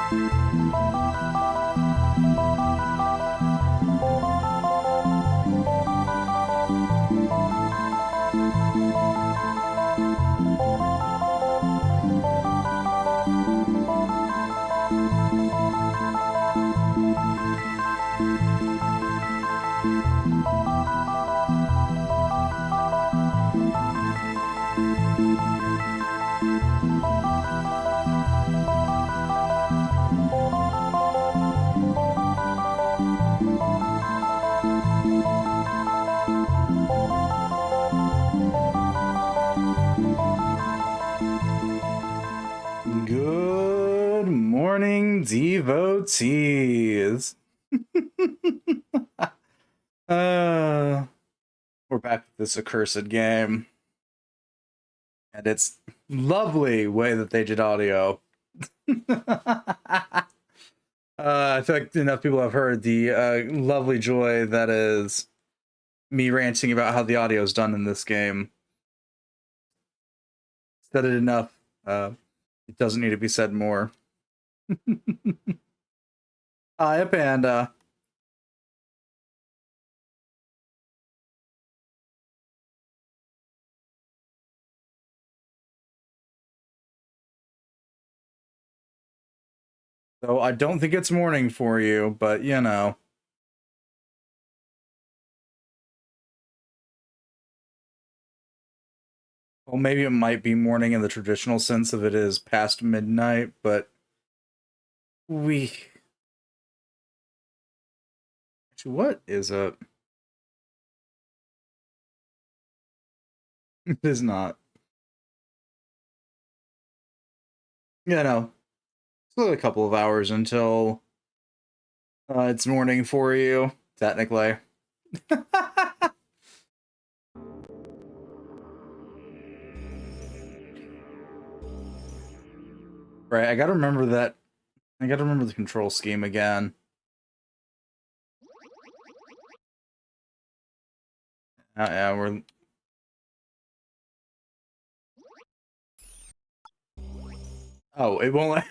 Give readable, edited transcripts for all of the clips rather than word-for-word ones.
Good morning, devotees. We're back with this accursed game. And it's lovely way that they did audio. I feel like enough people have heard the lovely joy that is me ranting about how the audio is done in this game. Said it enough. It doesn't need to be said more. Hi, Panda. So I don't think it's morning for you, but you know. Well, maybe it might be morning in the traditional sense of it is past midnight, but actually, what is it? It is not. You know, it's only a couple of hours until it's morning for you, technically. Right, I gotta remember that. I gotta remember the control scheme again. Yeah, we're... Oh, it won't let...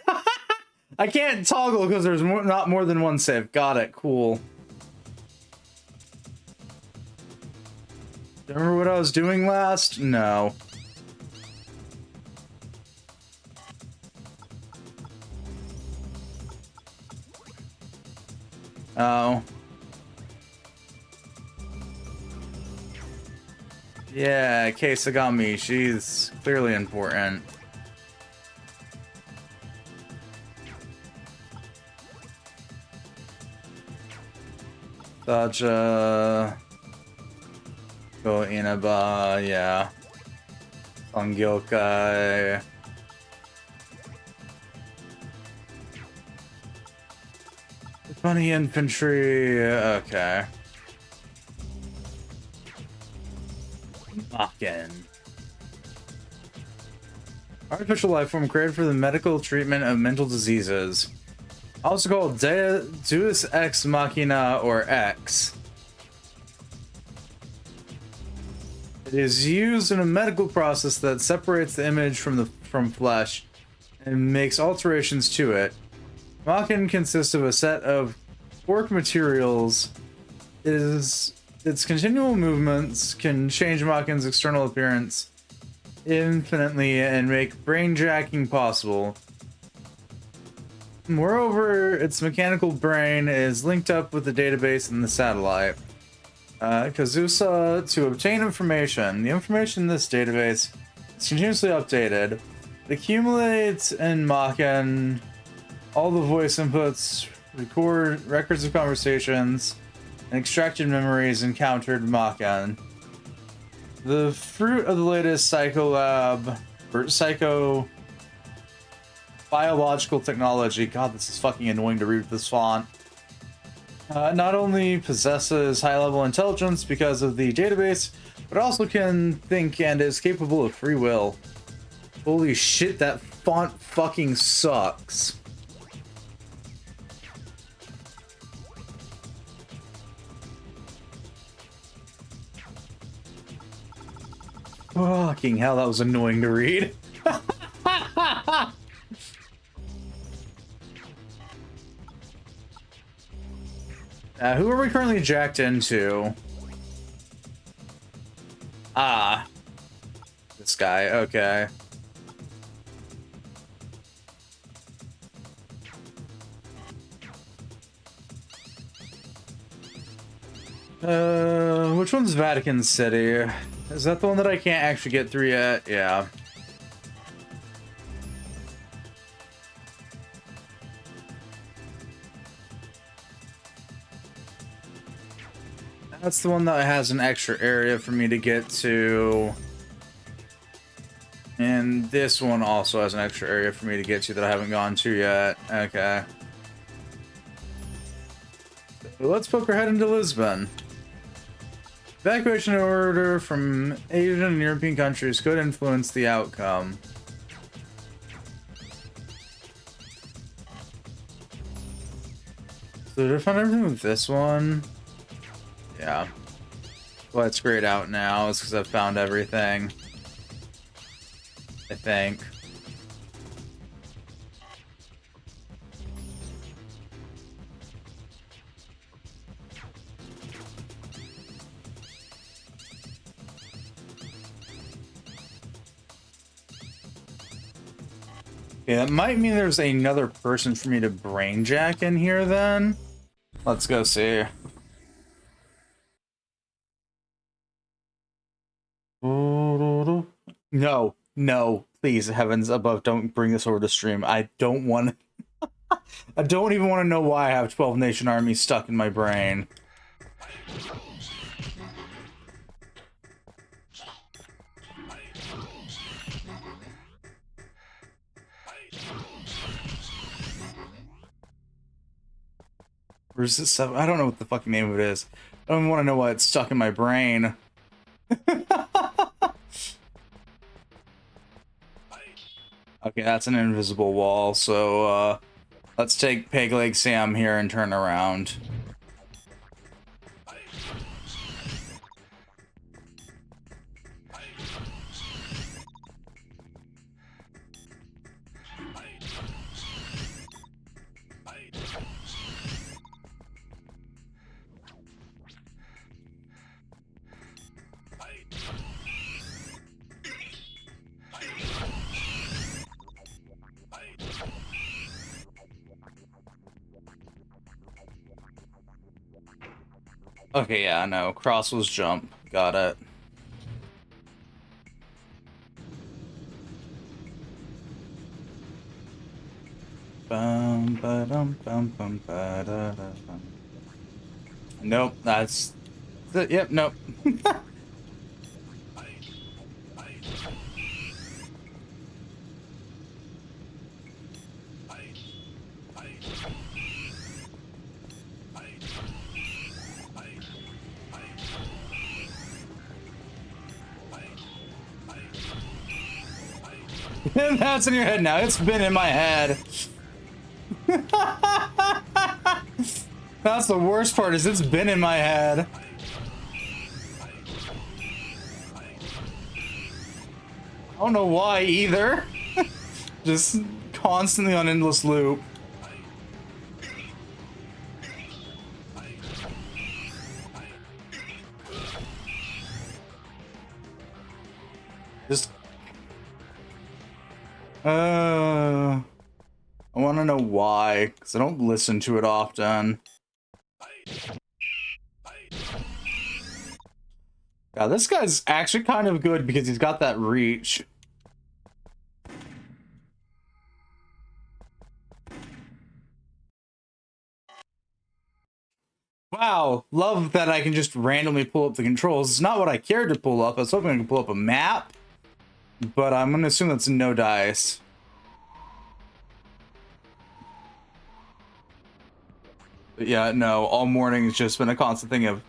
I can't toggle because there's not more than one save. Got it, cool. Remember what I was doing last? No. Oh. Yeah, Kesagami, she's clearly important. Saja... Go Inaba, yeah. Sangyokai. Funny infantry, okay. Maken. Artificial life form created for the medical treatment of mental diseases. Also called Deus Ex Machina or X. It is used in a medical process that separates the image from flesh and makes alterations to it. Maken consists of a set of work materials. Its continual movements can change Maken's external appearance infinitely and make brainjacking possible. Moreover, its mechanical brain is linked up with the database in the satellite. Kazusa to obtain information. The information in this database is continuously updated. It accumulates in Maken all the voice inputs, records of conversations, and extracted memories encountered Maken. The fruit of the latest psycho biological technology. God, this is fucking annoying to read with this font. Not only possesses high-level intelligence because of the database, but also can think and is capable of free will. Holy shit, that font fucking sucks. Fucking hell, that was annoying to read. Who are we currently jacked into? Ah, this guy. Okay. Which one's Vatican City? Is that the one that I can't actually get through yet? Yeah. That's the one that has an extra area for me to get to. And this one also has an extra area for me to get to that I haven't gone to yet. Okay. So let's poke our head into Lisbon. Evacuation order from Asian and European countries could influence the outcome. So did I find everything with this one? Yeah. Well, it's grayed out now. It's because I've found everything. I think. Yeah, that might mean there's another person for me to brain jack in here then. Let's go see. No, no, please, heavens above, don't bring this over to stream. I don't want I don't even want to know why I have 12 Nation Army stuck in my brain. Where's this stuff? I don't know what the fucking name of it is. I don't even want to know why it's stuck in my brain. Okay, that's an invisible wall, so let's take Peg Leg Sam here and turn around. Okay, yeah, no. Cross was jump. Got it. Bum, ba-dum, bum, bum, ba-da-da-bum. Nope, that's... Yep, nope. That's in your head now. It's been in my head. That's the worst part, is it's been in my head. I don't know why either. Just constantly on endless loop. Just I want to know why, because I don't listen to it often. Yeah, this guy's actually kind of good because he's got that reach. Wow, love that I can just randomly pull up the controls. It's not what I cared to pull up. I was hoping I could pull up a map, but I'm gonna assume that's no dice. But yeah, no, all morning it's just been a constant thing of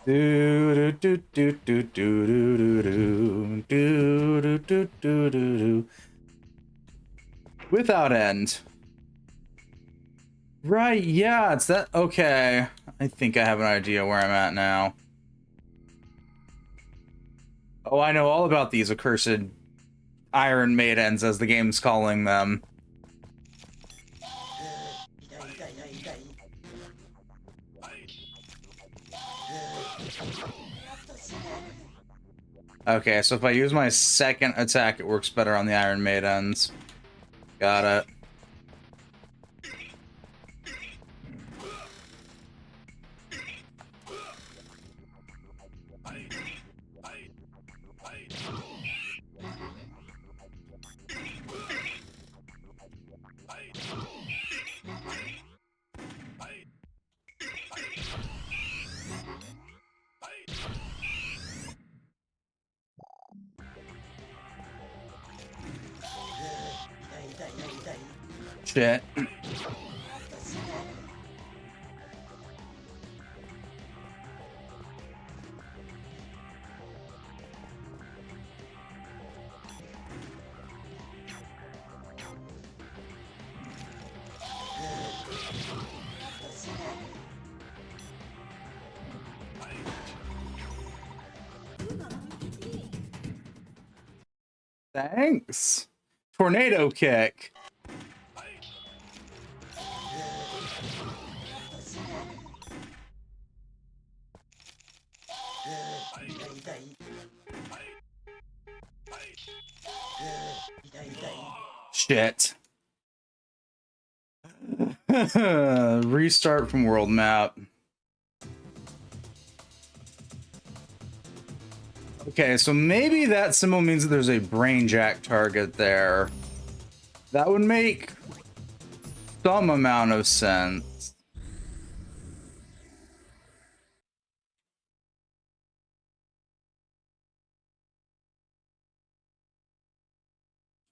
do do do do do do do do do do do do do without end. Right, yeah, it's that. Okay, I think I have an idea where I'm at now. Oh, I know all about these accursed Iron Maidens, as the game's calling them. Okay, so if I use my second attack, it works better on the Iron Maidens. Got it. Shit. Thanks. Tornado kick. Shit. Restart from world map. Okay, so maybe that symbol means that there's a brainjack target there. That would make some amount of sense.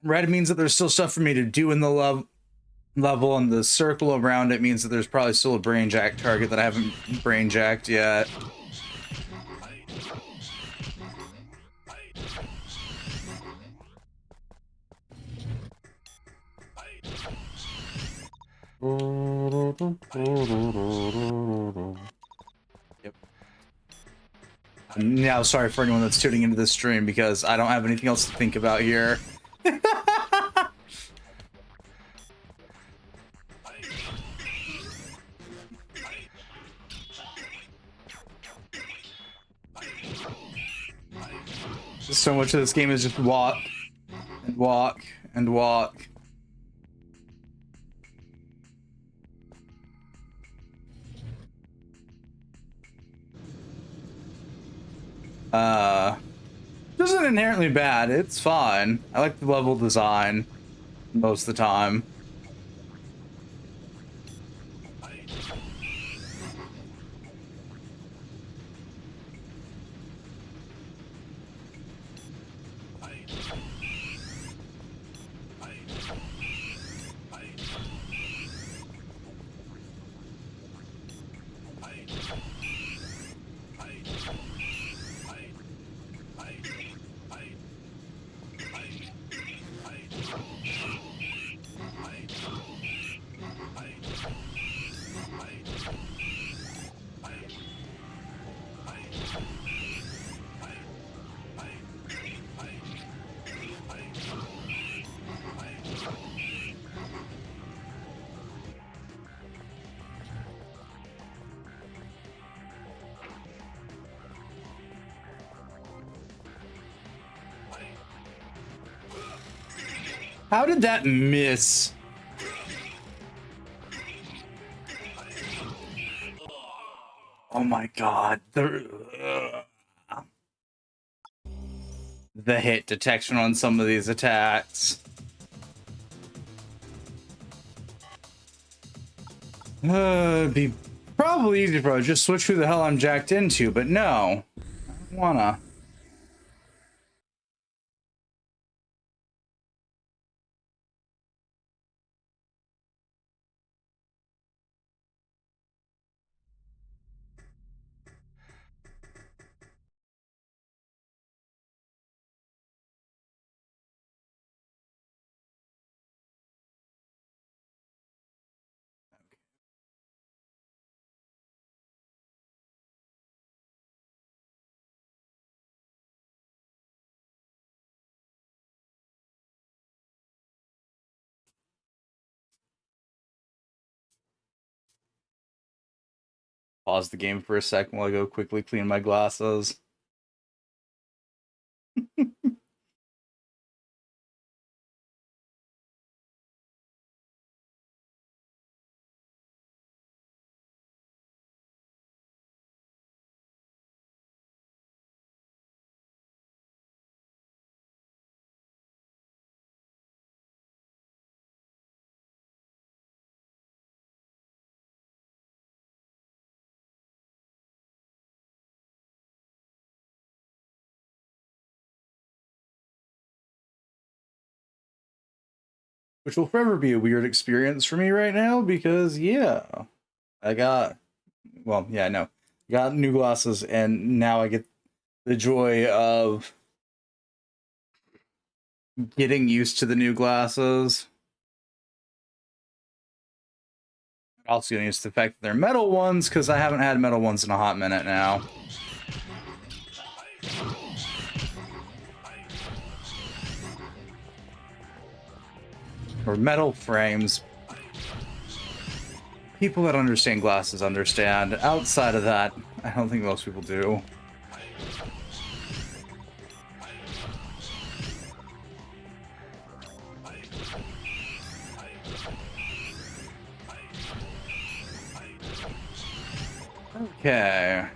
Red means that there's still stuff for me to do in the level, and the circle around it means that there's probably still a brainjack target that I haven't brainjacked yet. Yep. I'm now sorry for anyone that's tuning into this stream because I don't have anything else to think about here. So much of this game is just walk and walk and walk. This isn't inherently bad. It's fine. I like the level design most of the time. How did that miss? Oh my god. The hit detection on some of these attacks. It'd be probably easy for just switch who the hell I'm jacked into, but no. I don't wanna. Pause the game for a second while I go quickly clean my glasses. Which will forever be a weird experience for me right now because, yeah, I got, well, yeah, no, got new glasses and now I get the joy of getting used to the new glasses. Also getting used to the fact that they're metal ones because I haven't had metal ones in a hot minute now. Or metal frames. People that understand glasses understand. Outside of that, I don't think most people do. Okay.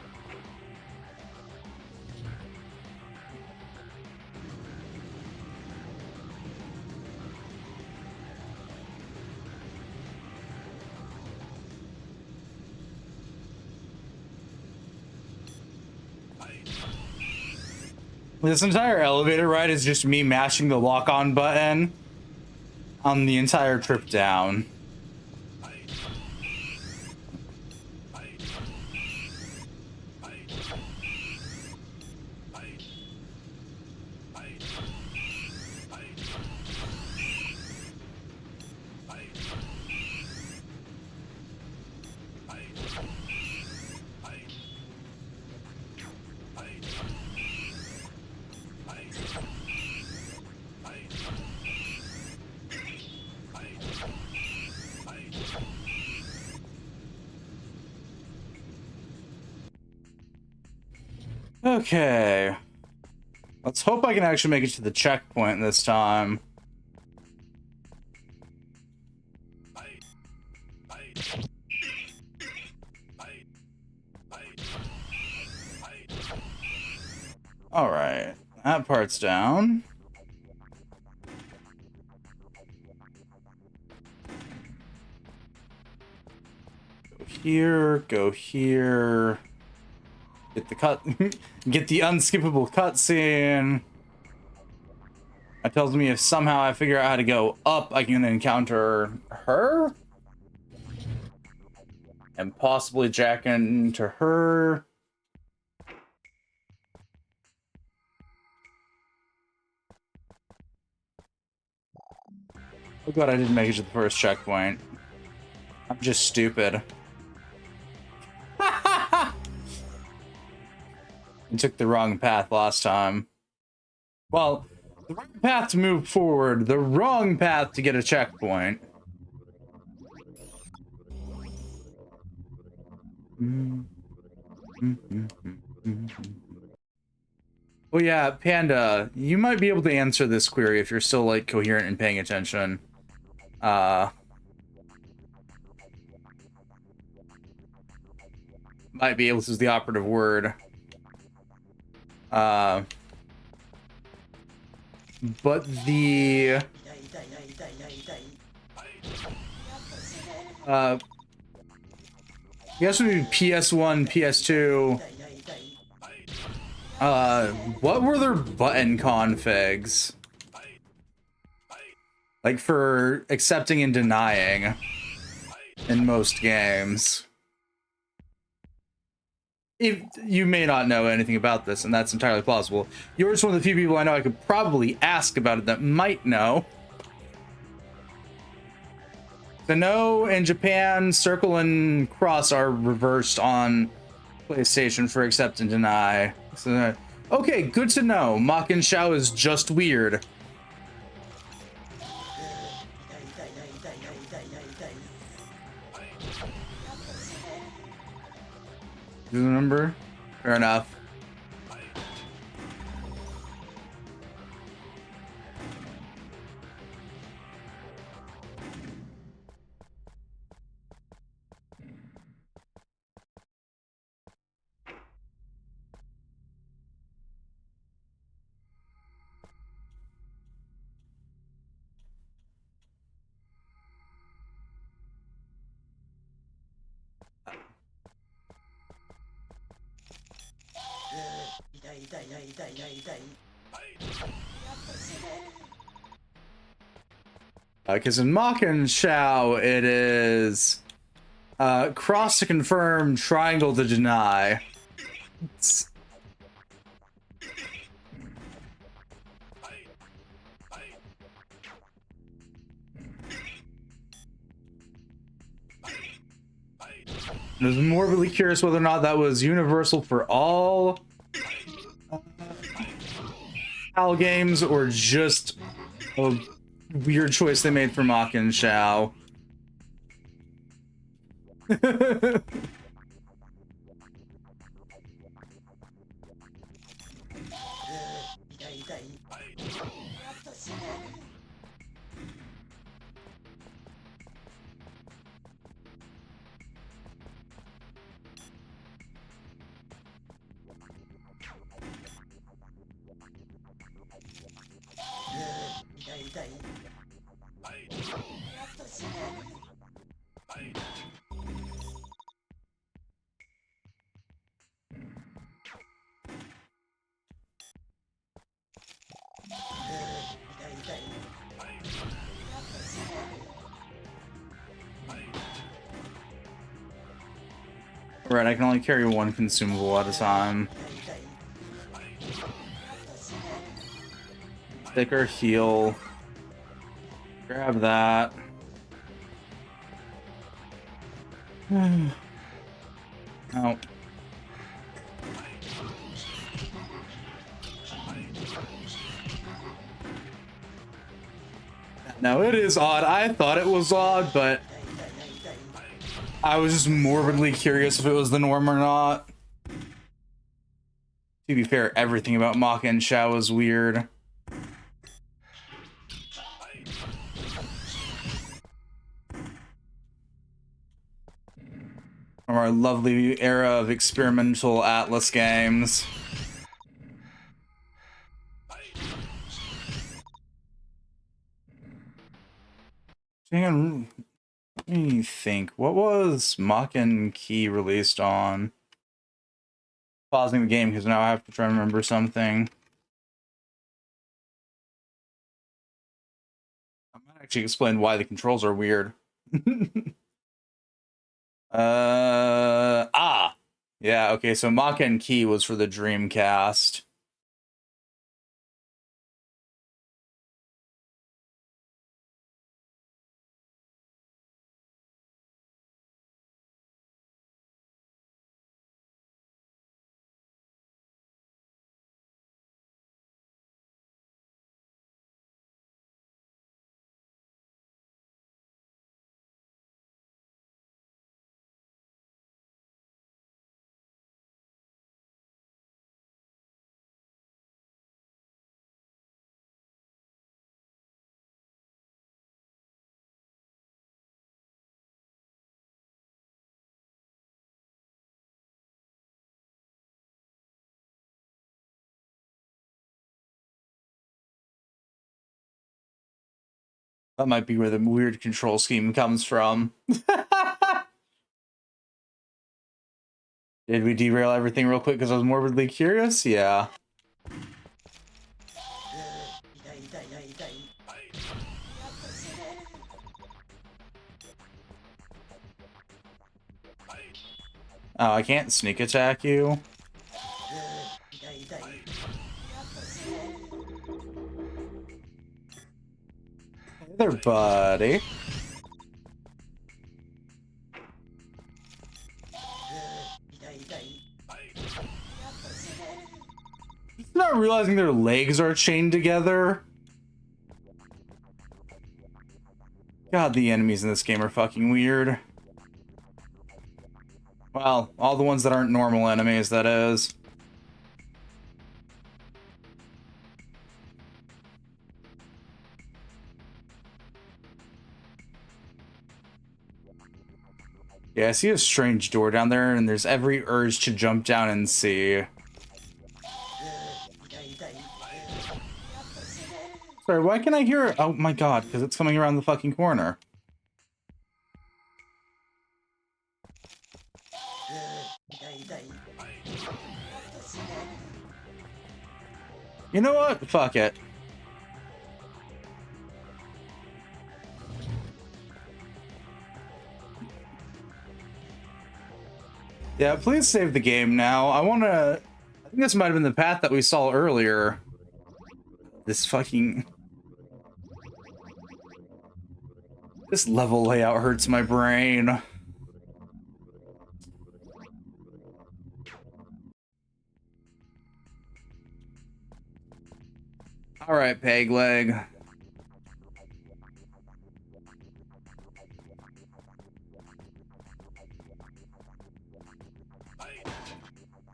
This entire elevator ride is just me mashing the lock-on button on the entire trip down. Okay. Let's hope I can actually make it to the checkpoint this time. Alright. That part's down. Go here, go here. Get the get the unskippable cutscene. That tells me if somehow I figure out how to go up, I can encounter her? And possibly jack into her. Oh god, I didn't make it to the first checkpoint. I'm just stupid. I took the wrong path last time. Well, the right path to move forward, the wrong path to get a checkpoint. Oh yeah, Panda, you might be able to answer this query if you're still, like, coherent and paying attention. Might be able to use the operative word. But the... I guess it would be PS1, PS2. What were their button configs? Like for accepting and denying in most games. If you may not know anything about this, and that's entirely plausible. You're just one of the few people I know I could probably ask about it that might know. So no, in Japan, circle and cross are reversed on PlayStation for accept and deny. So, okay, good to know. Maken Shao is just weird. Do you remember? Fair enough. Because in Maken Shao, it is cross to confirm, triangle to deny. I was morbidly curious whether or not that was universal for all HAL games or just a weird choice they made for Maken Shao. Right, I can only carry one consumable at a time. Sticker, heal. Grab that. Oh. Now it is odd. I thought it was odd, but I was just morbidly curious if it was the norm or not. To be fair, everything about Maken Shao is weird. From our lovely era of experimental Atlas games. Hang on, let me think. What was Maken Key released on? Pausing the game because now I have to try and remember something. I might actually explain why the controls are weird. Yeah, okay, so Maken Key was for the Dreamcast. That might be where the weird control scheme comes from. Did we derail everything real quick because I was morbidly curious? Yeah. Oh, I can't sneak attack you. Hey there, buddy. Just not realizing their legs are chained together. God, the enemies in this game are fucking weird. Well, all the ones that aren't normal enemies, that is. Yeah, I see a strange door down there, and there's every urge to jump down and see. Sorry, why can I hear it? Oh my god, because it's coming around the fucking corner. You know what? Fuck it. Yeah, please save the game now. I think this might have been the path that we saw earlier. This fucking... This level layout hurts my brain. Alright, Peg Leg.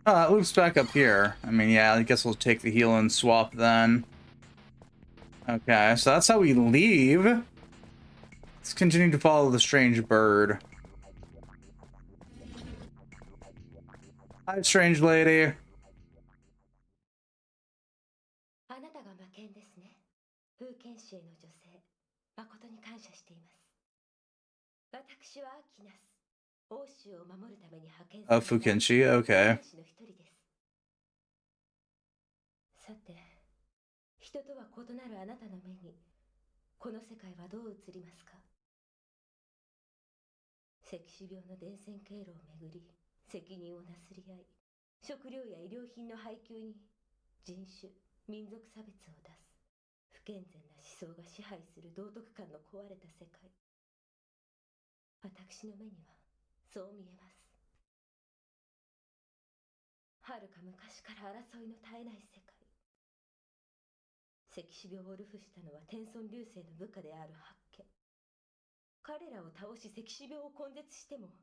It loops back up here. I mean, yeah, I guess we'll take the heal and swap then. Okay, so that's how we leave. Let's continue to follow the strange bird. Hi, strange lady. あなたが魔剣ですね。風剣士への女性、誠に感謝しています。私はアキナス、欧州を守るために派遣された Fukenshi, okay. 戦士の一人です。さて、人とは異なるあなたの目に、この世界はどう映りますか？赤死病の伝染経路をめぐり、責任をなすり合い、食料や医療品の配給に人種、民族差別を出す不健全な思想が支配する道徳観の壊れた世界。私の目にはそう見えます。はるか昔から争いの絶えない世界。赤死病を流布したのは天孫流星の部下である八家。彼らを倒し赤死病を根絶しても、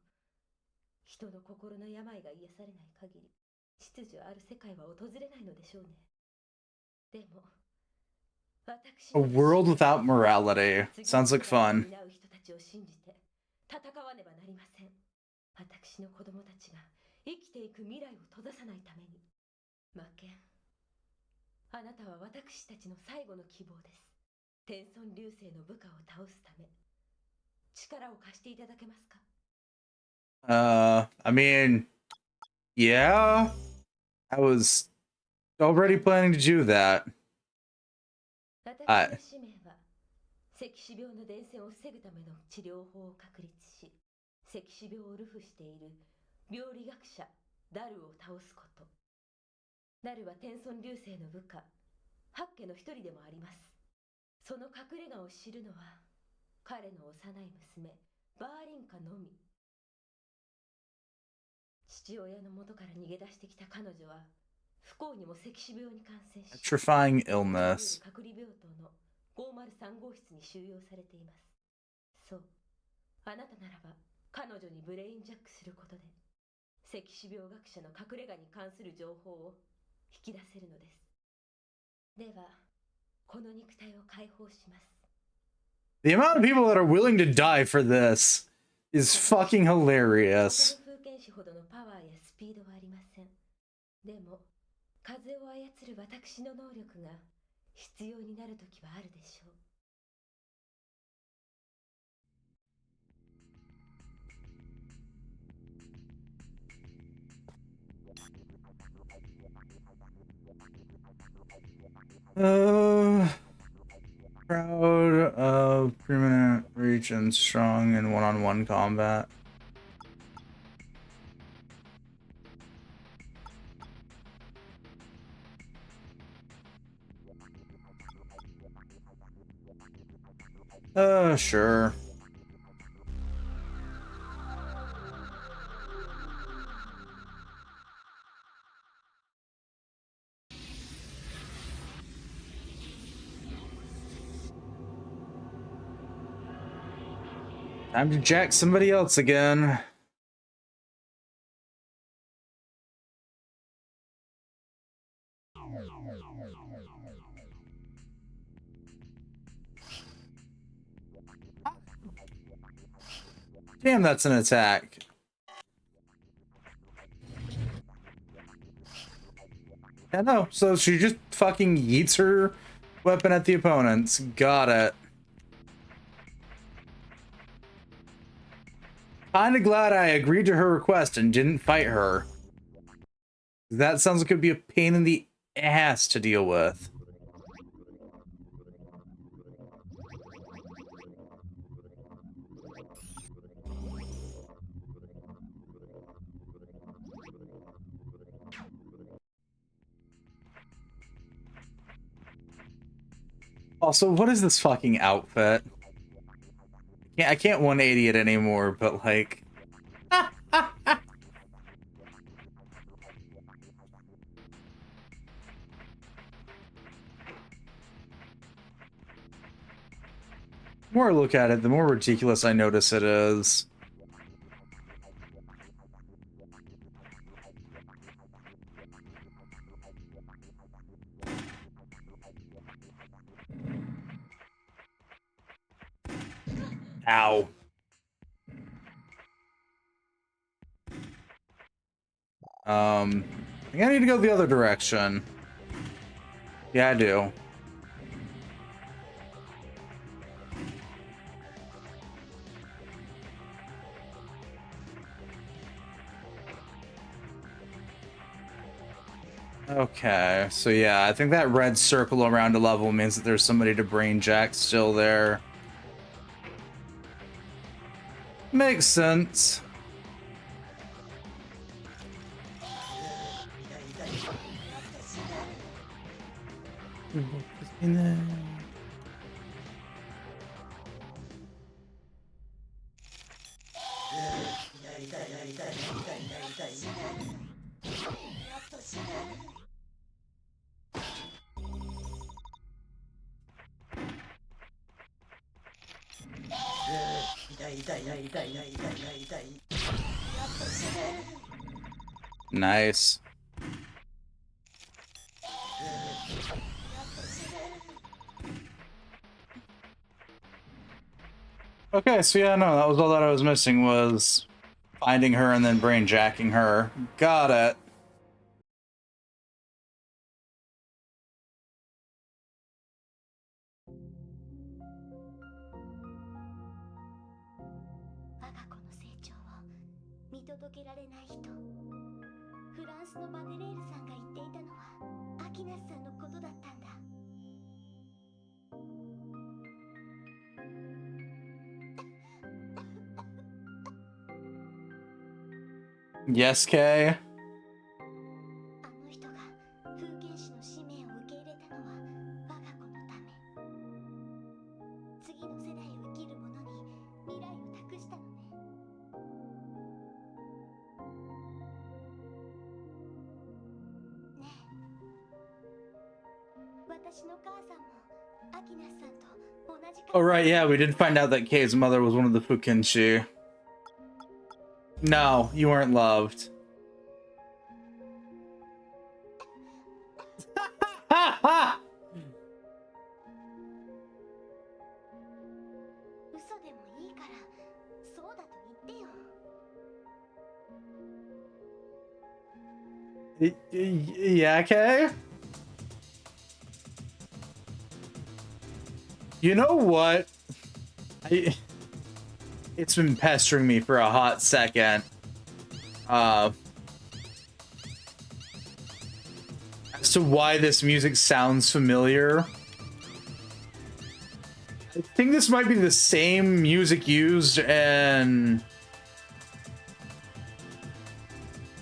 人の心の病が癒されない限り、秩序ある世界は訪れないのでしょうね。でも、A world without morality. Sounds like fun. 人たちを信じて戦わねばなりません。私の子供たちが生きていく未来を閉ざさないために。魔剣、あなたは私たちの最後の希望です。天孫流星の部下を倒すため、力を貸していただけますか？ I mean, yeah. I was already planning to do that. 私の使命は、赤死病の伝染を防ぐための治療法を確立し、赤死病を流布している病理学者ダルを倒すこと。ダルは天孫流星の部下、八家の一人でもあります。その隠れ家を知るのは、彼の幼い娘、バーリンカのみ。父親の元から逃げ出してきた彼女は、不幸にも赤死病に感染し、Petrifying illness. 隔離病棟の503号室に収容されています。そう、あなたならば彼女にブレインジャックすることで、赤死病学者の隠れ家に関する情報を引き出せるのです。では、この肉体を解放します。The amount of people that are willing to die for this is fucking hilarious. 風剣士ほどのパワーやスピードはありません。でも、風を操る私の能力が必要になるときはあるでしょう。Proud of permanent reach and strong in one-on-one combat. Sure. Time to jack somebody else again. Damn, that's an attack. Yeah, no, so she just fucking yeets her weapon at the opponents. Got it. Kinda glad I agreed to her request and didn't fight her. That sounds like it would be a pain in the ass to deal with. Also, what is this fucking outfit? Yeah, I can't 180 it anymore, but like... The more I look at it, the more ridiculous I notice it is. Ow. I think I need to go the other direction. Yeah, I do. Okay, so yeah, I think that red circle around a level means that there's somebody to brain jack still there. Makes sense. Nice. Okay, so yeah, no, that was all that I was missing was finding her and then brain jacking her. Got it. Yes, Kay. Oh, right, yeah, we did find out that Kay's mother was one of the Fukinshi. No, you weren't loved. Ha ha! Yeah, Kay? You know what? It's been pestering me for a hot second. As to why this music sounds familiar. I think this might be the same music used in...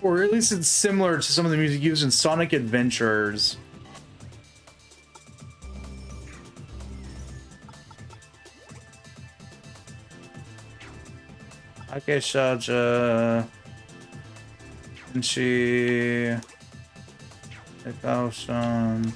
Or at least it's similar to some of the music used in Sonic Adventures. Maken Shao, Kenshi, 1000.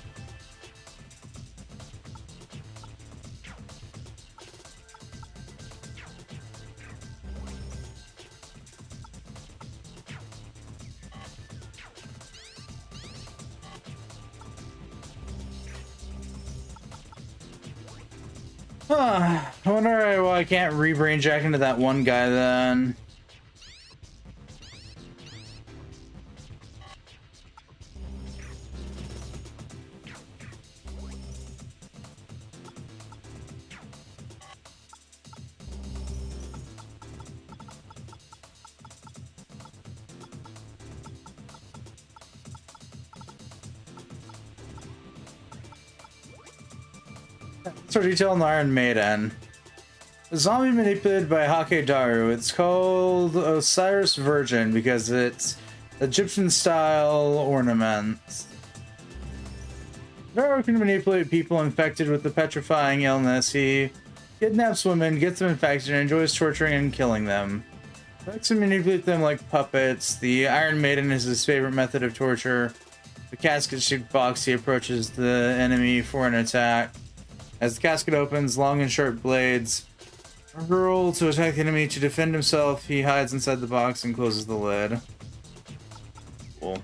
Huh. I wonder why I can't re-brain jack into that one guy then. So detail in Iron Maiden. A zombie manipulated by Hakedaru. It's called Osiris Virgin because it's Egyptian style ornaments. Taro can manipulate people infected with the petrifying illness. He kidnaps women, gets them infected, and enjoys torturing and killing them. He likes to manipulate them like puppets. The Iron Maiden is his favorite method of torture. The casket-shaped box, he approaches the enemy for an attack. As the casket opens, long and sharp blades are hurled to attack the enemy. To defend himself, he hides inside the box and closes the lid. Cool.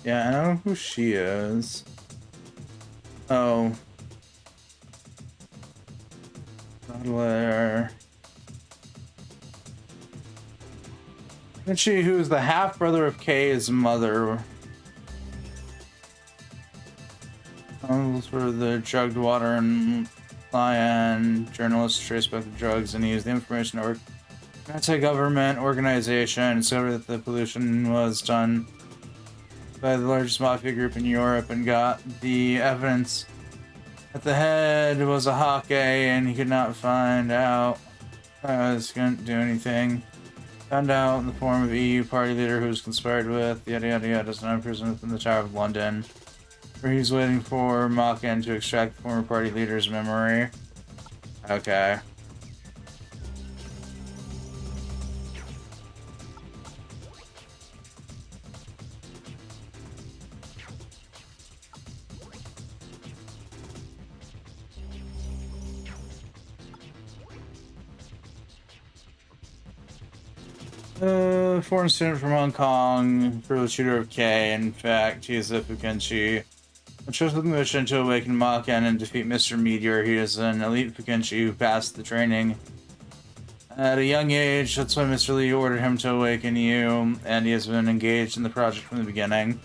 Yeah, I know who she is. Oh. Butler. And she, who's the half-brother of Kay's mother. For the drugged water and lion journalists trace back the drugs and use the information network. Anti-government organization discovered that the pollution was done by the largest mafia group in Europe and got the evidence that the head was a Hake and he could not find out. Couldn't do anything. Found out in the form of EU party leader who was conspired with, yada yada yada, is now imprisoned within the Tower of London, where he's waiting for Maken to extract the former party leader's memory. Okay. Foreign student from Hong Kong, for the shooter of K. In fact, he is a Fukenshi. Chose with the mission to awaken Maken and defeat Mr. Meteor. He is an elite Fukenshi who passed the training at a young age. That's why Mr. Lee ordered him to awaken you, and he has been engaged in the project from the beginning.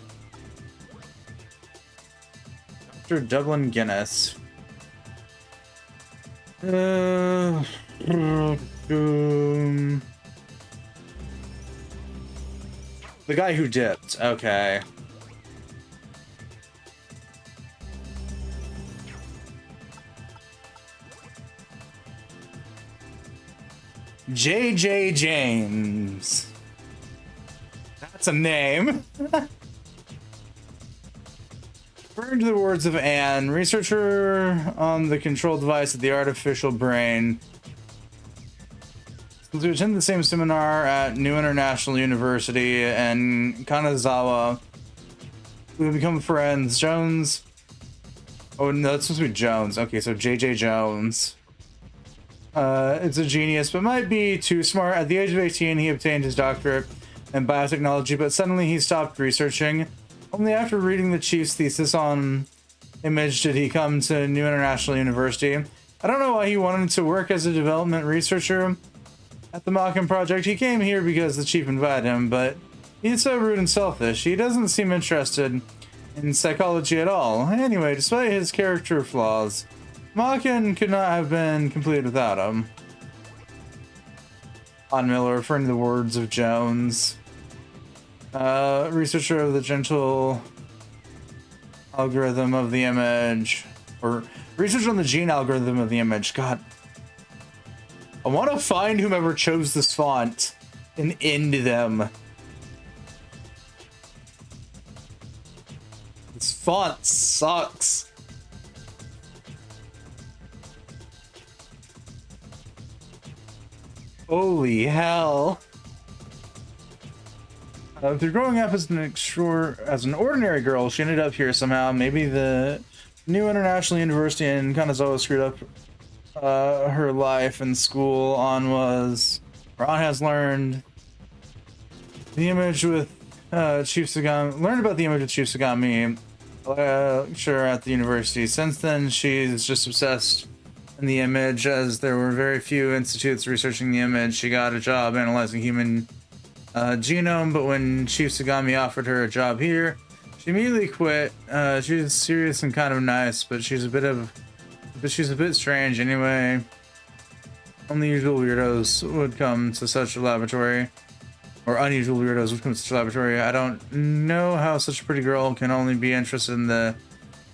Dr. Dublin Guinness. The guy who dipped. Okay. J.J. James. That's a name. According to the words of Anne, researcher on the control device of the artificial brain, to attend the same seminar at New International University in Kanazawa. We have become friends. Jones. Oh no, it's supposed to be Jones. Okay, so J.J. Jones. It's a genius, but might be too smart. At the age of 18, he obtained his doctorate in biotechnology, but suddenly he stopped researching. Only after reading the chief's thesis on image did he come to New International University. I don't know why he wanted to work as a development researcher at the Maken project. He came here because the chief invited him, but he's so rude and selfish. He doesn't seem interested in psychology at all. Anyway, despite his character flaws, Maken could not have been complete without him. On Miller, referring to the words of Jones. Researcher of the gentle algorithm of the image, or researcher on the gene algorithm of the image. God, I want to find whomever chose this font and end them. This font sucks. Holy hell. Through growing up as an ordinary girl, she ended up here somehow. Maybe the New International University in Kanazawa screwed up her life in school. An has learned the image with Chief Sagami. Learned about the image with Chief Sagami lecture at the university. Since then, she's just obsessed in the image. As there were very few institutes researching the image, she got a job analyzing human genome, but when Chief Sagami offered her a job here, she immediately quit. She's serious and kind of nice, but she's a bit strange anyway. Only usual weirdos would come to such a laboratory. or unusual weirdos when it comes to laboratory. I don't know how such a pretty girl can only be interested in the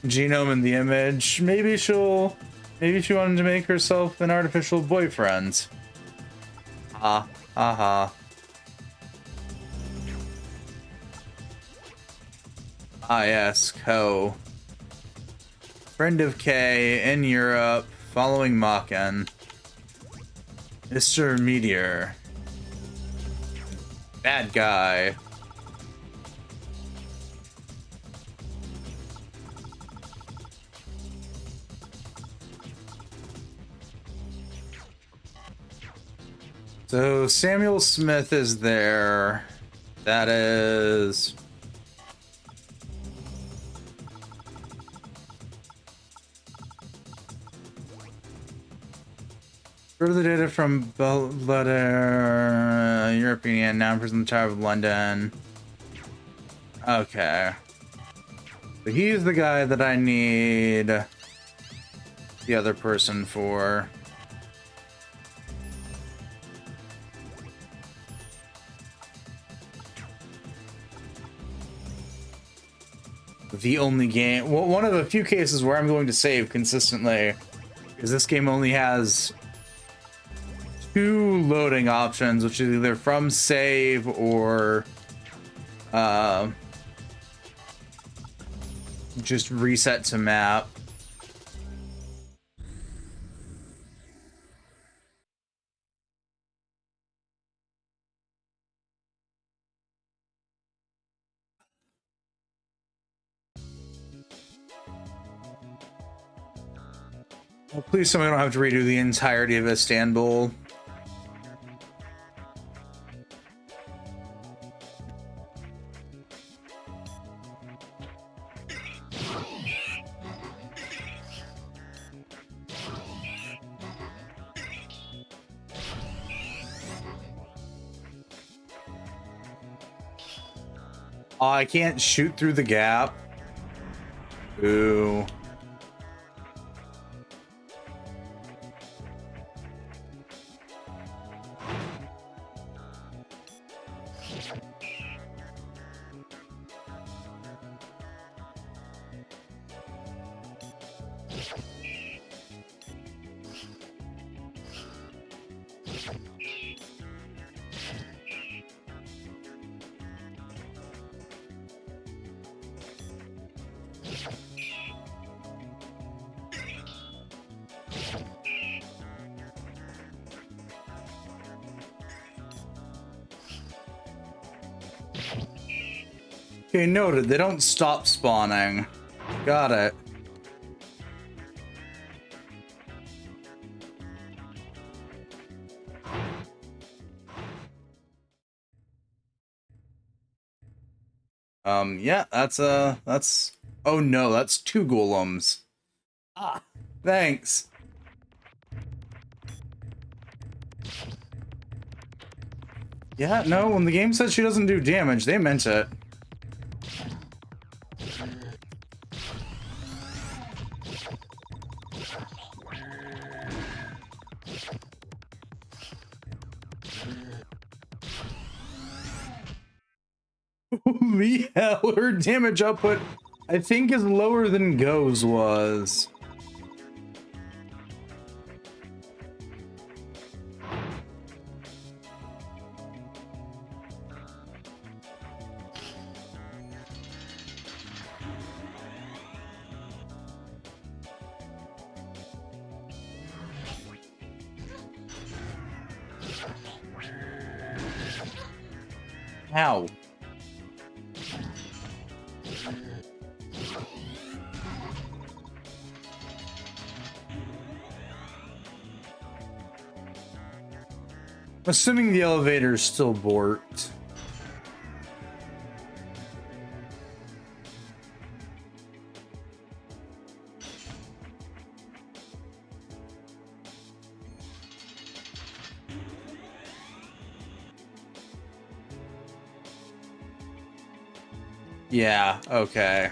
genome and the image. Maybe she wanted to make herself an artificial boyfriend. Ah, aha. Ah, yes, Ko. Friend of K in Europe, following Maken. Mr. Meteor. Bad guy. So Samuel Smith is there. That is... Further data from letter European, now present the Tower of London. Okay. But he's the guy that I need the other person for. The only game, well, one of the few cases where I'm going to save consistently, because this game only has 2 loading options, which is either from save or just reset to map. Well, please tell me I don't have to redo the entirety of Istanbul. Oh, I can't shoot through the gap. Ooh. Okay, noted. They don't stop spawning. Got it. Yeah, that's, oh no, that's 2 golems. Ah, thanks. Yeah, no, when the game says she doesn't do damage, they meant it. Holy hell, her damage output, I think, is lower than Go's was. Ow. Assuming the elevator is still borked. Yeah, okay.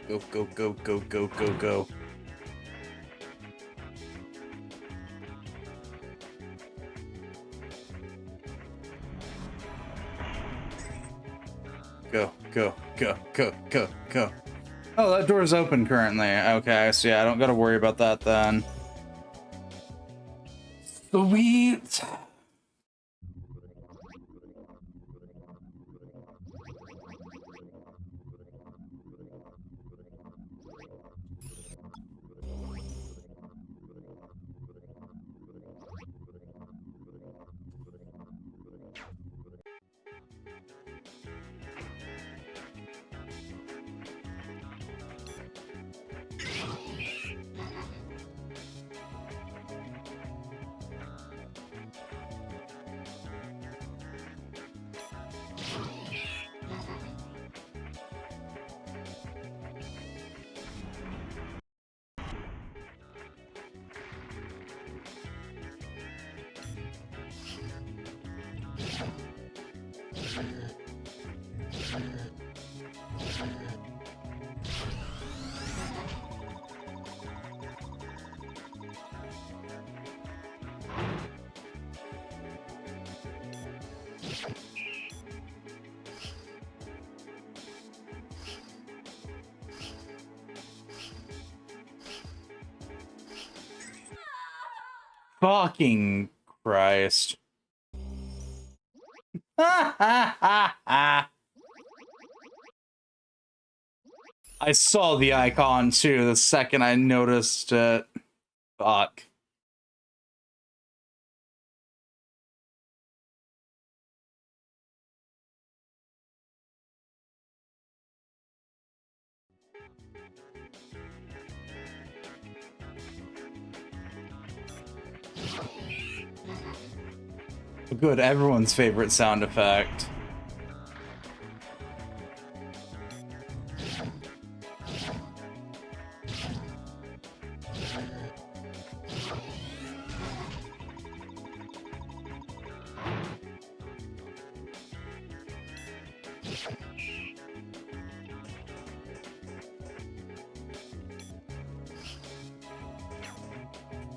Go, go, go, go, go, go, go. Go, go, go, go, go, go. Oh, that door's open currently. Okay, so yeah, I don't gotta worry about that then. Sweet! Fucking Christ. I saw the icon too the second I noticed it. Fuck. Good, everyone's favorite sound effect.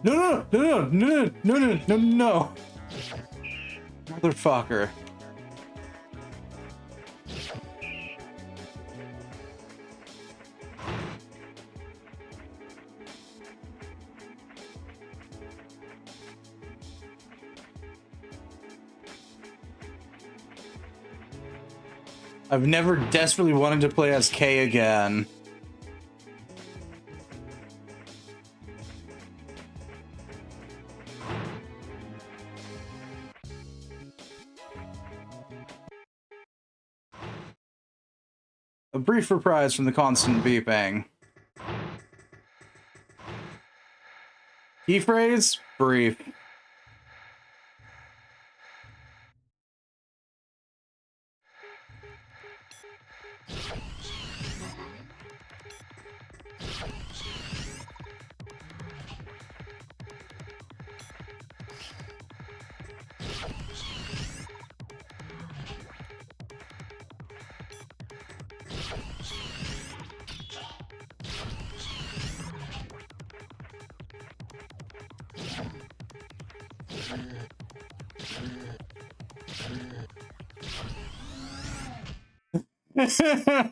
No, no, no, no, no, no, no, no. Motherfucker. I've never desperately wanted to play as K again. A brief reprise from the constant beeping. Key phrase? Brief.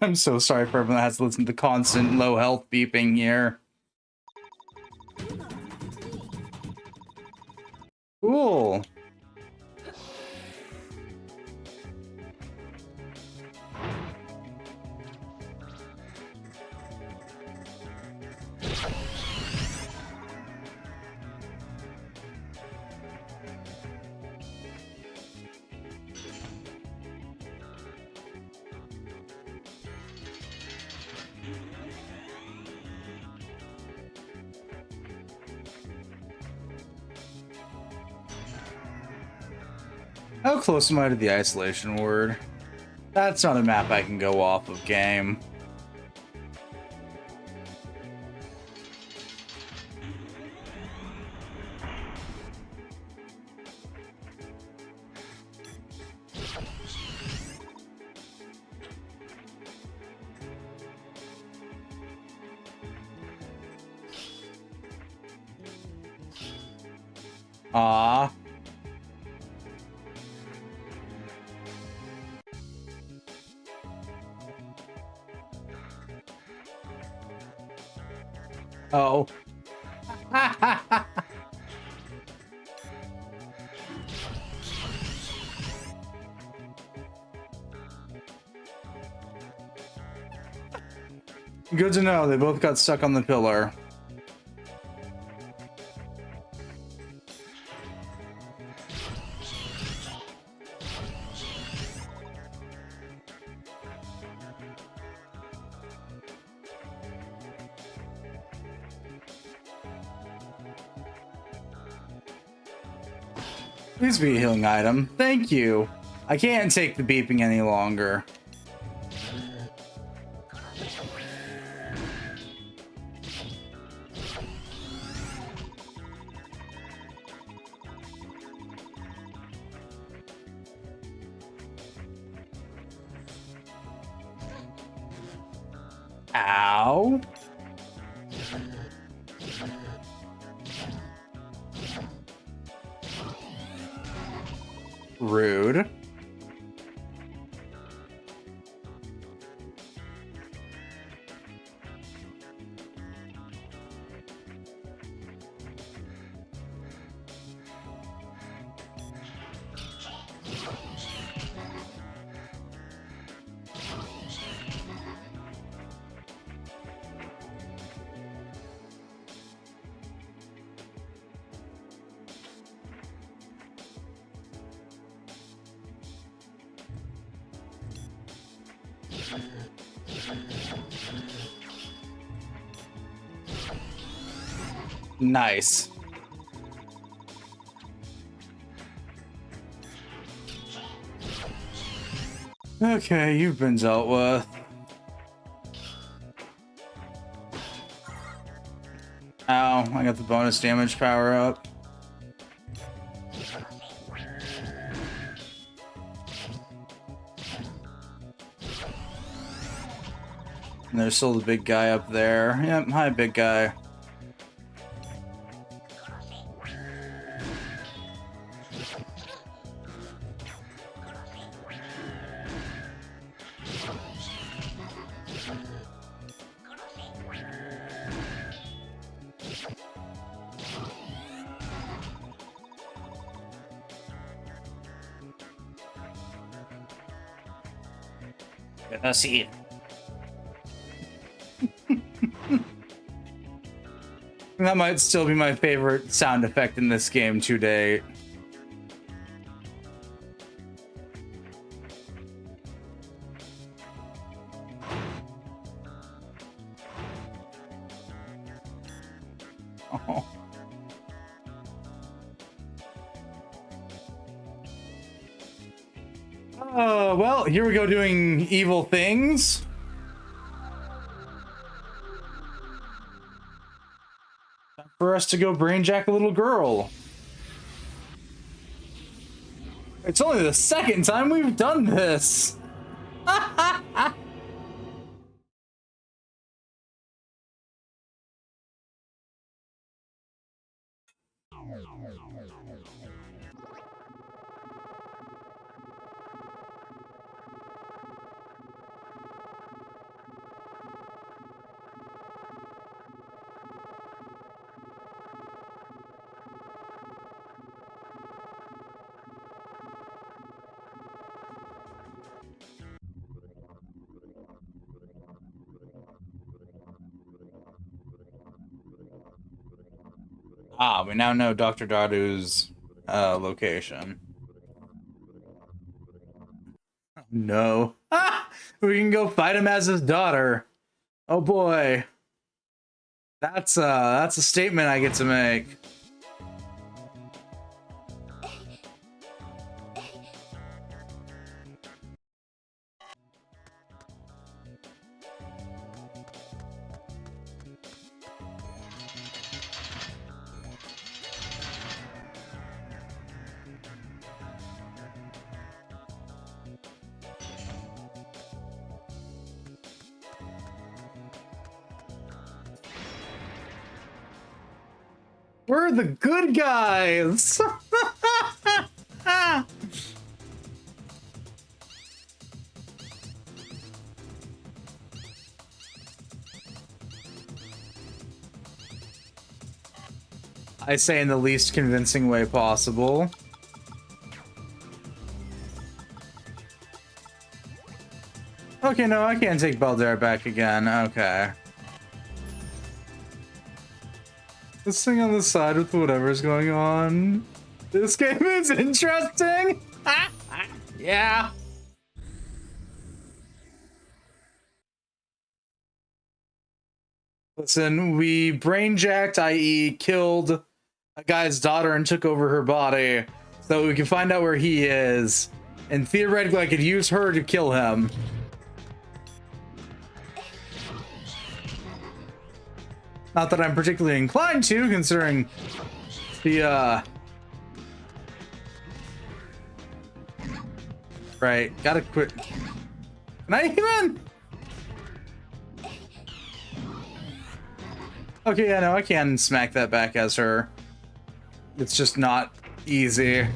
I'm so sorry for everyone that has to listen to the constant low health beeping here. Cool. How close am I to the isolation word? That's not a map I can go off of, game. Ah. Oh. Good to know. They both got stuck on the pillar. Please be a healing item. Thank you. I can't take the beeping any longer. Ow. Rude. Nice. Okay, you've been dealt with. Ow, I got the bonus damage power up. And there's still the big guy up there. Yep, hi, big guy. Gonna see. That might still be my favorite sound effect in this game to date. Oh. Well, here we go doing evil things. Time for us to go brainjack a little girl. It's only the second time we've done this. Ah, we now know Dr. Dadu's location. No. Ah! We can go fight him as his daughter. Oh boy. That's a statement I get to make. We're the good guys. I say in the least convincing way possible. Okay, no, I can't take Baldur back again. Okay. Let's sing on the side with whatever's going on. This game is interesting. Yeah. Listen, we brainjacked, i.e. killed a guy's daughter and took over her body so we can find out where he is. And theoretically, I could use her to kill him. Not that I'm particularly inclined to, considering the, Right, gotta quit. Can I even? Okay, yeah, no, I can smack that back as her. It's just not easy.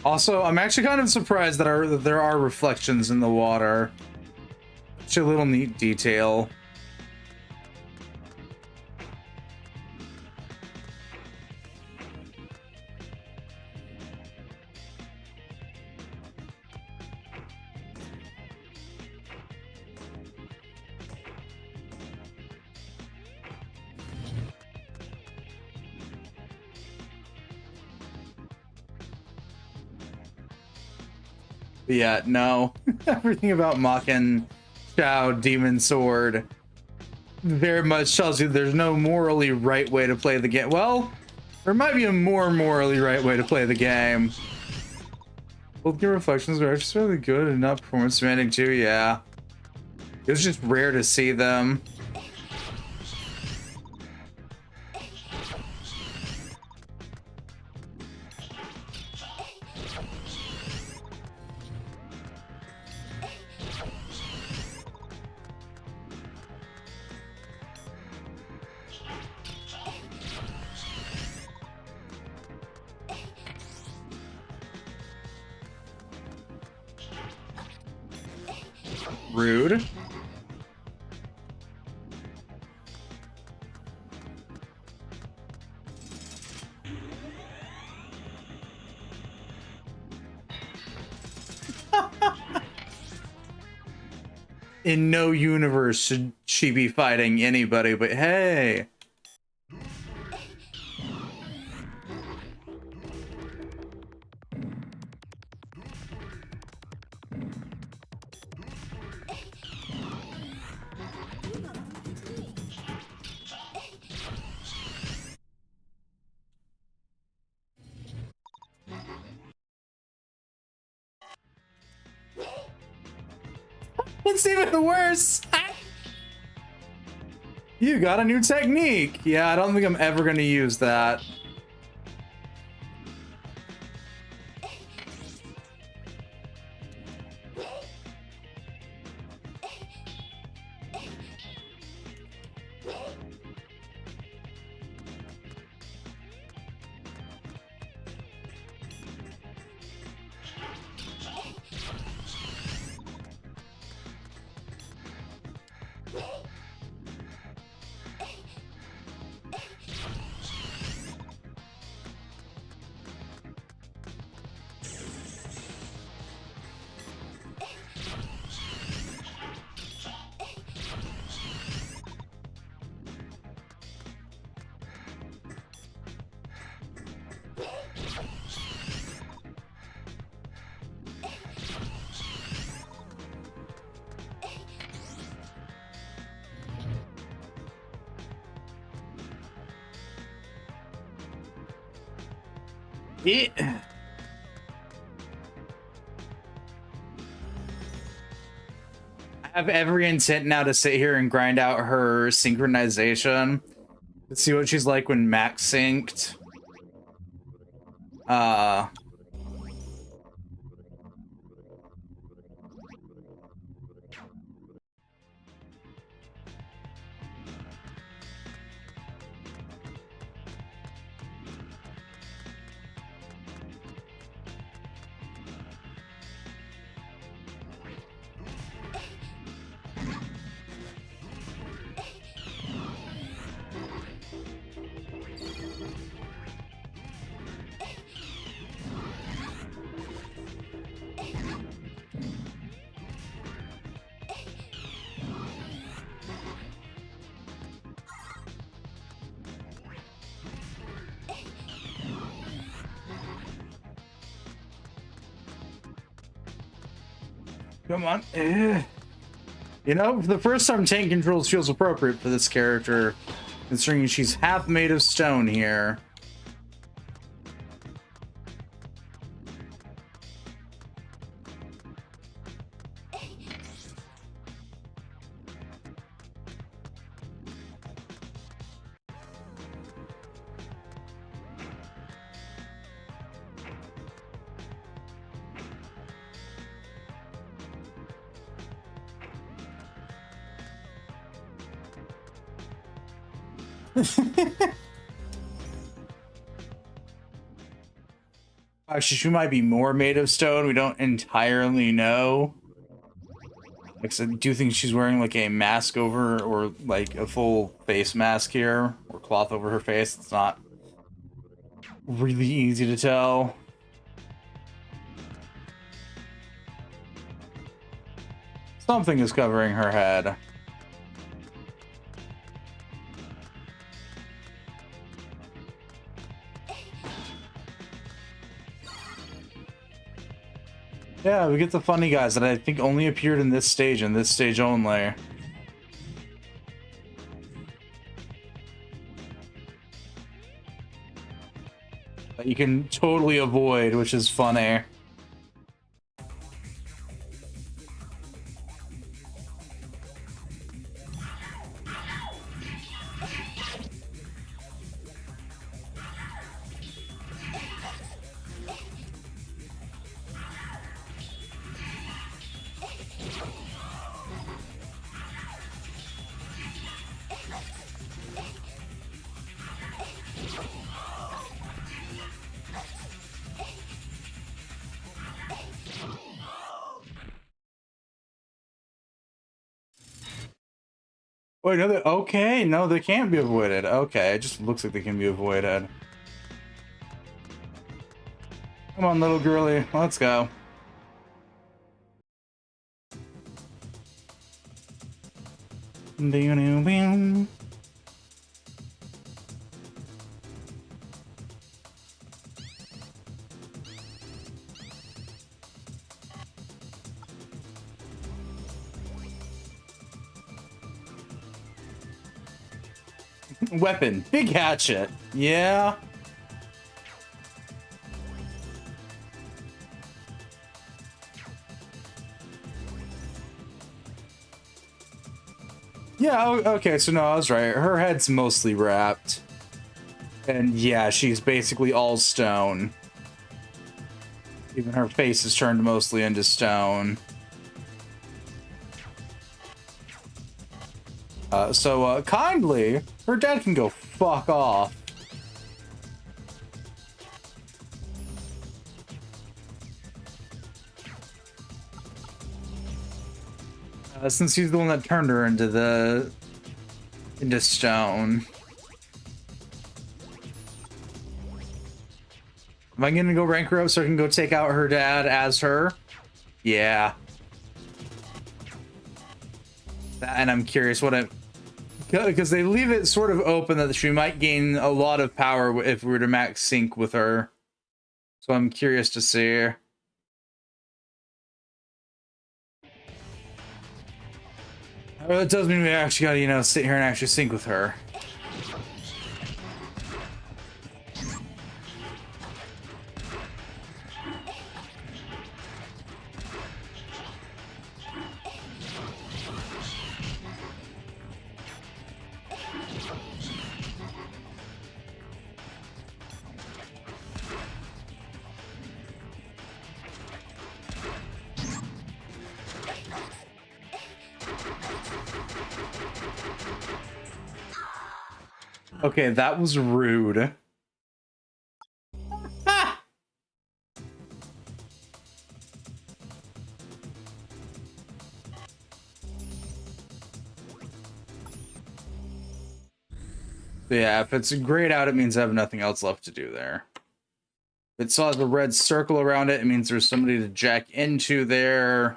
Also, I'm actually kind of surprised that there are reflections in the water. It's a little neat detail. But yeah, no. Everything about Maken Shao Demon Sword very much tells you there's no morally right way to play the game. Well, there might be a more morally right way to play the game. Both your reflections are actually really good and not performance demanding too, yeah. It was just rare to see them. Rude. In no universe should she be fighting anybody, but hey. It's even worse. You got a new technique. Yeah, I don't think I'm ever going to use that. Yeah. have every intent now to sit here and grind out her synchronization. Let's see what she's like when max synced. Come on. You know, for the first time, tank controls feels appropriate for this character, considering she's half made of stone here. Actually, she might be more made of stone. We don't entirely know. Like, I do think she's wearing like a mask over, or like a full face mask here, or cloth over her face. It's not really easy to tell. Something is covering her head. Yeah, we get the funny guys that I think only appeared in this stage and this stage only. That you can totally avoid, which is funny. Wait, no, okay, no, they can't be avoided. Okay, it just looks like they can be avoided. Come on, little girly, let's go. Weapon, big hatchet. Yeah. Yeah, okay, so no, I was right. Her head's mostly wrapped. And yeah, she's basically all stone. Even her face is turned mostly into stone. So kindly, her dad can go fuck off. Since he's the one that turned her into stone. Am I gonna go rank her up so I can go take out her dad as her? Yeah. And I'm curious what because they leave it sort of open that she might gain a lot of power if we were to max sync with her. So I'm curious to see. Well, that does mean we actually gotta, you know, sit here and actually sync with her. Okay, that was rude. Yeah, if it's grayed out, it means I have nothing else left to do there. If it still has a red circle around it, it means there's somebody to jack into there.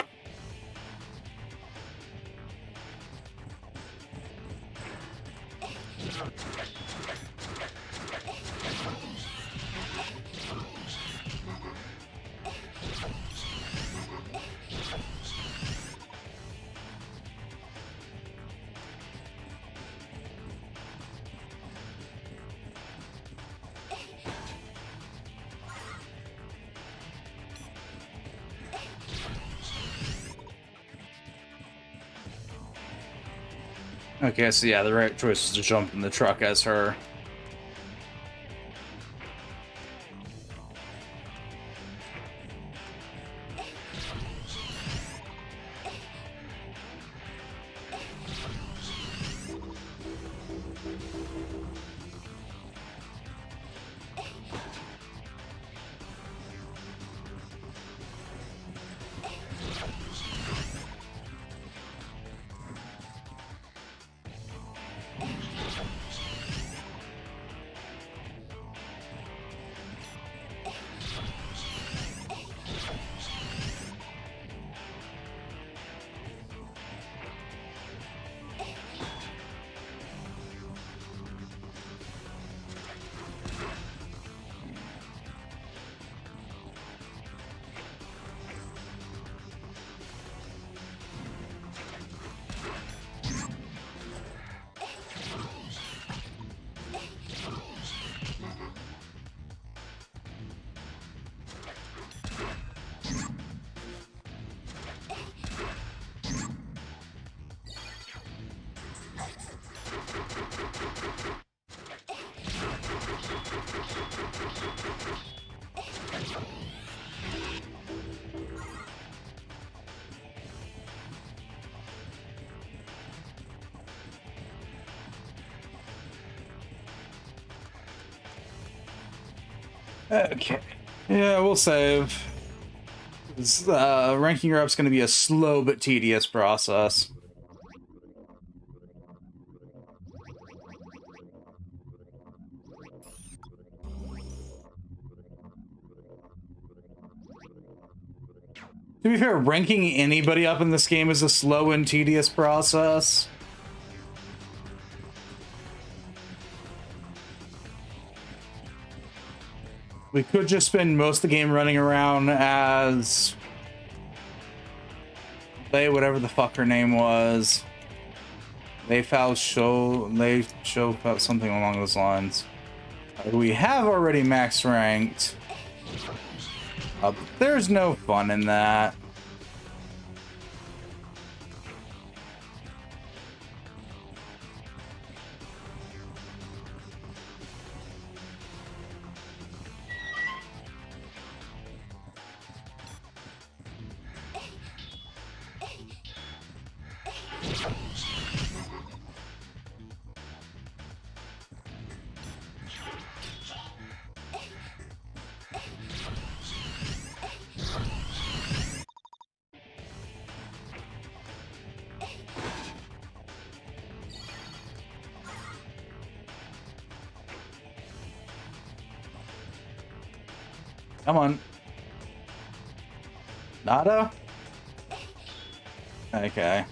Okay, so yeah, the right choice is to jump in the truck as her. Okay. Yeah, we'll save. Ranking her up is going to be a slow but tedious process. To be fair, ranking anybody up in this game is a slow and tedious process. We could just spend most of the game running around as Lei, whatever the fuck her name was. Lei Shou, something along those lines. We have already max ranked. But there's no fun in that. Come on. Nada? Okay.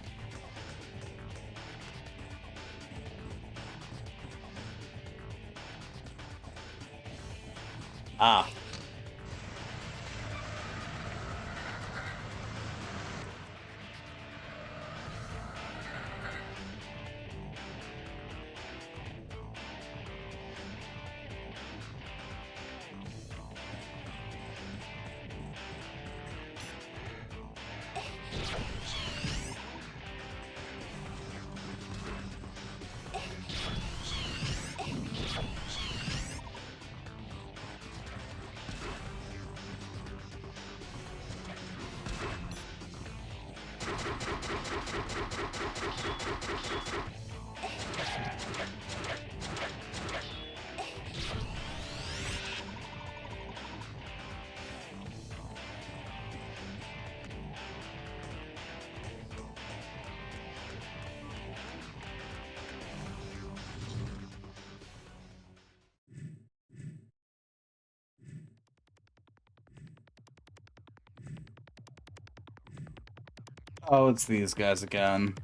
Ah. Oh, it's these guys again.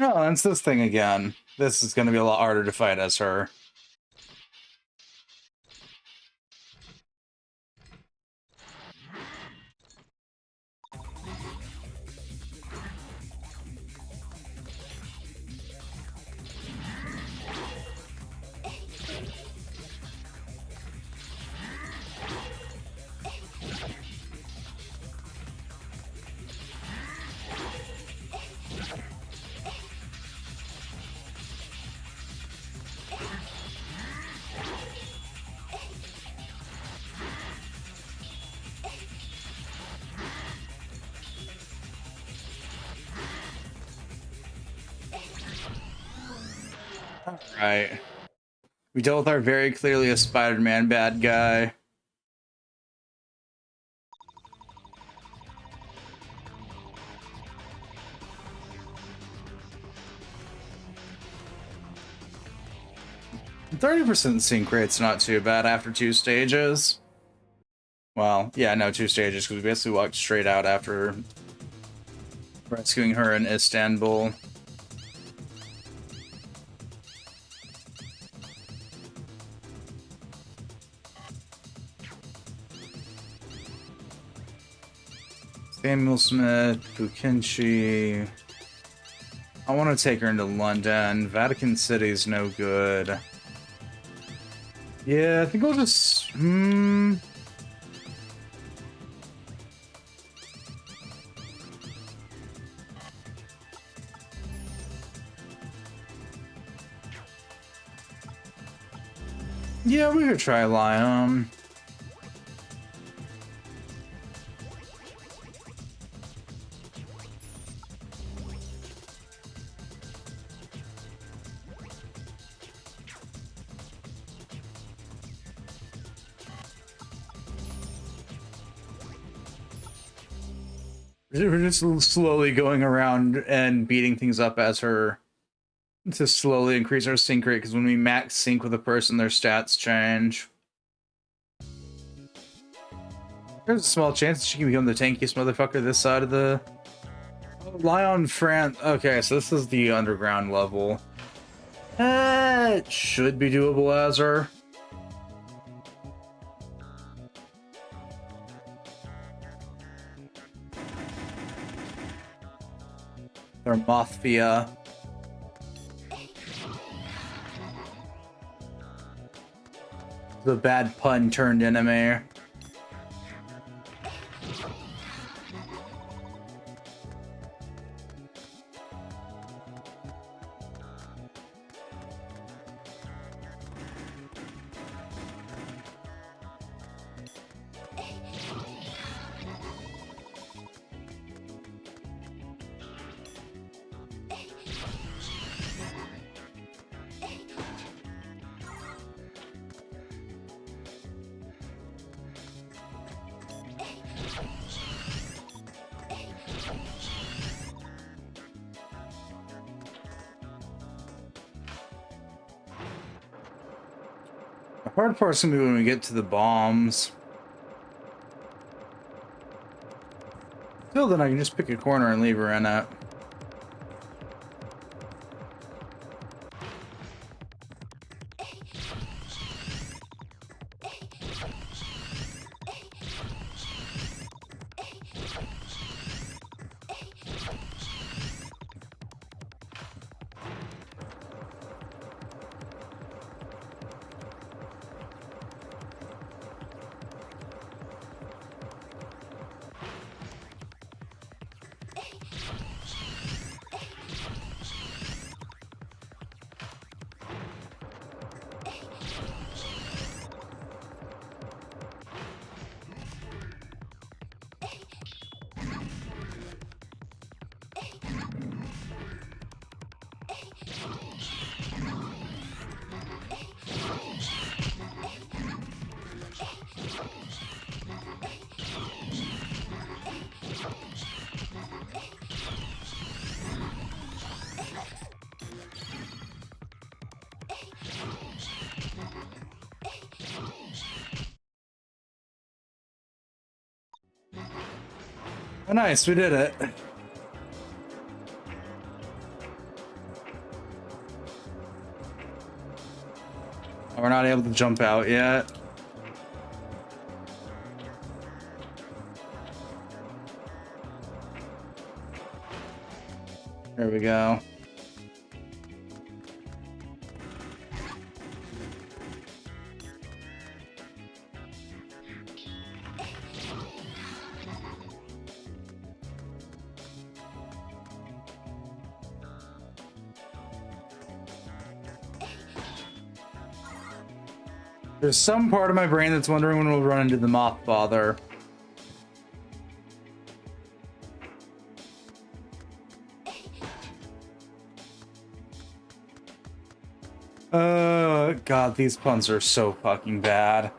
Oh, it's this thing again. This is going to be a lot harder to fight as her. Right. We dealt with our very clearly a Spider-Man bad guy. "30% sync rate's not too bad after 2 stages." Well, yeah, no, 2 stages, because we basically walked straight out after rescuing her in Istanbul. Samuel Smith, Pukinchi. I want to take her into London. Vatican City's no good. Yeah, I think we'll just... Yeah, we could try Lion. We're just slowly going around and beating things up as her to slowly increase our sync rate, because when we max sync with a person, their stats change. There's a small chance that she can become the tankiest motherfucker this side of the... Lyon France. Okay, so this is the underground level. It should be doable as her. Or Mothfia. The bad pun turned enemy. The hard part's gonna be when we get to the bombs. Till then, I can just pick a corner and leave her in it. Oh, nice, we did it. We're not able to jump out yet. There we go. There's some part of my brain that's wondering when we'll run into the Moth Father. God, these puns are so fucking bad.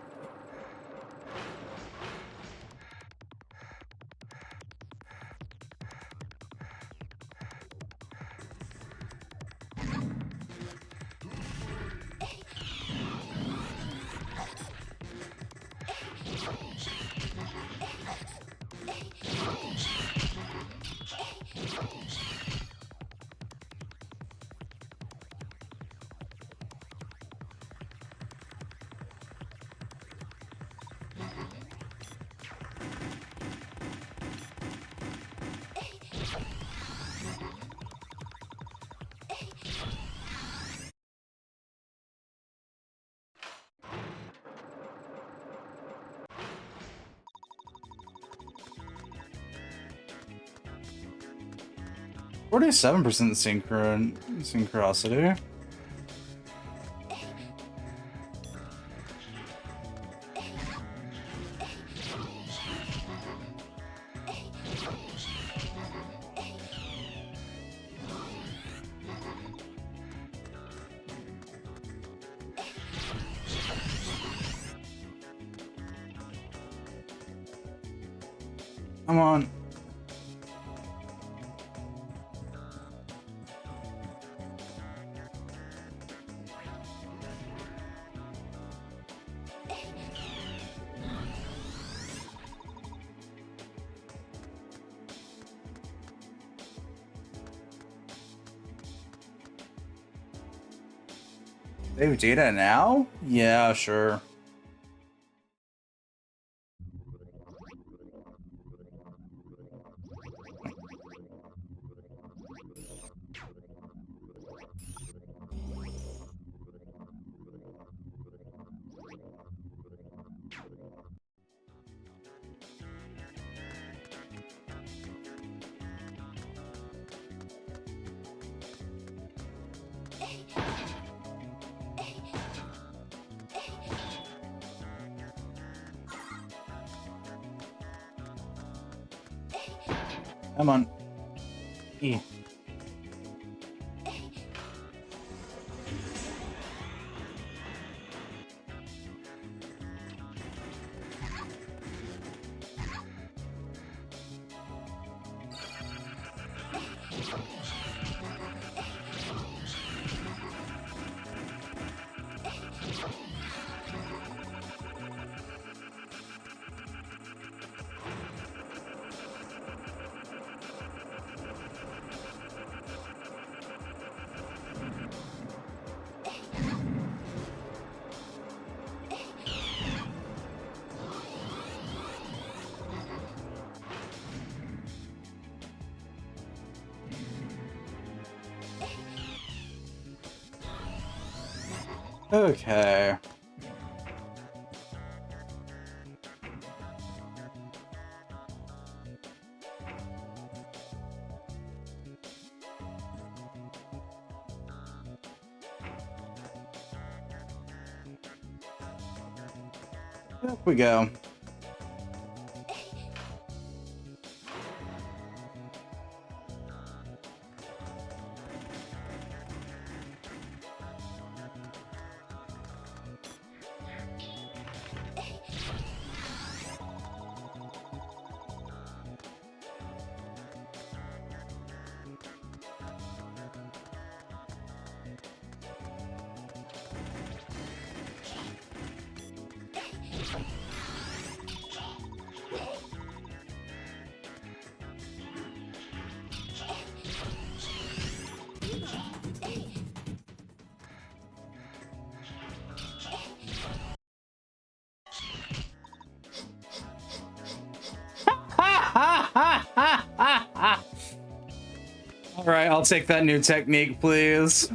(47% synchronicity. Come on. Save data now? Yeah, sure. Come on. E. Okay. Up we go. All right, I'll take that new technique, please.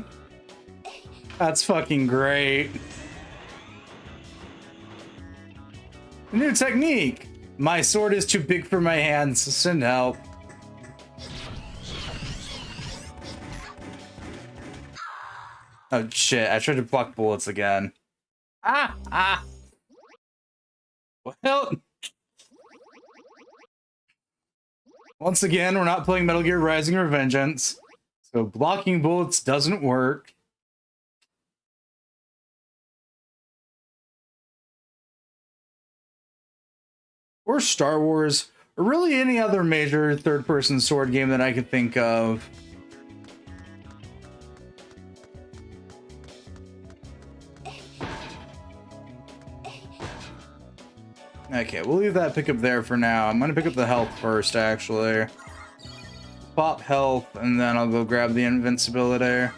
That's fucking great. New technique. My sword is too big for my hands. Send help. Oh shit, I tried to block bullets again. Ah! Well, once again, we're not playing Metal Gear Rising Revengeance, so blocking bullets doesn't work. Or Star Wars, or really any other major third-person sword game that I could think of. Okay, we'll leave that pickup there for now. I'm gonna pick up the health first, actually. Pop health, and then I'll go grab the invincibility.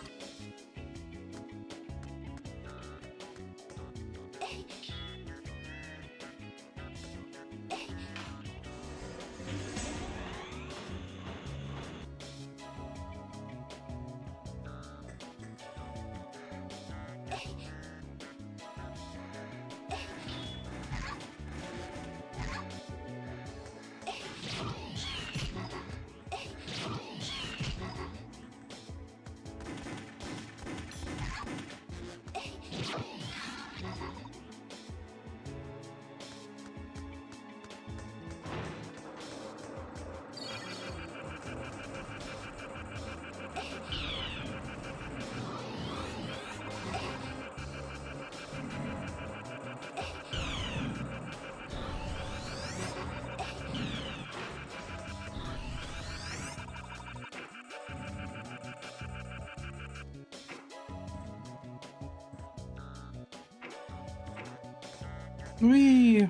Whee!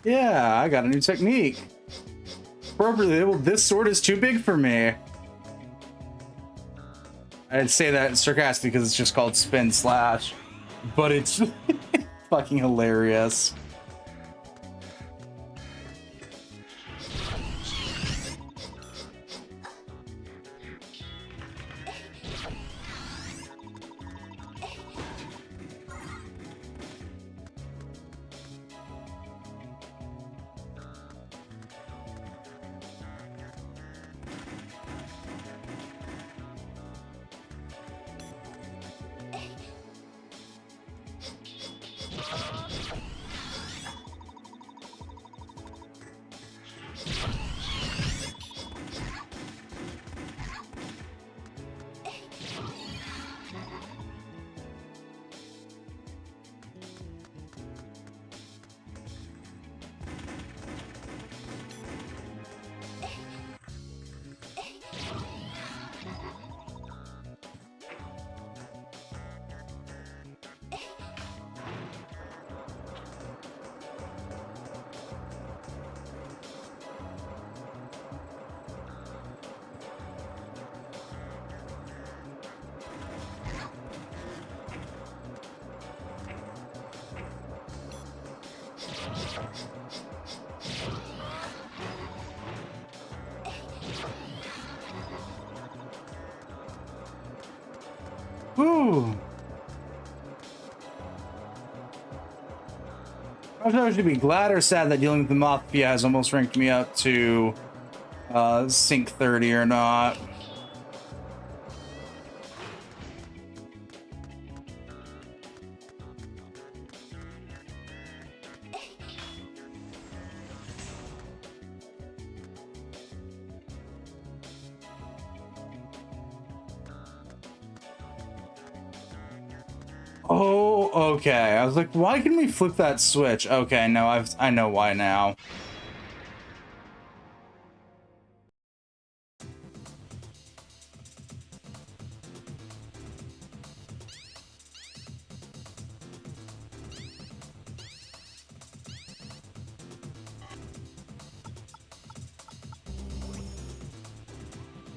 Yeah, I got a new technique. Appropriately labeled, this sword is too big for me. I'd say that sarcastically because it's just called Spin Slash, but it's fucking hilarious. Whew. I don't know if I should be glad or sad that dealing with the Mafia has almost ranked me up to Sync 30 or not. Oh, Oh, okay. I was like, why can we flip that switch? Okay, no, I know why now.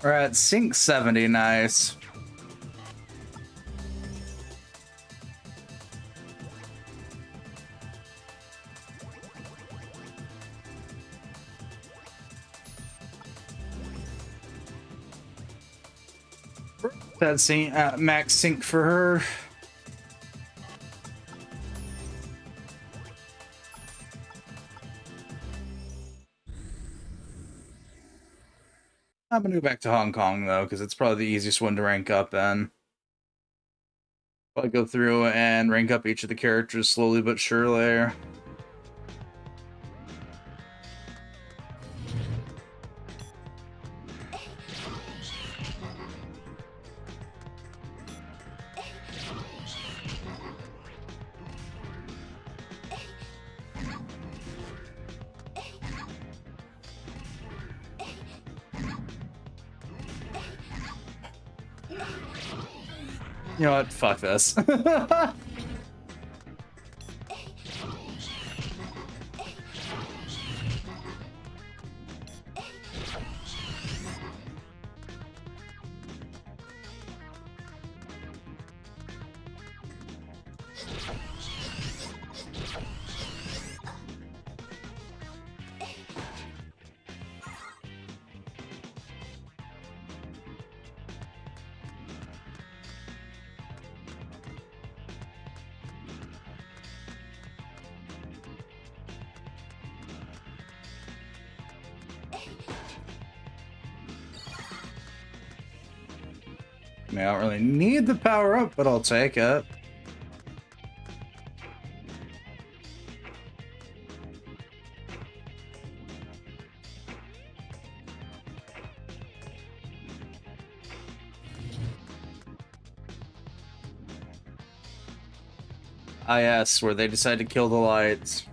We're at sync 70, nice. That's max sync for her. I'm gonna go back to Hong Kong though, because it's probably the easiest one to rank up in. I'll go through and rank up each of the characters slowly but surely. You know what? Fuck this. I mean, I don't really need the power up, but I'll take it. Ah, yes, where they decide to kill the lights.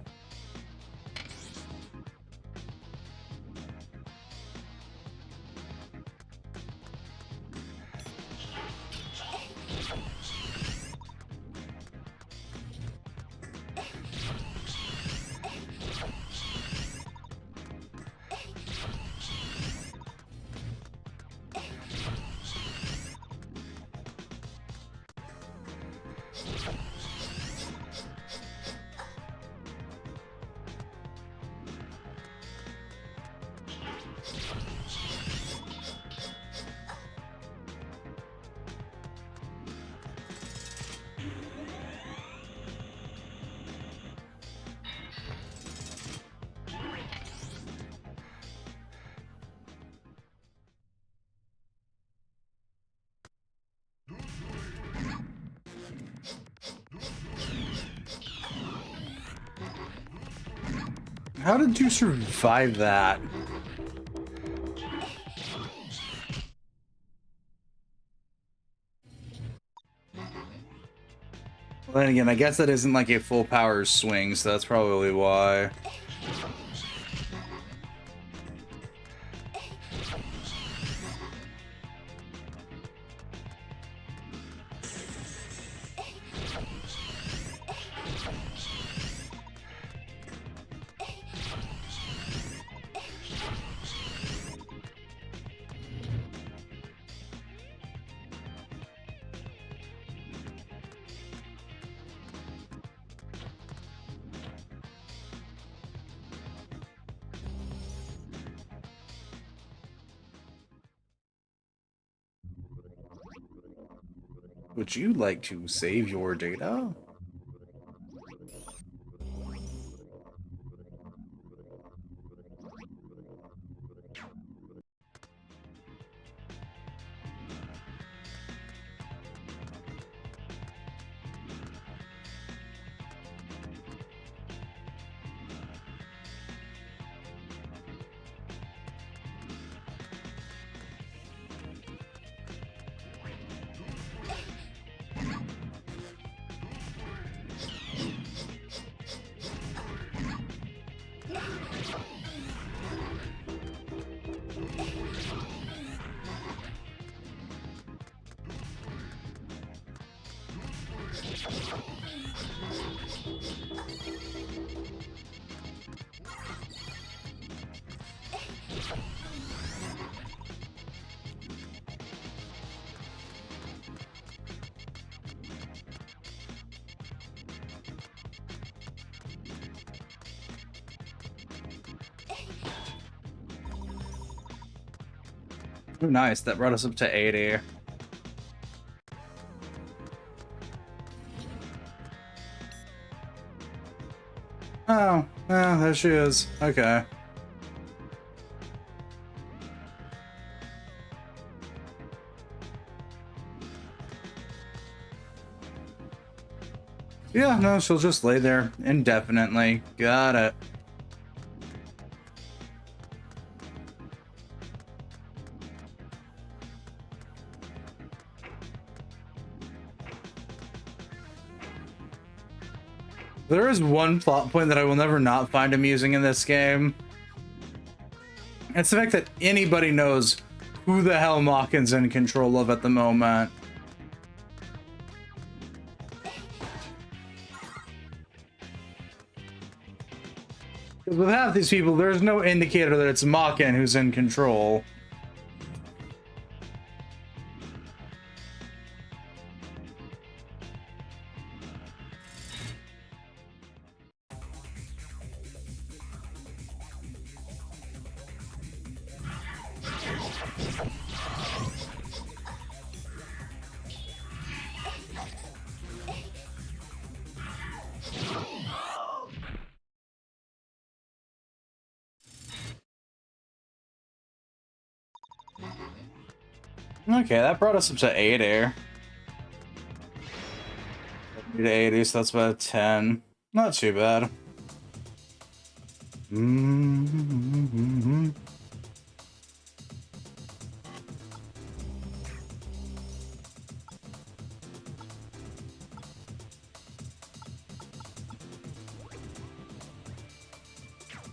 How did you survive that? Well, then again, I guess that isn't like a full power swing, so that's probably why. Would you like to save your data? Oh, nice. That brought us up to 80. Oh, yeah, there she is. Okay. Yeah, no, she'll just lay there indefinitely. Got it. There is one plot point that I will never not find amusing in this game. It's the fact that anybody knows who the hell Maken's in control of at the moment. Because with half these people, there's no indicator that it's Maken who's in control. Okay, that brought us up to 80. 70 to 80, so that's about 10. Not too bad.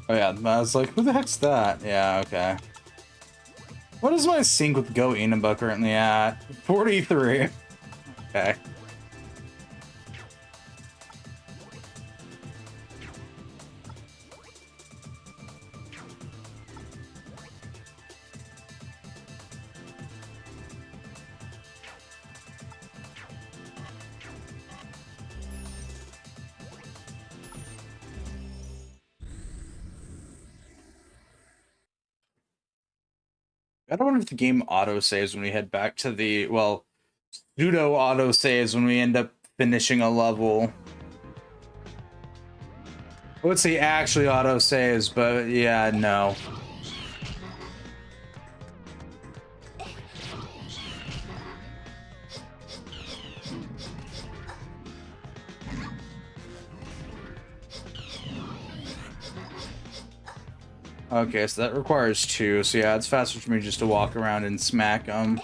Oh yeah, I was like, who the heck's that? Yeah, okay. What is my sync with Go Inaba currently at? 43. Okay. I don't wonder if the game auto saves when we head back to the, well, pseudo auto saves when we end up finishing a level. I would say actually auto saves, but yeah, no. Okay, so that requires 2, so yeah, it's faster for me just to walk around and smack them.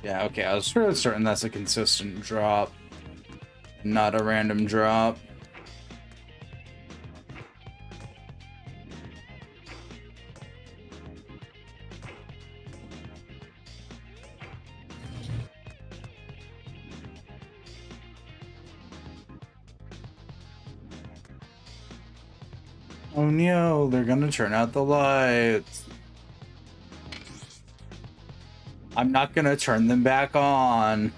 Yeah, okay, I was really certain that's a consistent drop, not a random drop. Oh no, they're gonna turn out the lights. I'm not gonna turn them back on.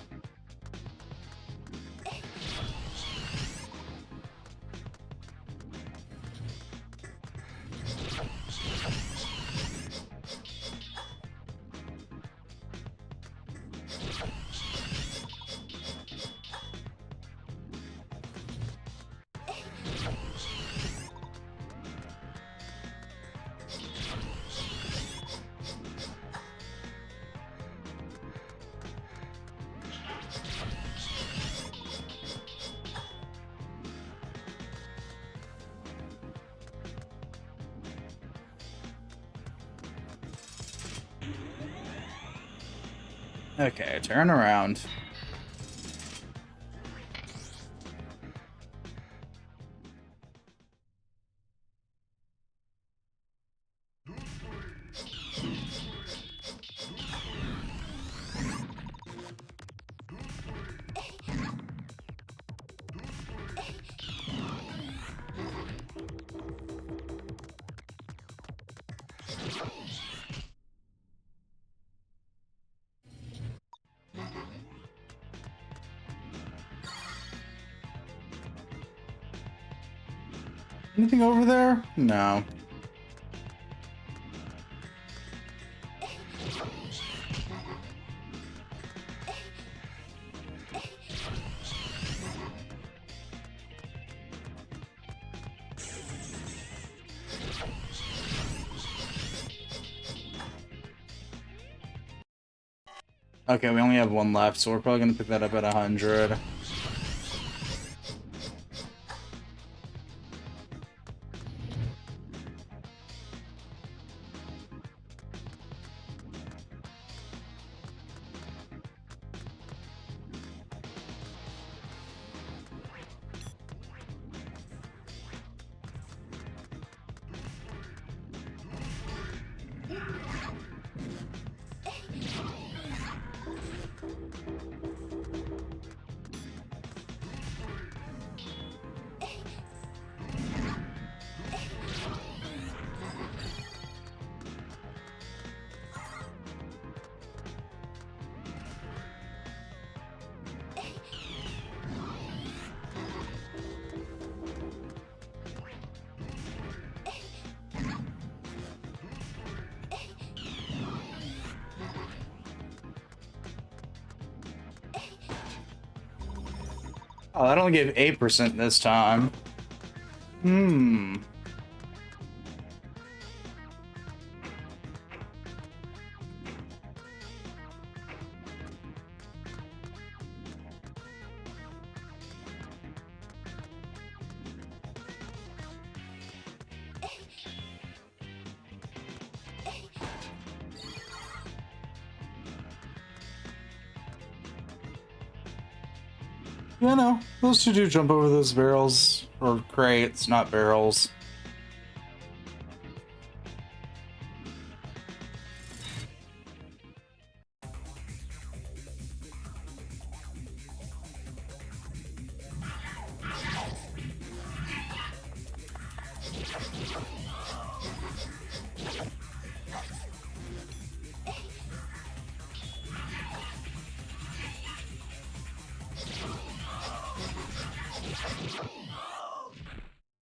Okay, turn around. Anything over there? No. Okay, we only have one left, so we're probably gonna pick that up at 100. Oh, that only gave 8% this time. Hmm. You know, those two do jump over those barrels, or crates, not barrels.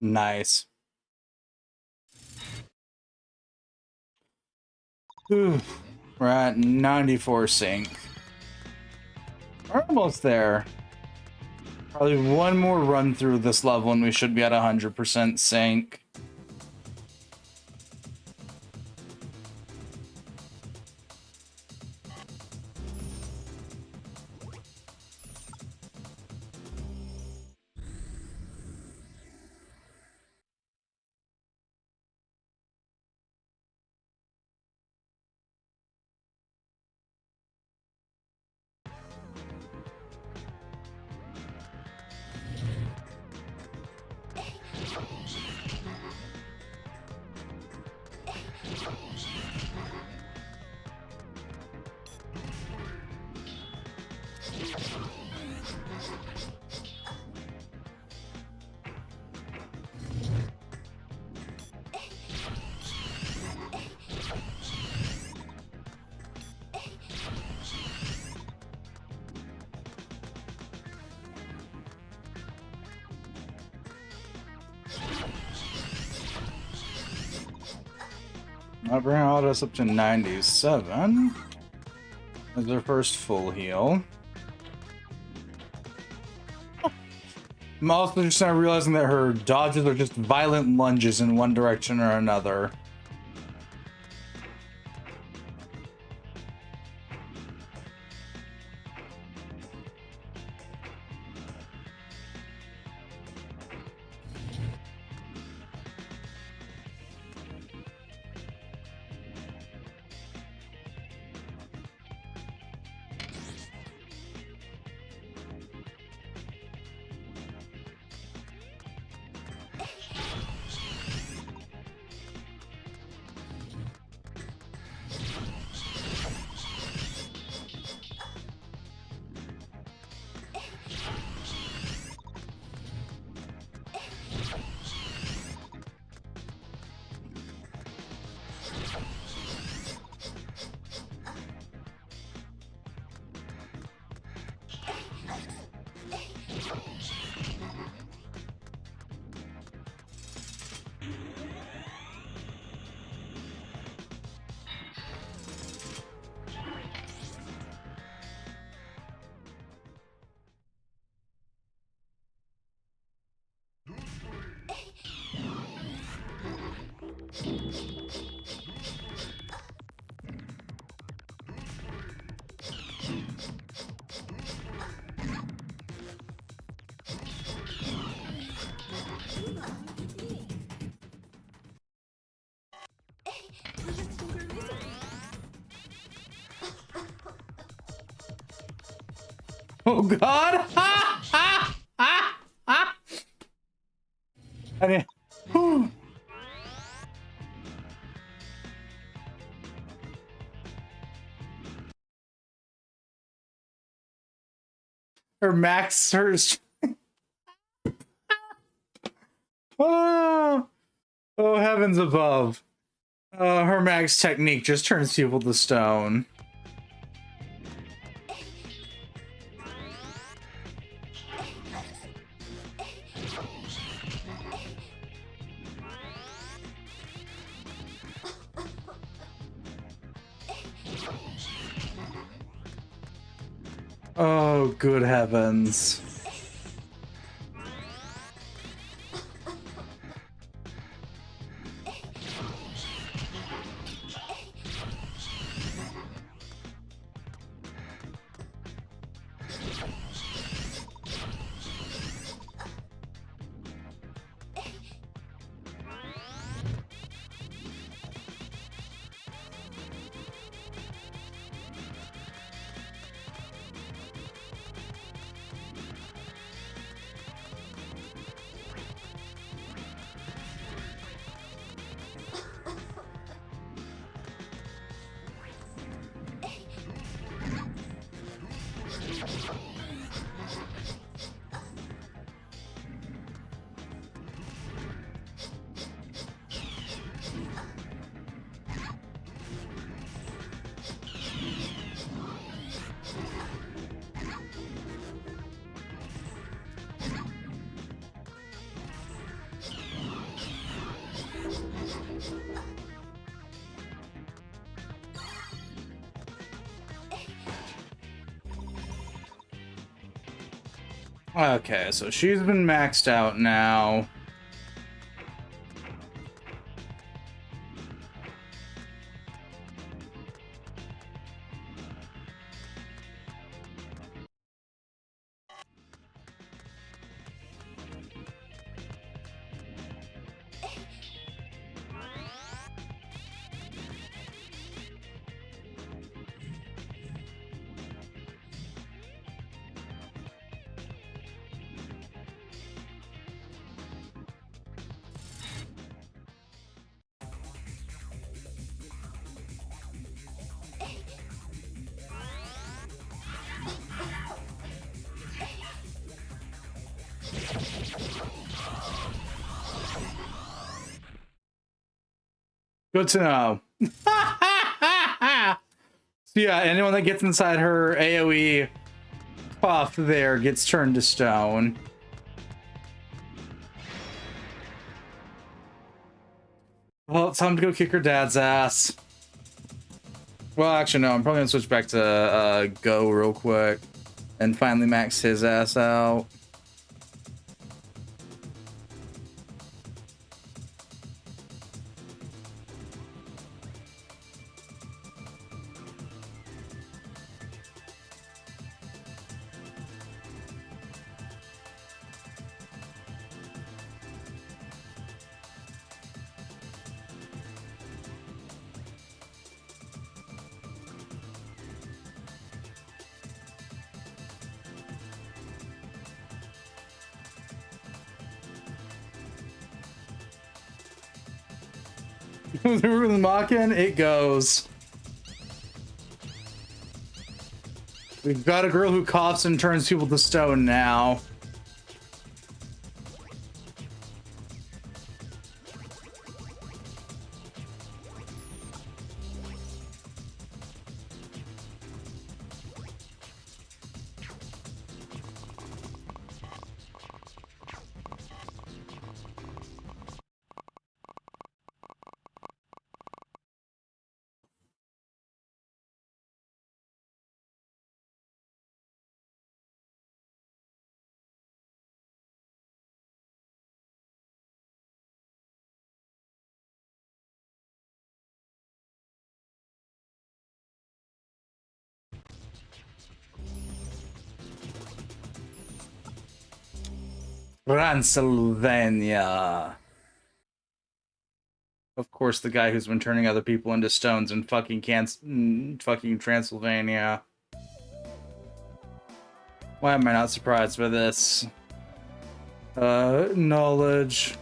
Nice. Whew. We're at 94 sync. We're almost there. Probably one more run through this level and we should be at 100% sync. I'll bring all this up to 97. That's their first full heal. I'm also just now realizing that her dodges are just violent lunges in one direction or another. Oh God! I mean, her max, her. Oh, oh heavens above! Her max technique just turns people to stone. Oh, good heavens. Okay, so she's been maxed out now. Good to know. So yeah, anyone that gets inside her AoE puff there gets turned to stone. Well, it's time to go kick her dad's ass. Well, actually, no. I'm probably gonna switch back to Go real quick and finally max his ass out. Through the Maken, it goes. We've got a girl who coughs and turns people to stone now. Transylvania. Of course, the guy who's been turning other people into stones in fucking fucking Transylvania. Why am I not surprised by this? Knowledge.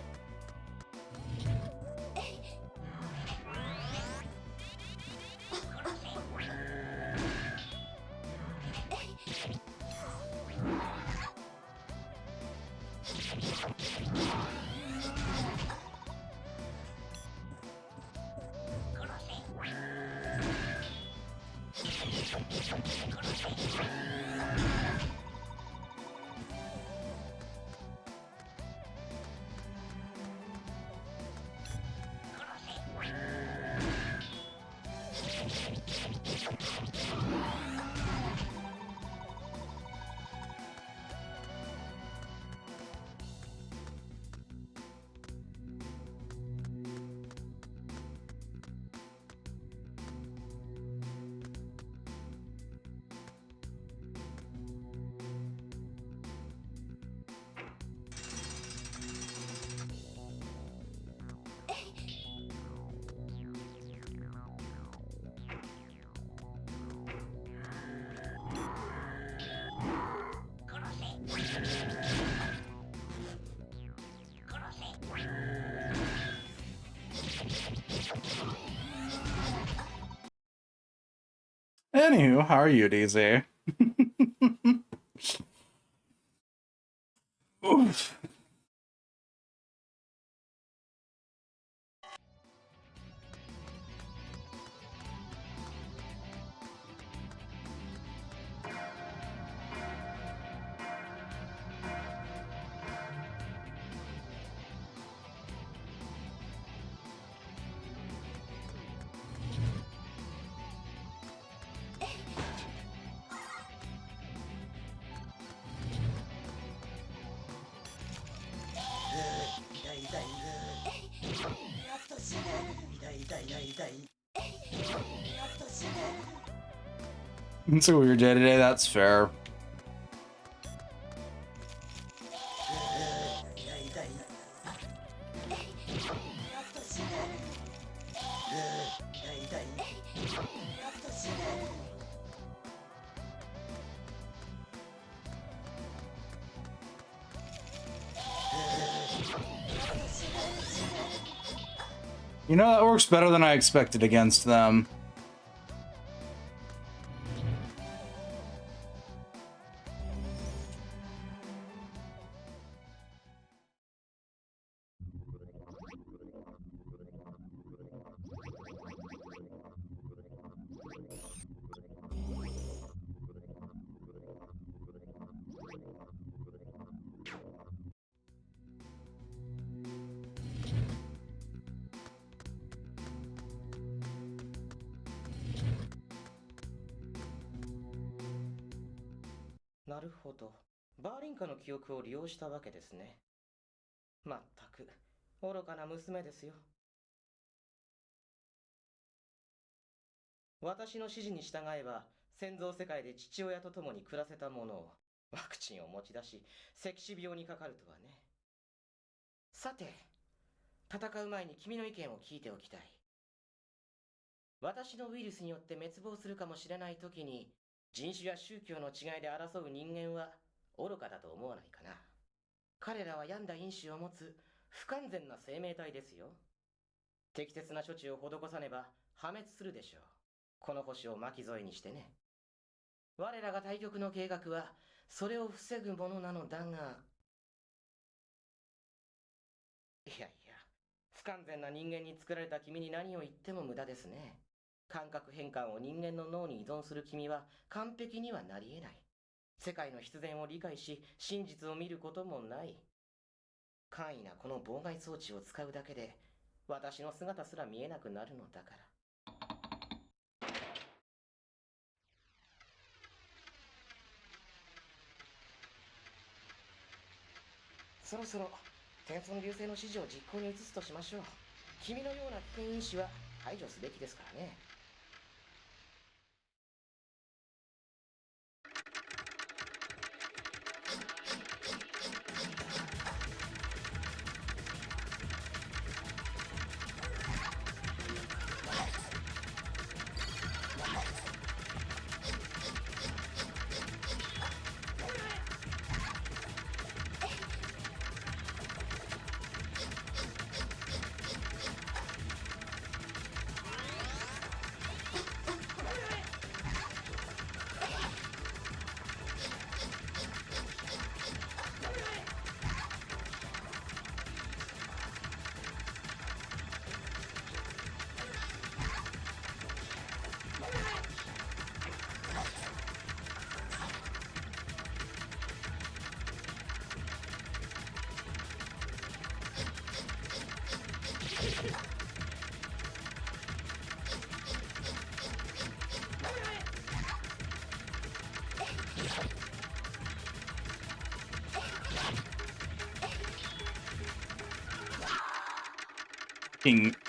Anywho, how are you, DZ? Oof. It's a weird day today, that's fair. You know, that works better than I expected against them.なるほど。バーリンカの記憶を利用したわけですね。まったく、愚かな娘ですよ。私の指示に従えば、先祖世界で父親と共に暮らせたものを、ワクチンを持ち出し、赤死病にかかるとはね。さて、戦う前に君の意見を聞いておきたい。私のウイルスによって滅亡するかもしれない時に、人種や宗教の違いで争う人間は愚かだと思わないかな。彼らは病んだ因子を持つ不完全な生命体ですよ。適切な処置を施さねば破滅するでしょう。この星を巻き添えにしてね。我らが対局の計画はそれを防ぐものなのだが、いやいや、不完全な人間に作られた君に何を言っても無駄ですね。感覚変換を人間の脳に依存する君は完璧にはなり得ない。世界の必然を理解し、真実を見ることもない。簡易なこの妨害装置を使うだけで、私の姿すら見えなくなるのだから。そろそろ天孫流星の指示を実行に移すとしましょう。君のような危険因子は排除すべきですからね。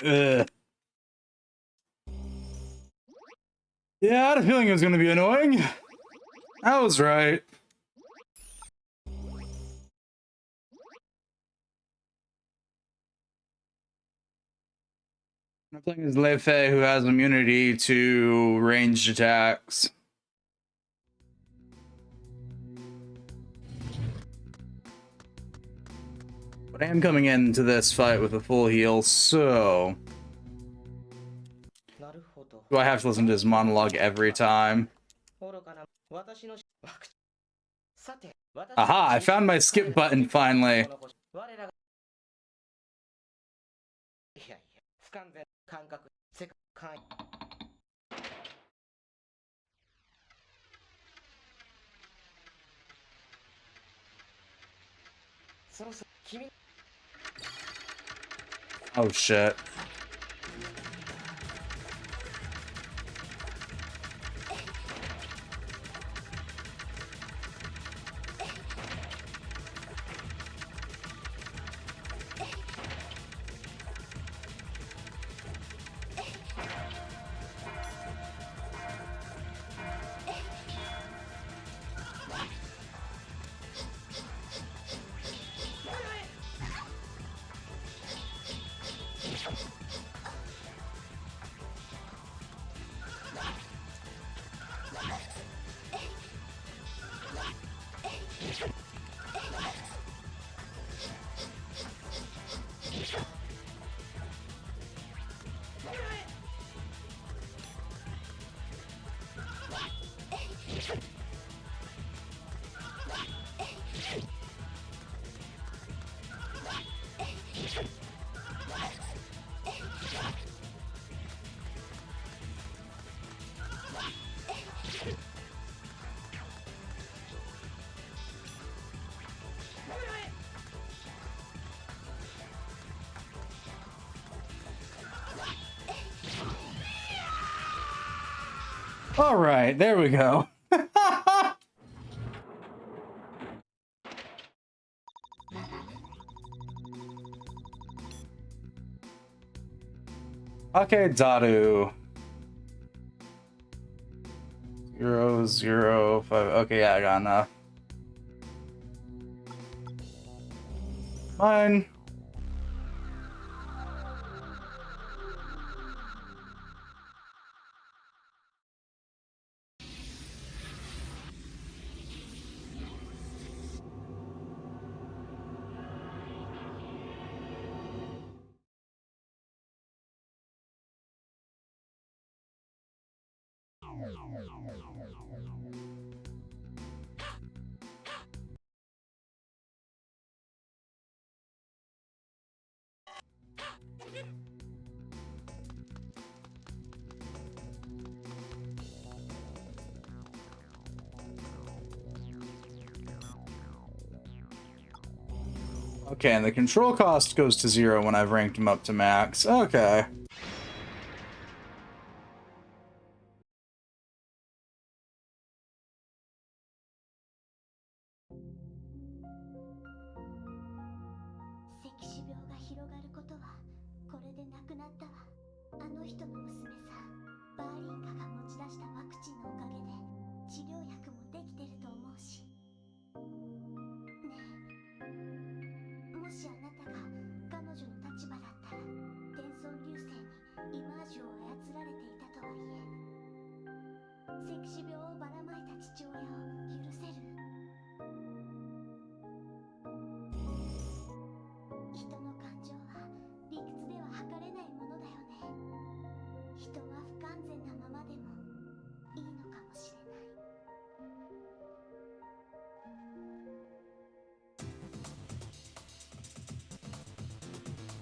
Ugh. Yeah, I had a feeling it was going to be annoying. I was right. I'm playing as Lei Fei, who has immunity to ranged attacks. But I am coming into this fight with a full heal, so... do I have to listen to his monologue every time? Aha, I found my skip button finally. Oh shit. All right, there we go. Okay, Daru. 0, 0, 5. Okay, yeah, I got enough. Mine. Okay, and the control cost goes to 0 when I've ranked him up to max. Okay.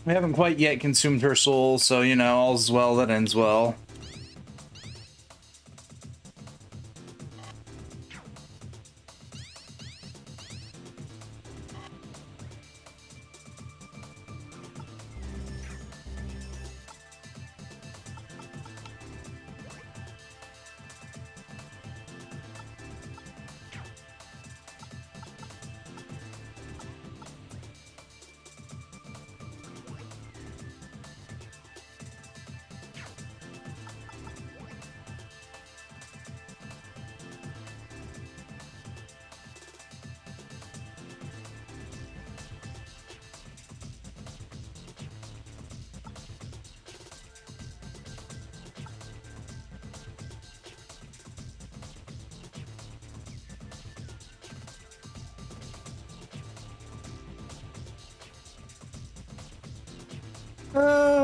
We haven't quite yet consumed her soul, so, you know, all's well that ends well. Uh,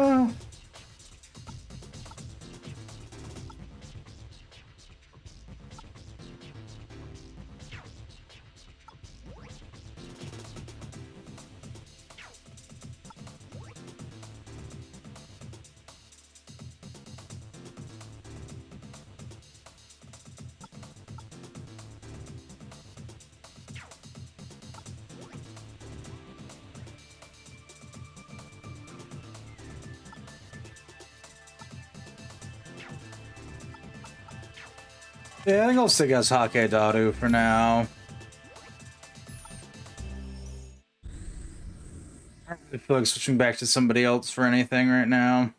yeah, I think I'll stick as Hake Daru for now. I feel like switching back to somebody else for anything right now.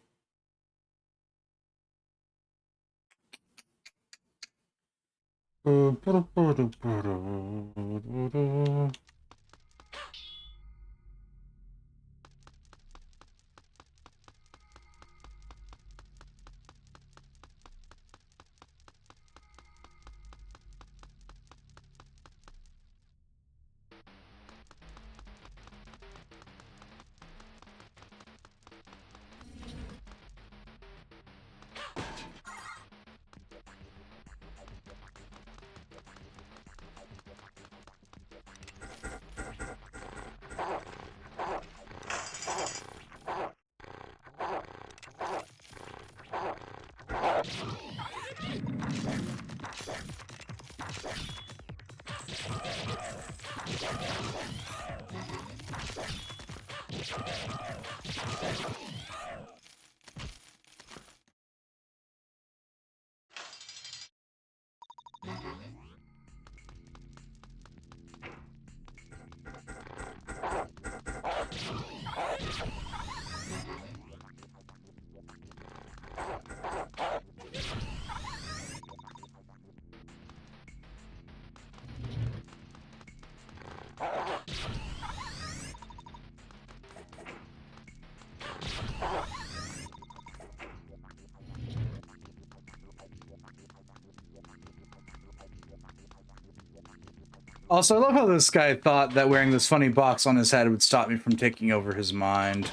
Also, I love how this guy thought that wearing this funny box on his head would stop me from taking over his mind.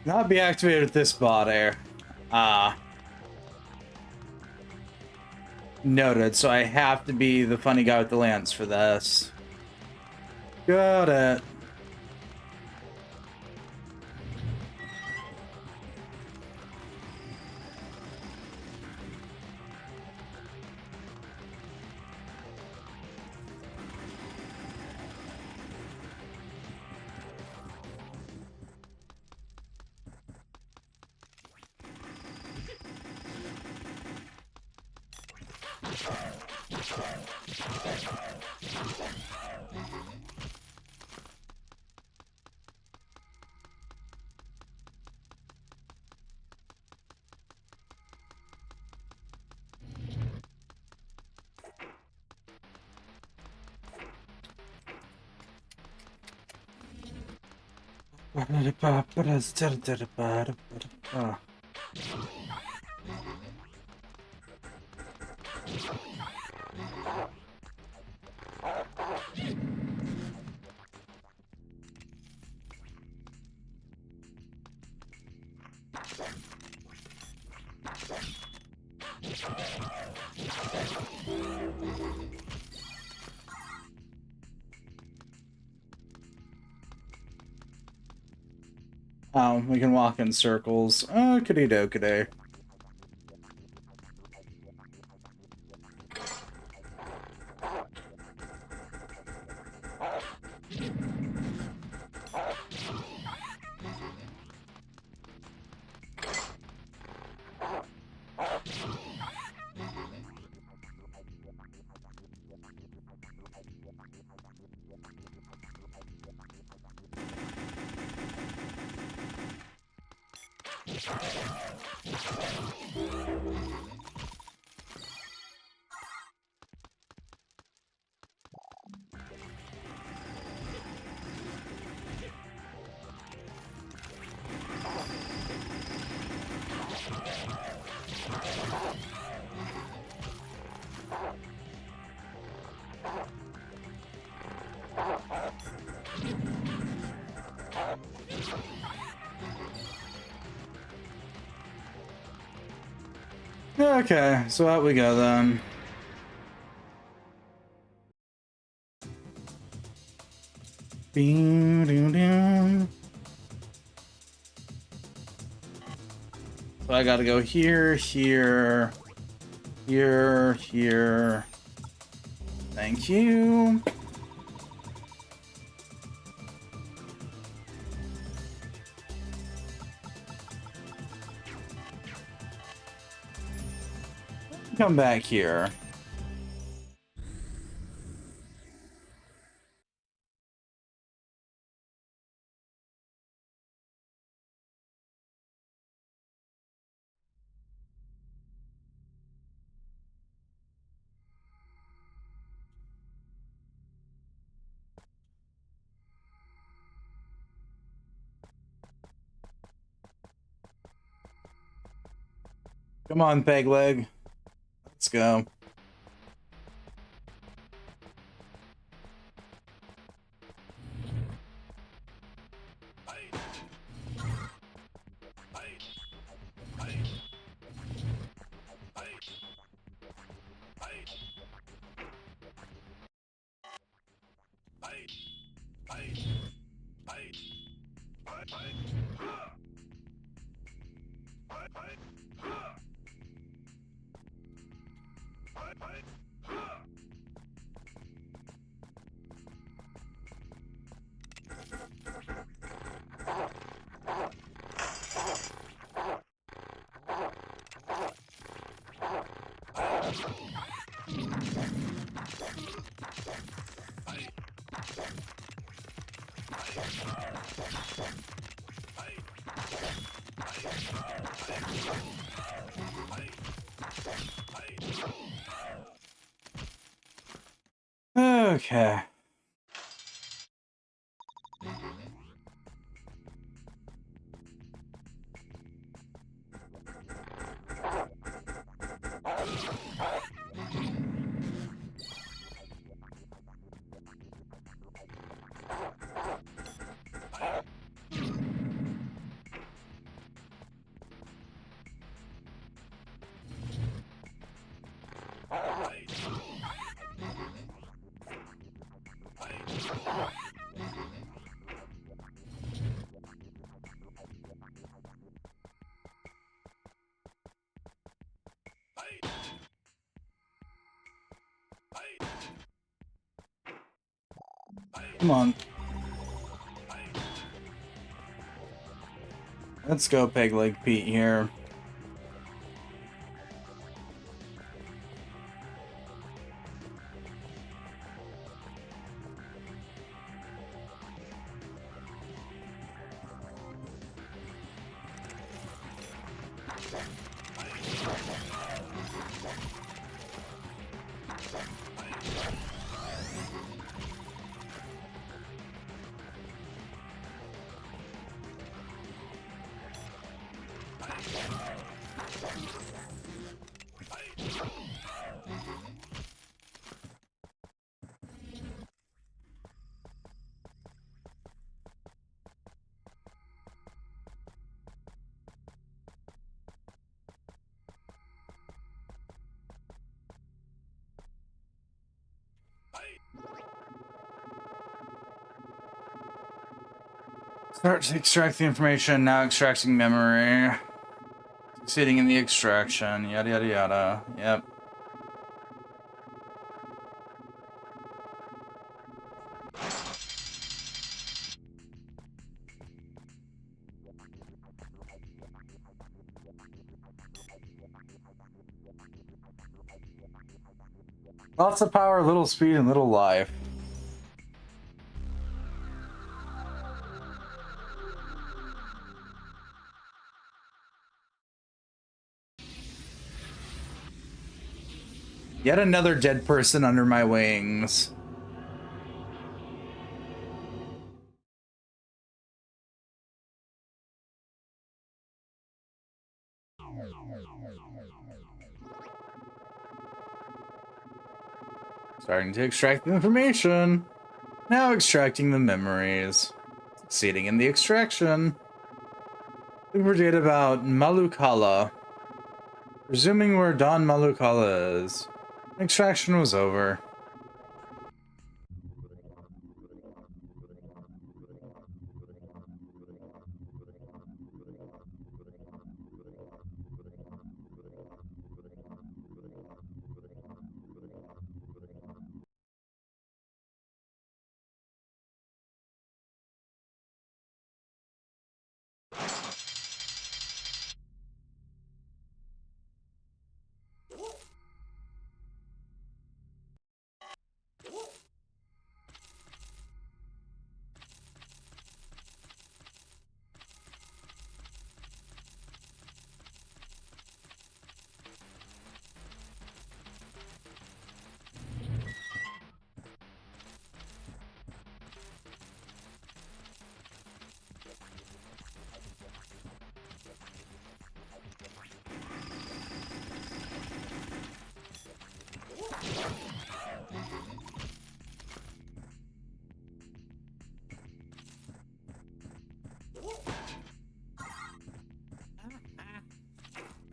Not be activated with this body. Noted. So I have to be the funny guy with the lance for this. Got it. Oh, we can walk in circles. Oh, kitty dokity. Okay, so out we go then. So I gotta go here, here, here, here. Thank you. Come back here. Come on, peg leg. Let's go. Okay. Come on. Let's go, Peg Leg Pete here. Start to extract the information, now extracting memory. Succeeding in the extraction, yada yada yada. Yep. Lots of power, little speed, and little life. Yet another dead person under my wings. Starting to extract the information. Now extracting the memories. Succeeding in the extraction. Looking for data about Malukala. Presuming where Don Malukala is. Extraction was over.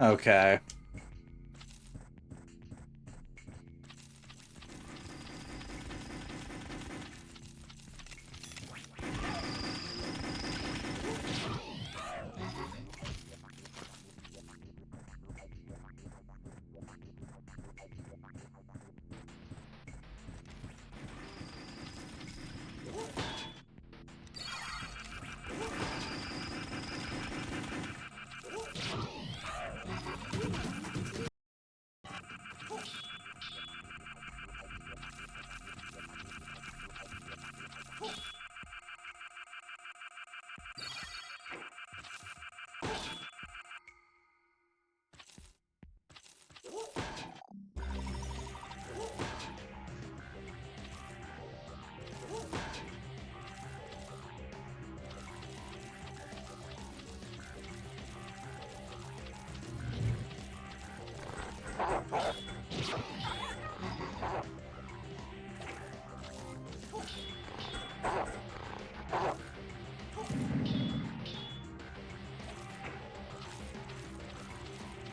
Okay.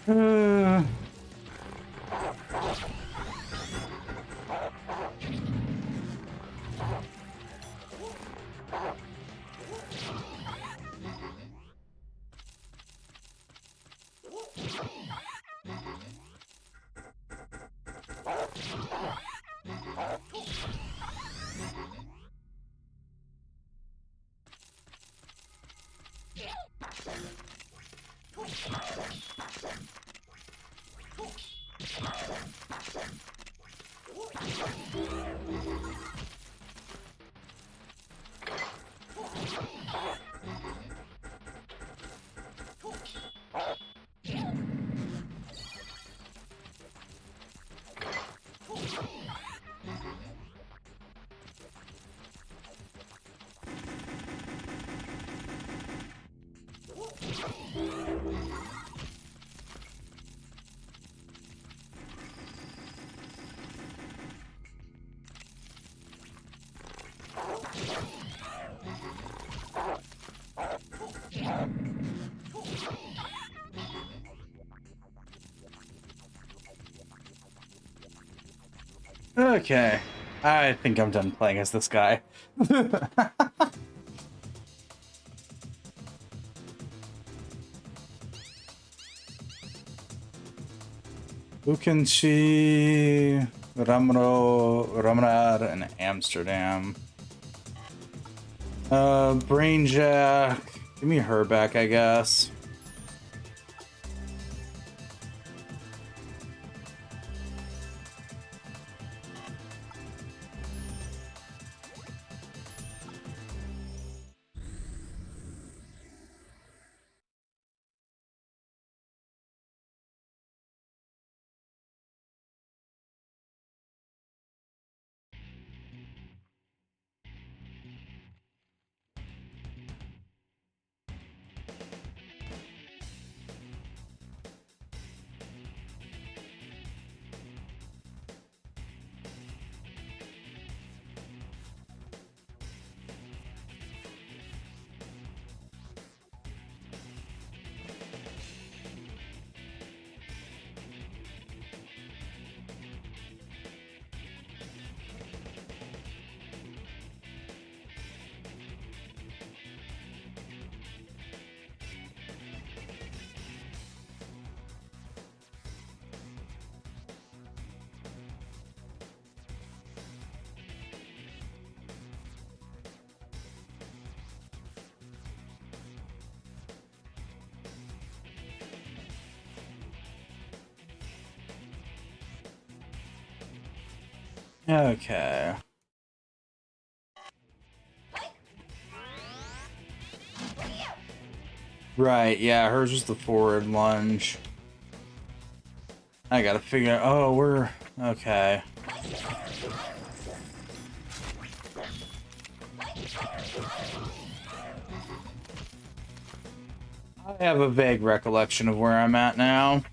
Uh... Okay. I think I'm done playing as this guy. Bukenchi, Ramrad, and Amsterdam. Brainjack. Give me her back, I guess. Okay. Right, yeah, hers was the forward lunge. I gotta figure out. Oh, we're. Okay. I have a vague recollection of where I'm at now.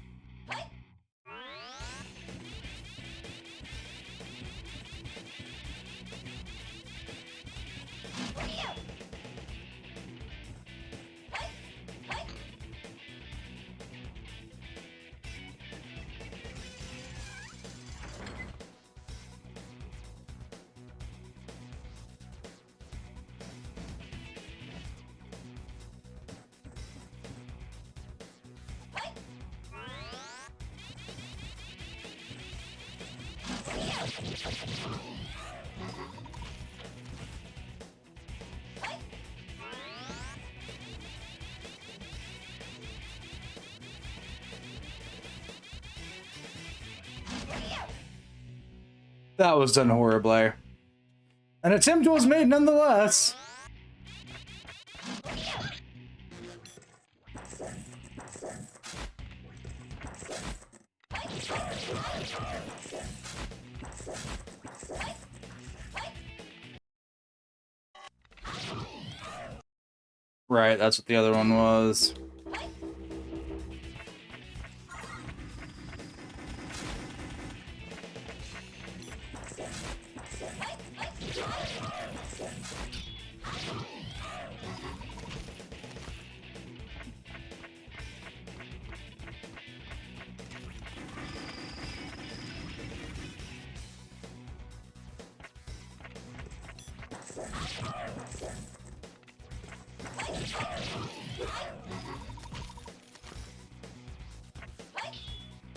That was done horribly. An attempt was made nonetheless. Right, that's what the other one was.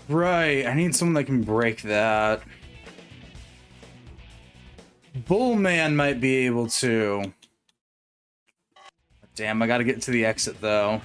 Right, I need someone that can break that. Bullman might be able to. Damn, I gotta get to the exit though.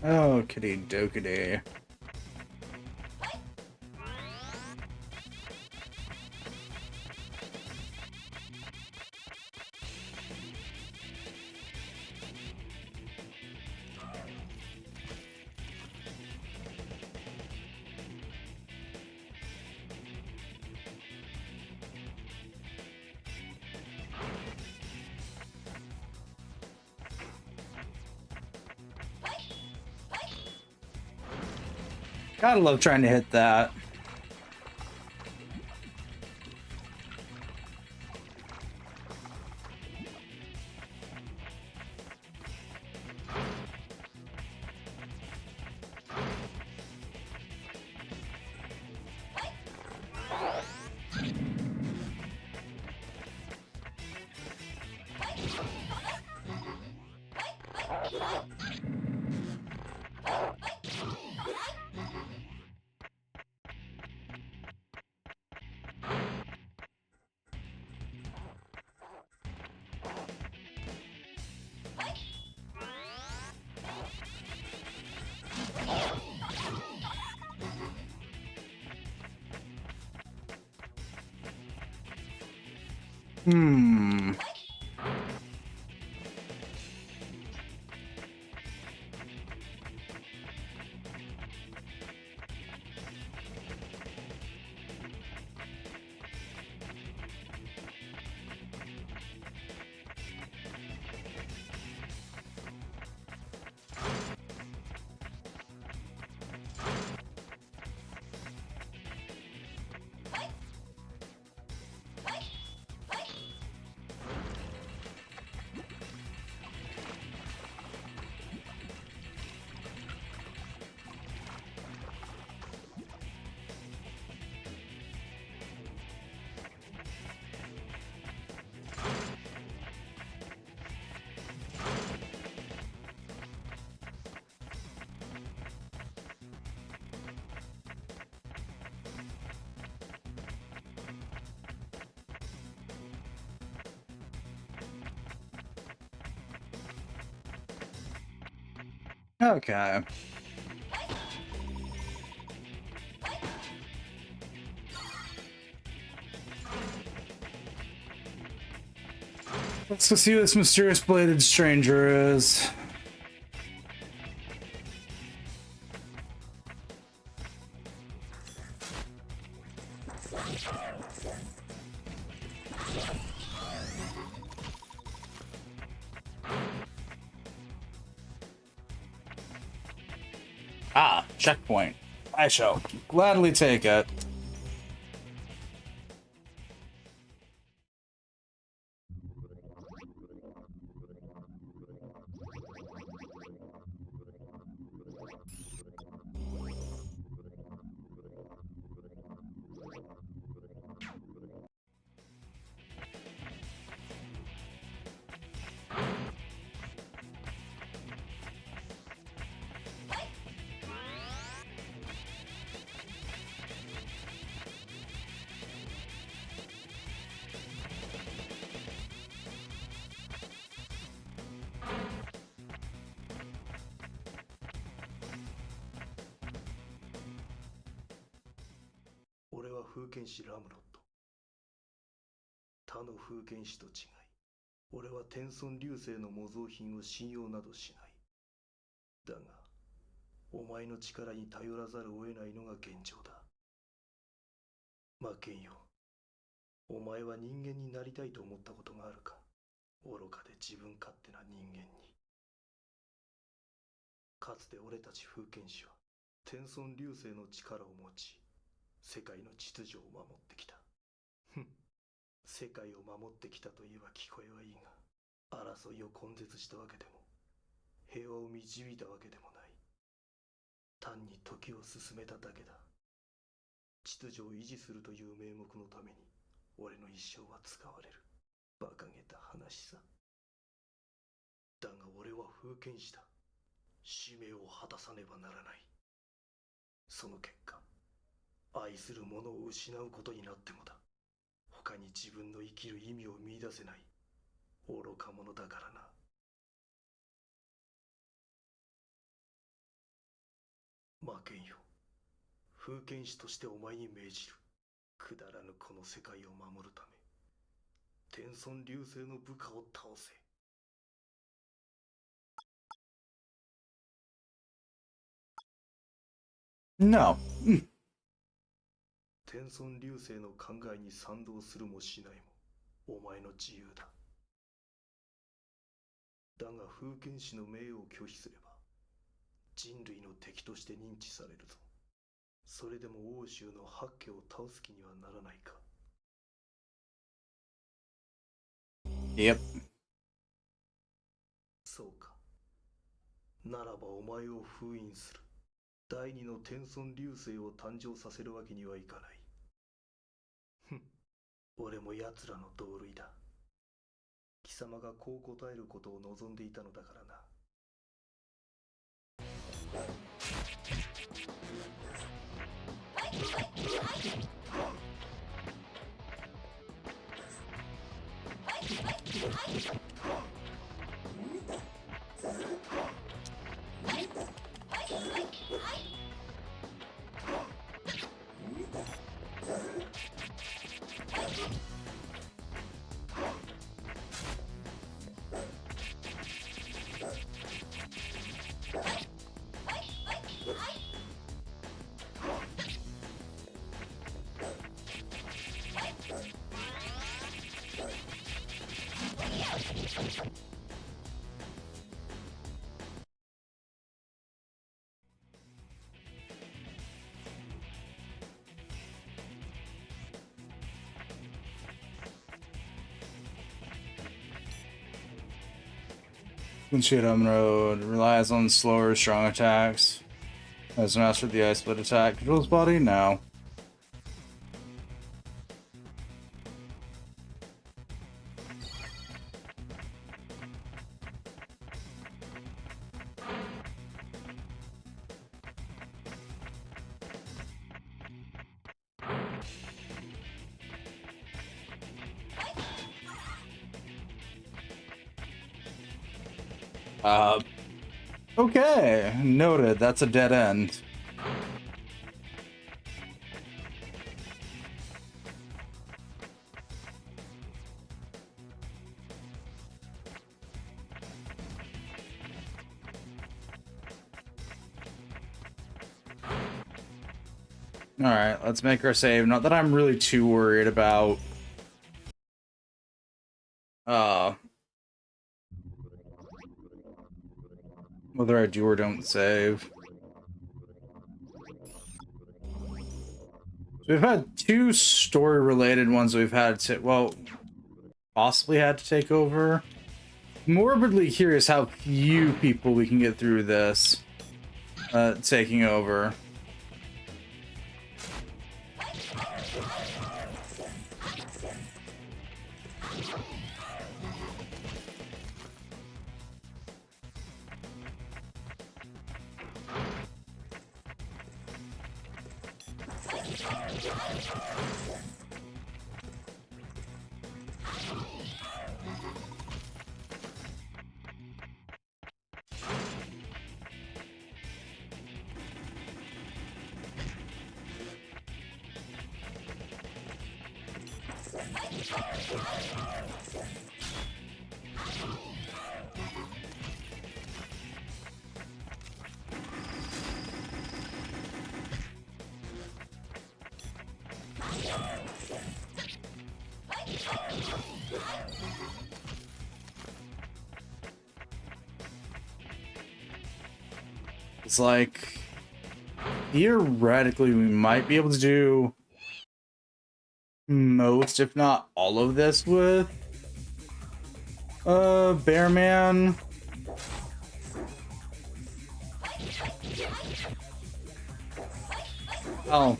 Oh, kitty dokity. Gotta love trying to hit that. Hmm. Okay. Let's go see who this mysterious bladed stranger is. Ah, checkpoint. I shall gladly take it. No. 天孫流星の考えに賛同するもしないもお前の自由だ。だが封建士の命を拒否すれば人類の敵として認知されるぞ。それでも欧州の八家を倒す気にはならないか。 Yep. そうか。ならばお前を封印する。第二の天孫流星を誕生させるわけにはいかない。ふん、俺も奴らの同類だ。貴様がこう答えることを望んでいたのだからな。Shiram Road relies on slower, strong attacks. Has mastered the ice split attack. Controls body? No. Okay, noted. That's a dead end. Alright, let's make our save. Not that I'm really too worried about whether I do or don't save. So we've had two story-related ones we've had to, well, possibly had to take over. Morbidly curious how few people we can get through this taking over. It's like, theoretically, we might be able to do most, if not all of this with Bearman. Oh.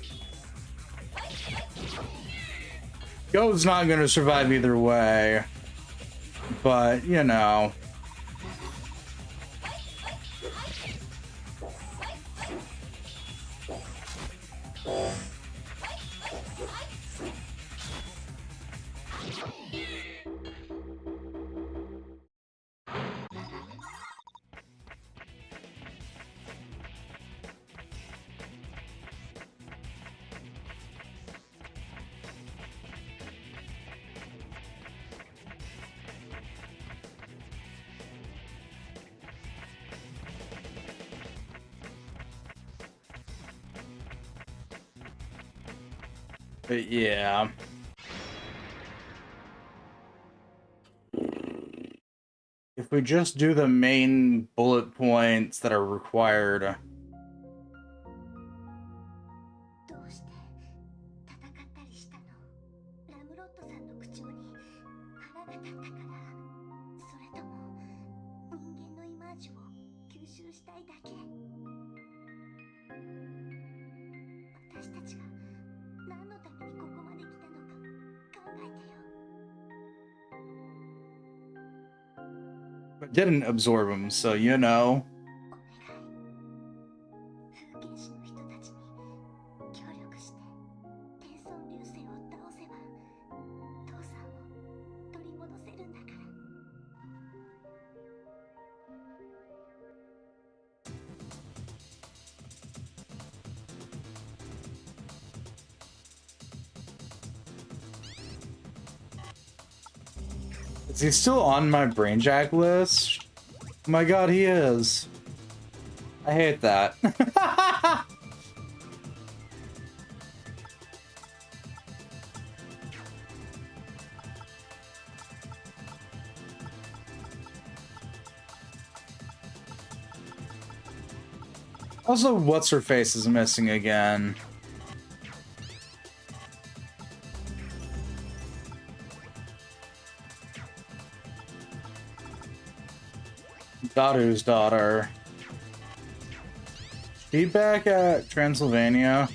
Go's not gonna survive either way. But, you know. But yeah. If we just do the main bullet points that are required. どうして戦ったりしたの？ラムロットさんの口調に腹が立ったから、それとも人間のイマージを吸収したいだけ？私たちが何のためにここまで来たのか考えてよ。 But didn't absorb them, so you know. お願い。風剣士の人たちに協力して天孫流星を倒せば父さんを取り戻せるんだから。 Is he still on my Brainjack list? Oh my god, he is. I hate that. Also, what's-her-face is missing again. Daru's daughter. She back at Transylvania?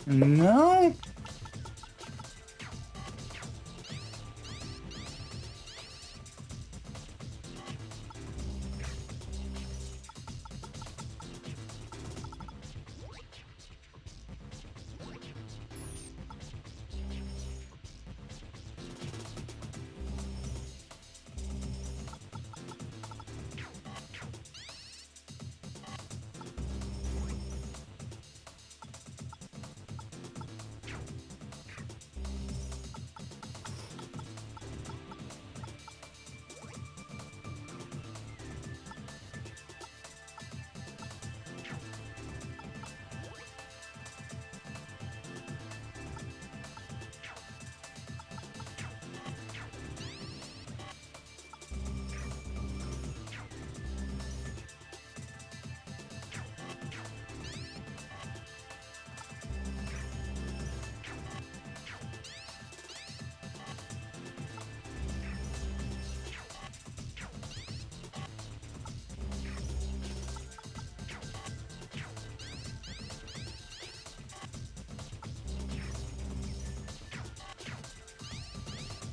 No?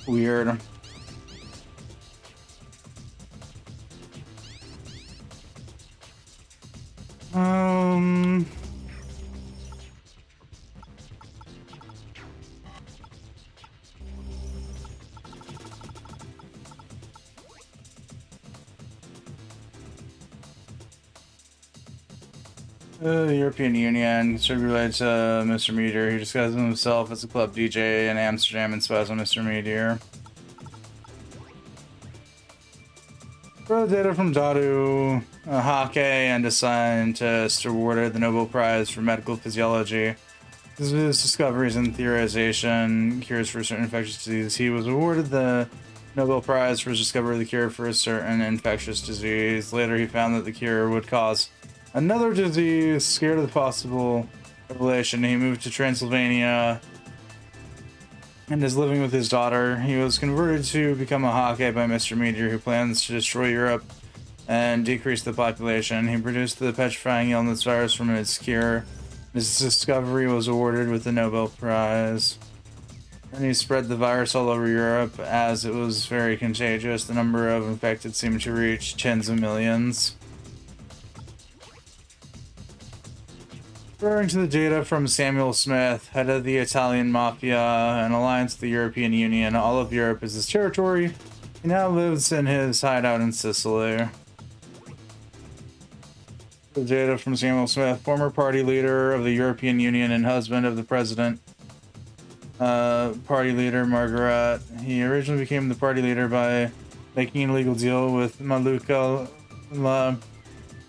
Weird. The European Union should be related to Mr. Meteor. He disguises himself as a club DJ in Amsterdam and spies on Mr. Meteor. For the data from Daru, a Hake and a scientist awarded the Nobel Prize for Medical Physiology. His discoveries and theorization cures for certain infectious diseases. He was awarded the Nobel Prize for his discovery of the cure for a certain infectious disease. Later, he found that the cure would cause another disease. Scared of the possible revelation, he moved to Transylvania and is living with his daughter. He was converted to become a Hake by Mr. Meteor, who plans to destroy Europe and decrease the population. He produced the petrifying illness virus from its cure. His discovery was awarded with the Nobel Prize. And he spread the virus all over Europe as it was very contagious. The number of infected seemed to reach tens of millions. Referring to the data from Samuel Smith, head of the Italian Mafia, an alliance with the European Union, all of Europe is his territory. He now lives in his hideout in Sicily. The data from Samuel Smith, former party leader of the European Union and husband of the president, party leader Margaret. He originally became the party leader by making an illegal deal with Maluka.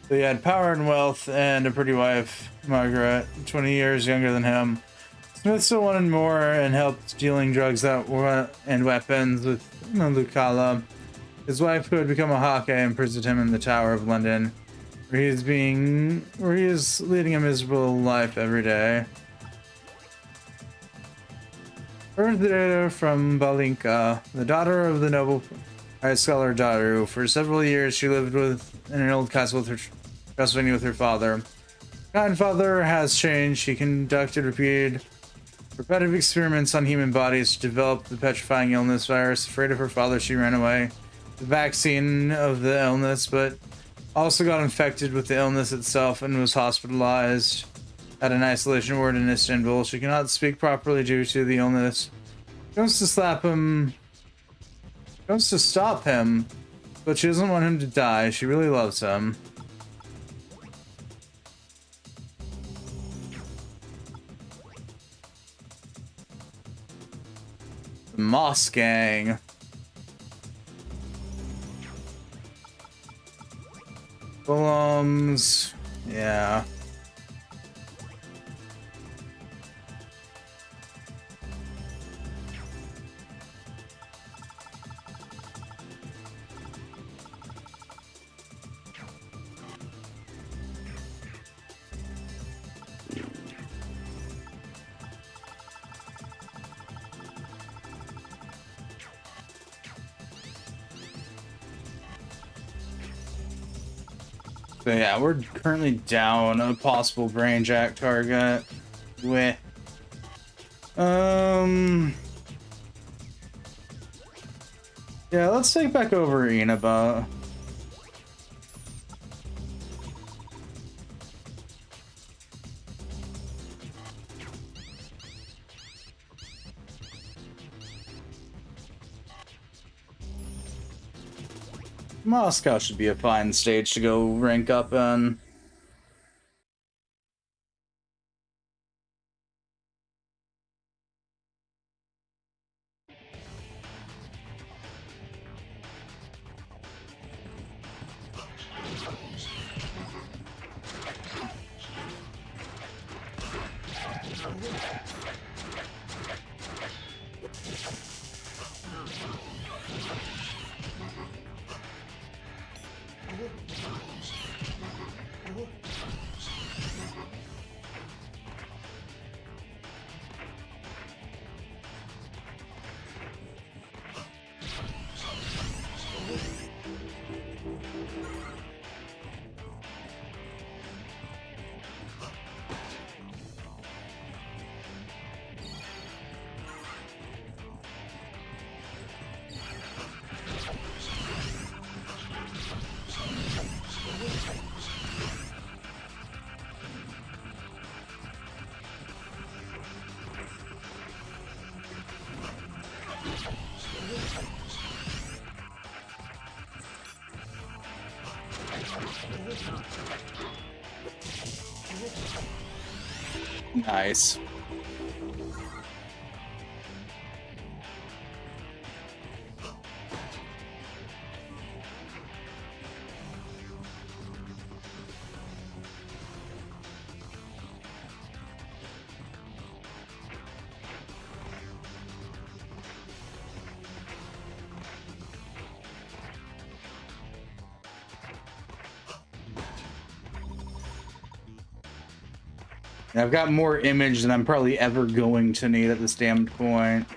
They had power and wealth and a pretty wife, Margaret, 20 years younger than him. Smith still wanted more and helped dealing drugs and weapons with Maluka. His wife, who had become a Hake, imprisoned him in the Tower of London, where he is leading a miserable life every day. Heard the data from Balinka, the daughter of the Nobel Prize scholar Daru. For several years, she lived in an old castle with her father. Grandfather has changed. He conducted repetitive experiments on human bodies to develop the petrifying illness virus. Afraid of her father, she ran away. The vaccine of the illness, but also got infected with the illness itself and was hospitalized at an isolation ward in Istanbul. She cannot speak properly due to the illness. She wants to stop him, but she doesn't want him to die. She really loves him. The Moss Gang. Golems. Yeah. So yeah, we're currently down a possible brain jack target. Weh. Yeah, let's take back over Inaba. Moscow should be a fine stage to go rank up in. Nice. And I've got more image than I'm probably ever going to need at this damned point.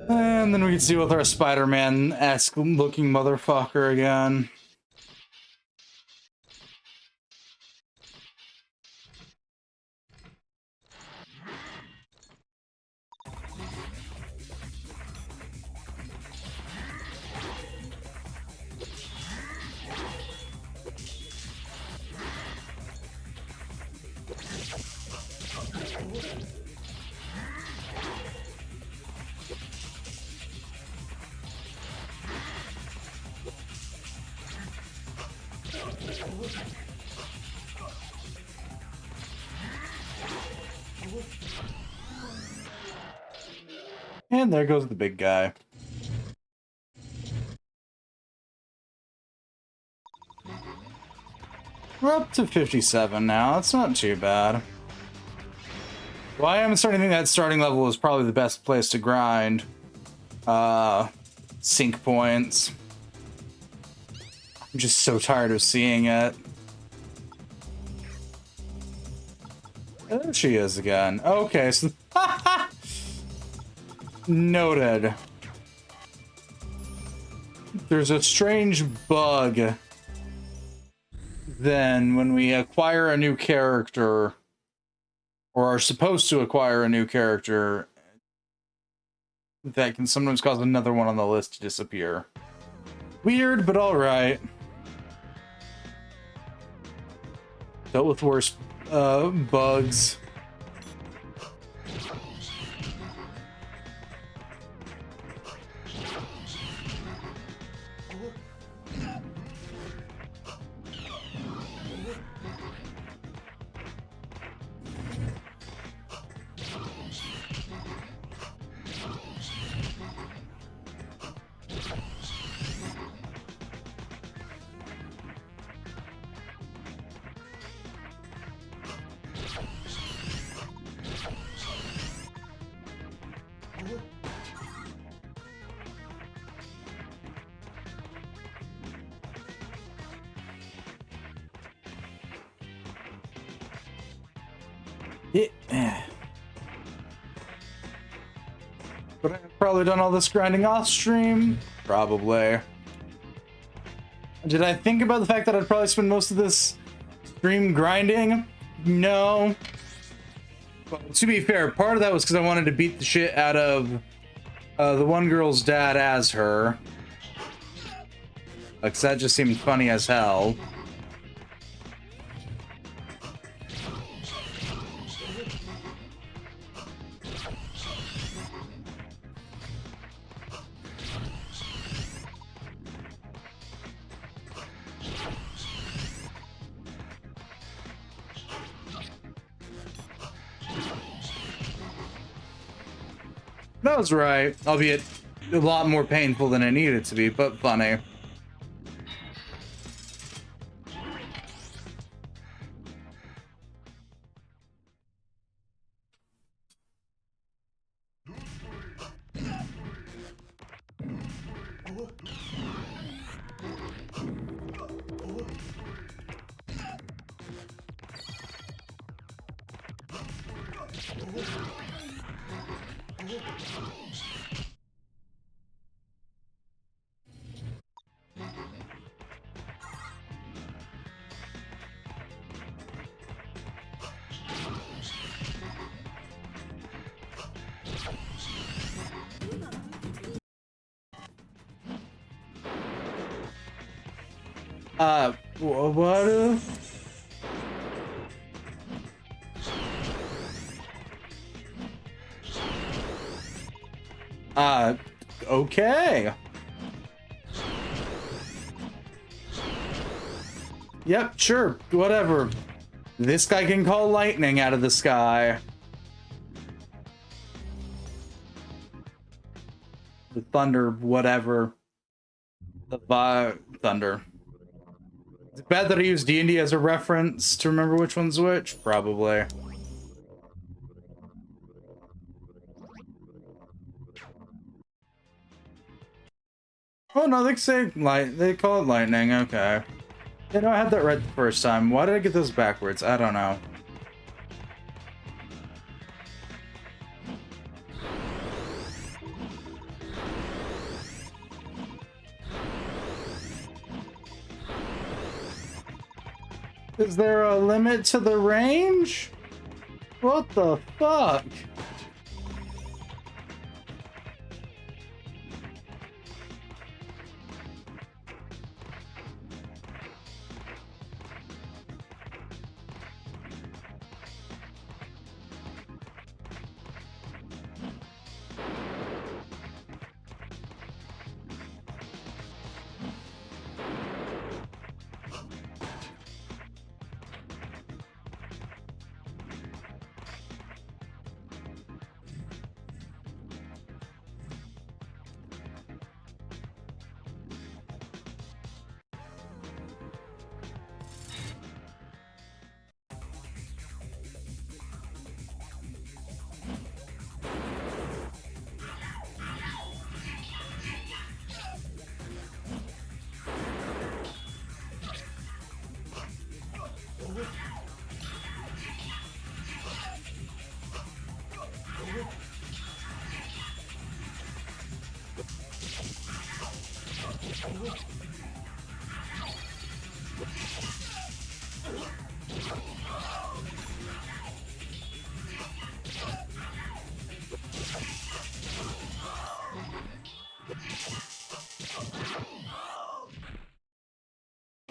And then we can see with our Spider-Man-esque looking motherfucker again. And there goes the big guy. We're up to 57 now. That's not too bad. Well, I am starting to think that starting level is probably the best place to grind. Sync points. I'm just so tired of seeing it. There she is again. Okay, so... Noted. There's a strange bug then when we acquire a new character, or are supposed to acquire a new character, that can sometimes cause another one on the list to disappear. Weird, but alright. Dealt with worse bugs. Yeah. But I've probably done all this grinding off stream? Probably. Did I think about the fact that I'd probably spend most of this stream grinding? No. But to be fair, part of that was because I wanted to beat the shit out of the one girl's dad as her. Because that just seemed funny as hell. That was right, albeit a lot more painful than it needed to be, but funny. What? Okay. Yep, sure, whatever. This guy can call lightning out of the sky. The thunder, whatever. The thunder. Is it bad that I use D&D as a reference to remember which one's which? Probably. Oh no, they say they call it lightning, okay. You know, I had that right the first time. Why did I get those backwards? I don't know. Is there a limit to the range? What the fuck?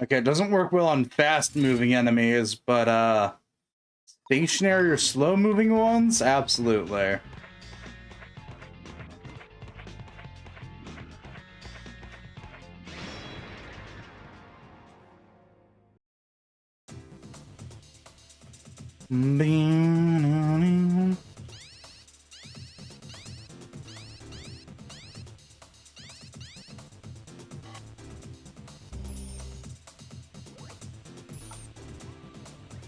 Okay, it doesn't work well on fast-moving enemies, but, stationary or slow-moving ones? Absolutely.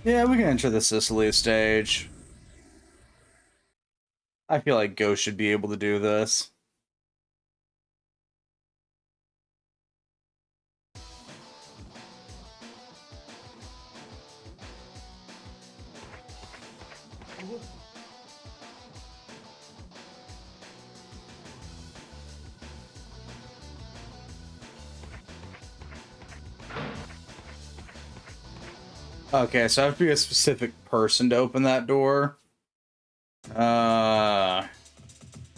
Yeah, we can enter the Sicily stage. I feel like Ghost should be able to do this. Okay, so I have to be a specific person to open that door.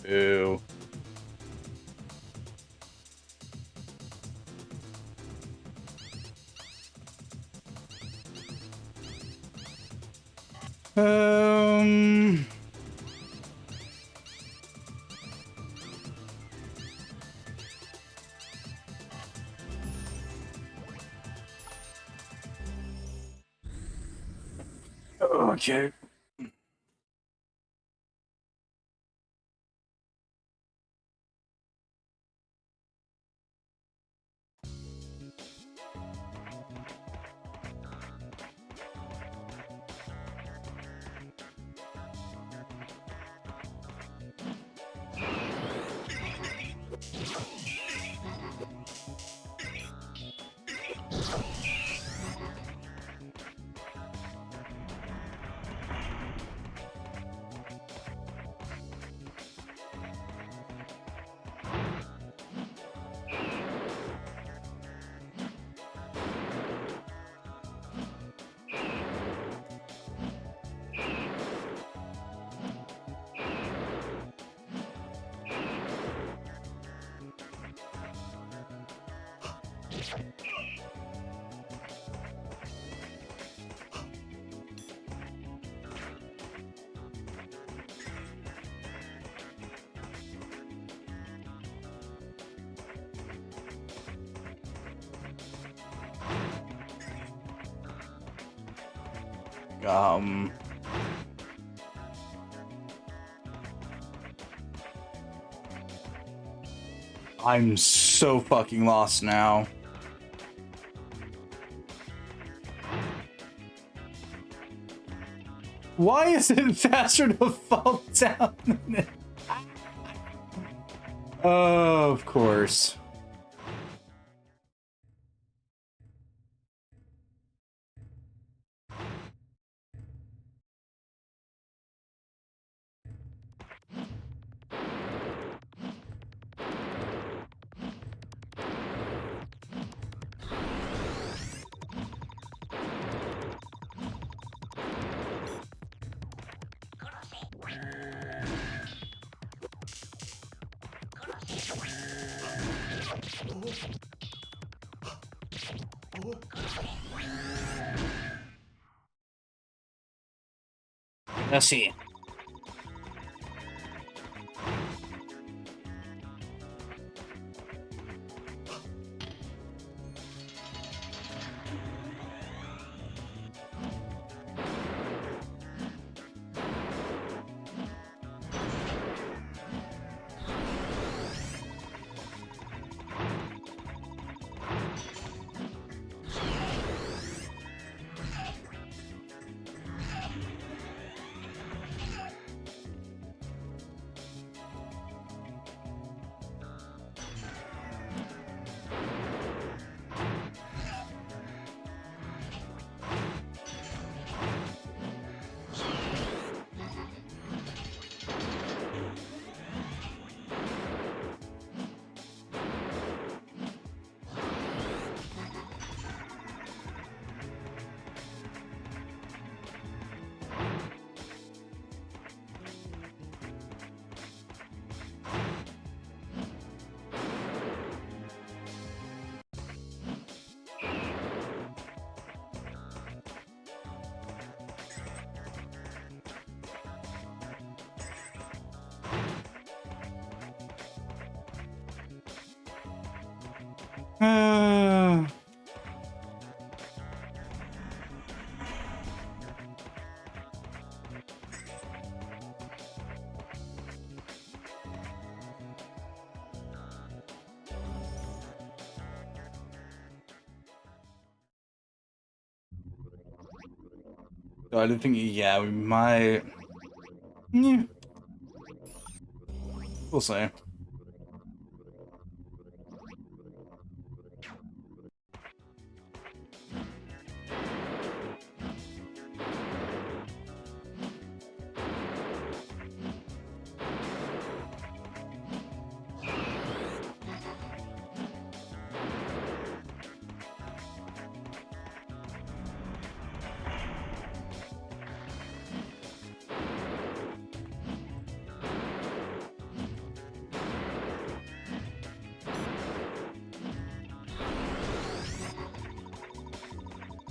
Boo. Um... Okay. Um... I'm so fucking lost now. Why is it faster to fall down than it? Oh, of course. Let's see. I didn't think, yeah, we might. Yeah. We'll see.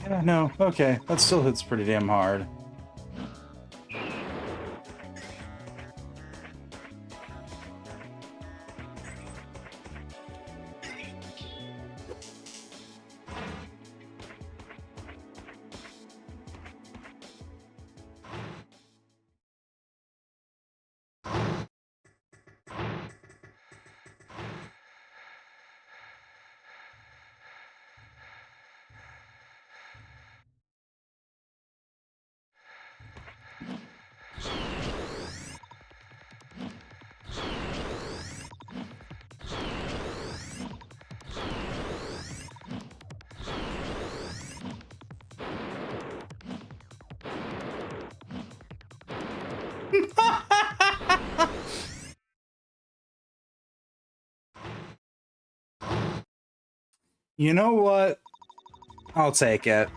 Yeah, no, okay. That still hits pretty damn hard. You know what? I'll take it.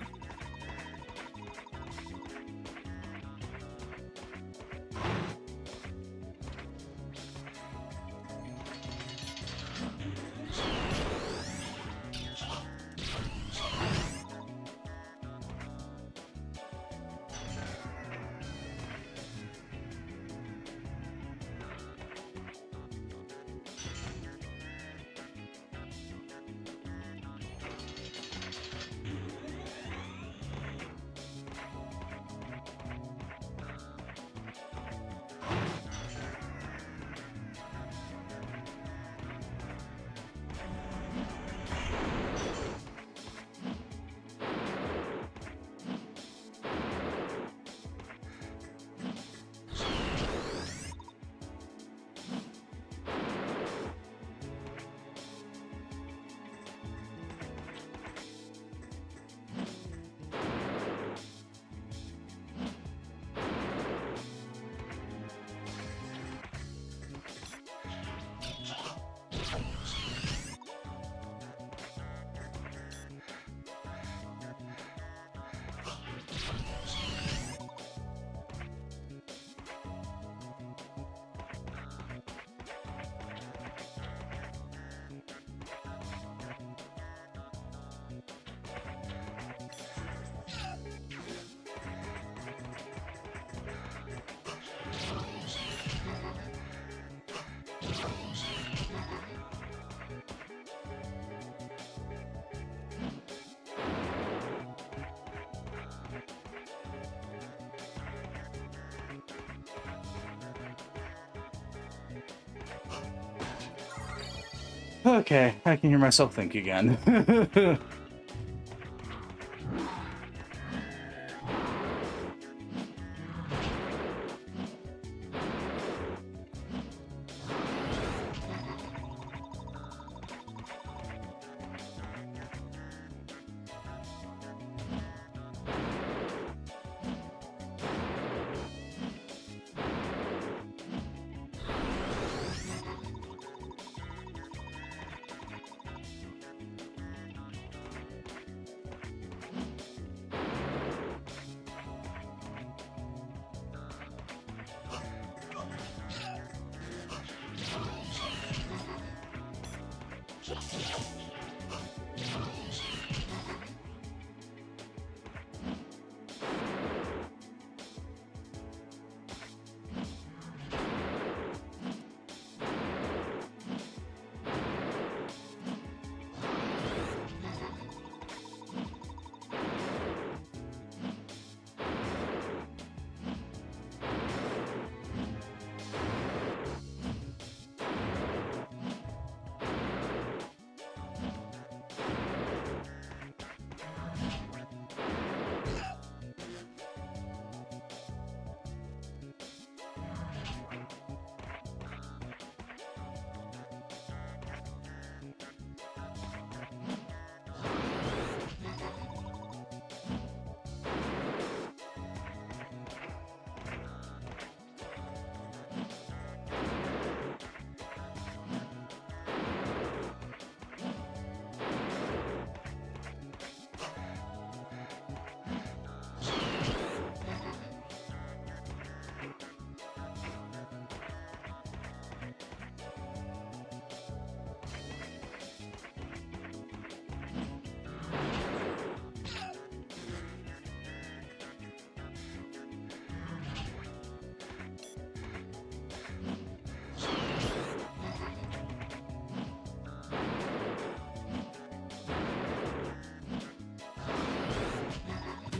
Okay, I can hear myself think again.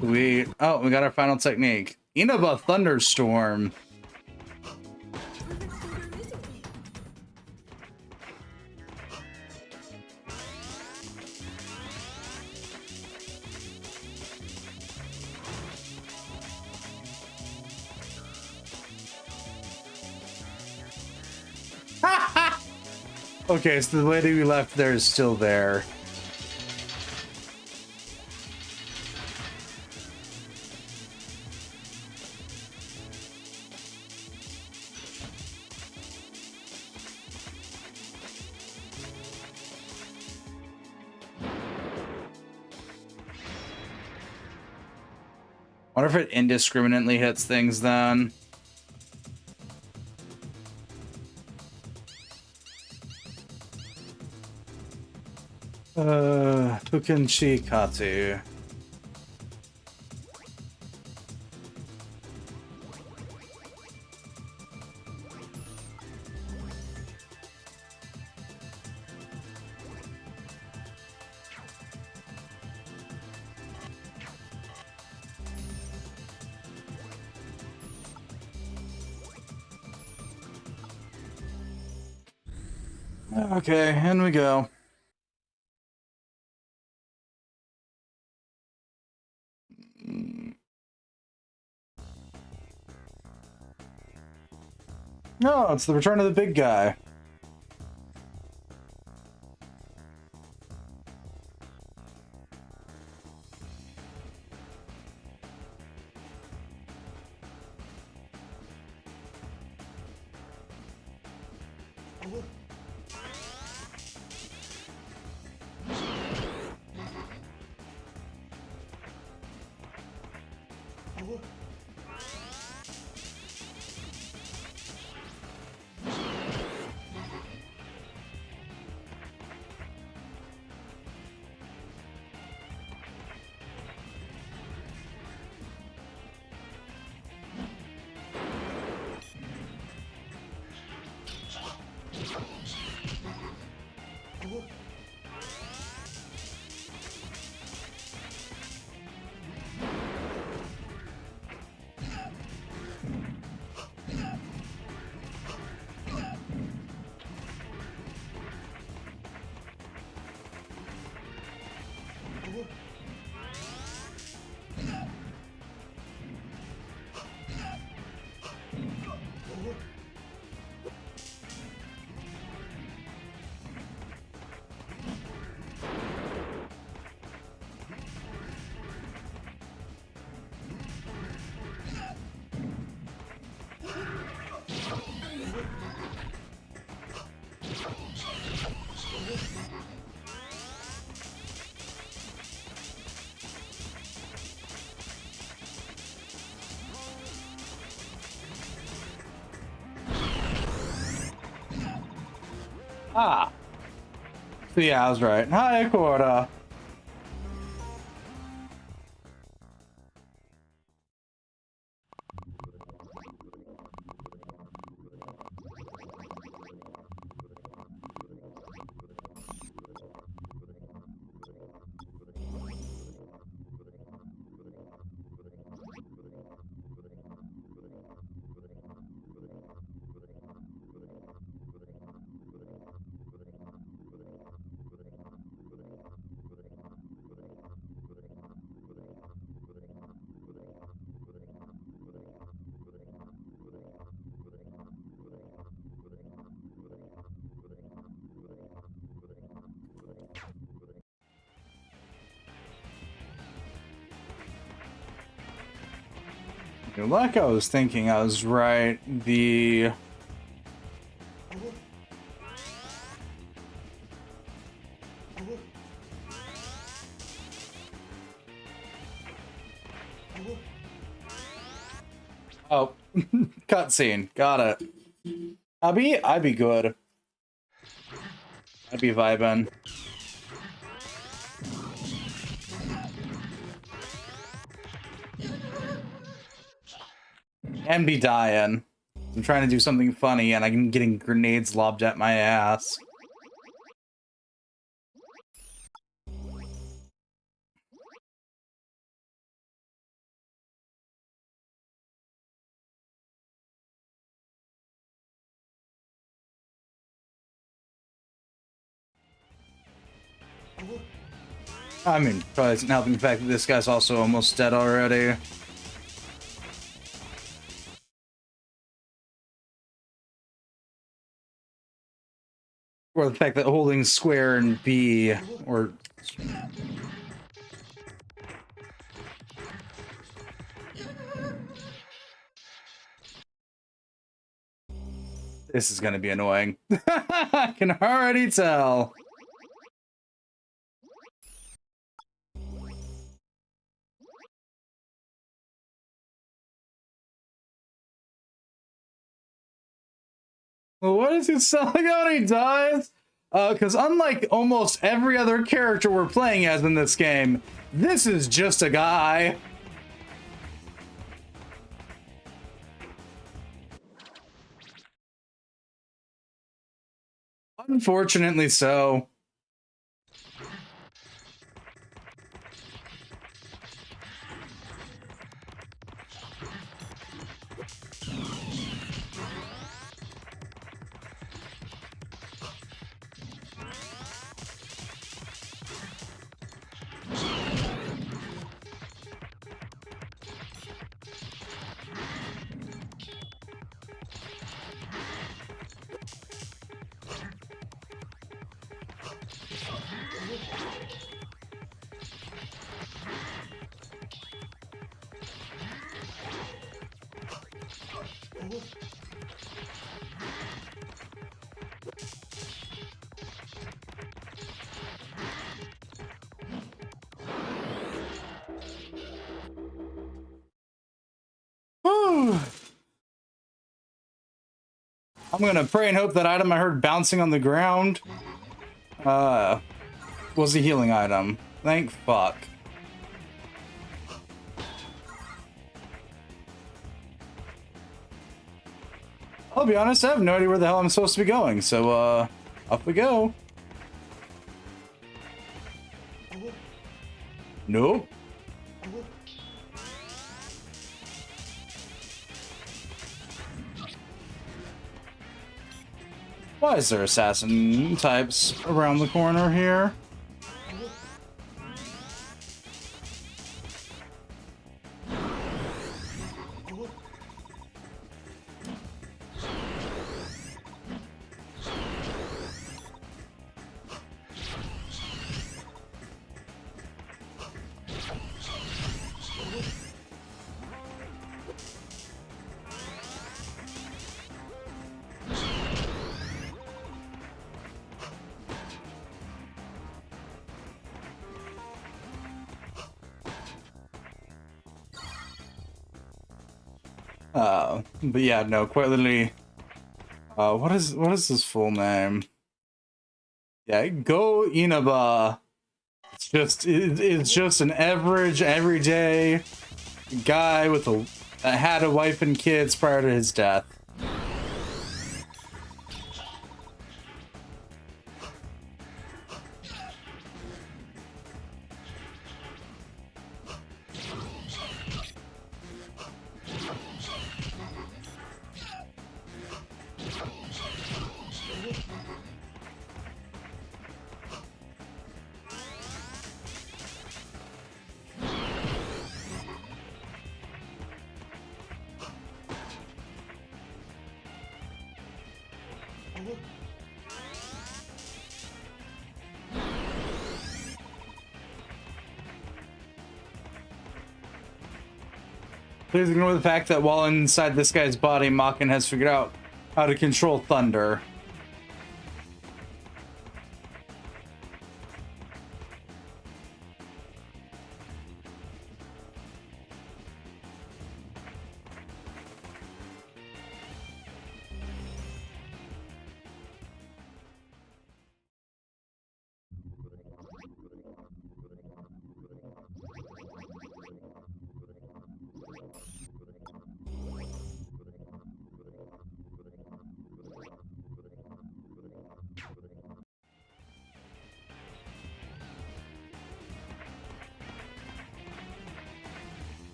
Sweet. Oh, we got our final technique. Inaba Thunderstorm. Okay, so the lady we left there is still there. Wonder if it indiscriminately hits things then. Hukenchi Katsu. Okay, in we go. No, it's the return of the big guy. Ah. So yeah, I was right. Hi, Quora. Like I was thinking, I was right. The oh, cutscene. Got it. I'd be good. I'd be vibing. And be dying. I'm trying to do something funny and I'm getting grenades lobbed at my ass. I mean, probably isn't helping the fact that this guy's also almost dead already. Or the fact that holding square and B, or... This is gonna be annoying. I can already tell. Well, what does it sound like when he dies? Because unlike almost every other character we're playing as in this game, this is just a guy. Unfortunately so. I'm gonna pray and hope that item I heard bouncing on the ground was a healing item. Thank fuck. I'll be honest, I have no idea where the hell I'm supposed to be going, so up we go. Nope. Why is there assassin types around the corner here? But yeah, no, quite literally. What is his full name? Yeah, Go Inaba. It's just an average, everyday guy with that had a wife and kids prior to his death. Please ignore the fact that while inside this guy's body, Maken has figured out how to control thunder.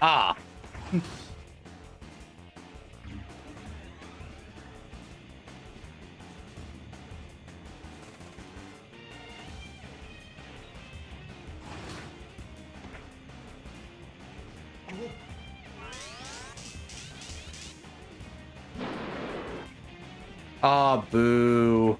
Ah. Ah, boo.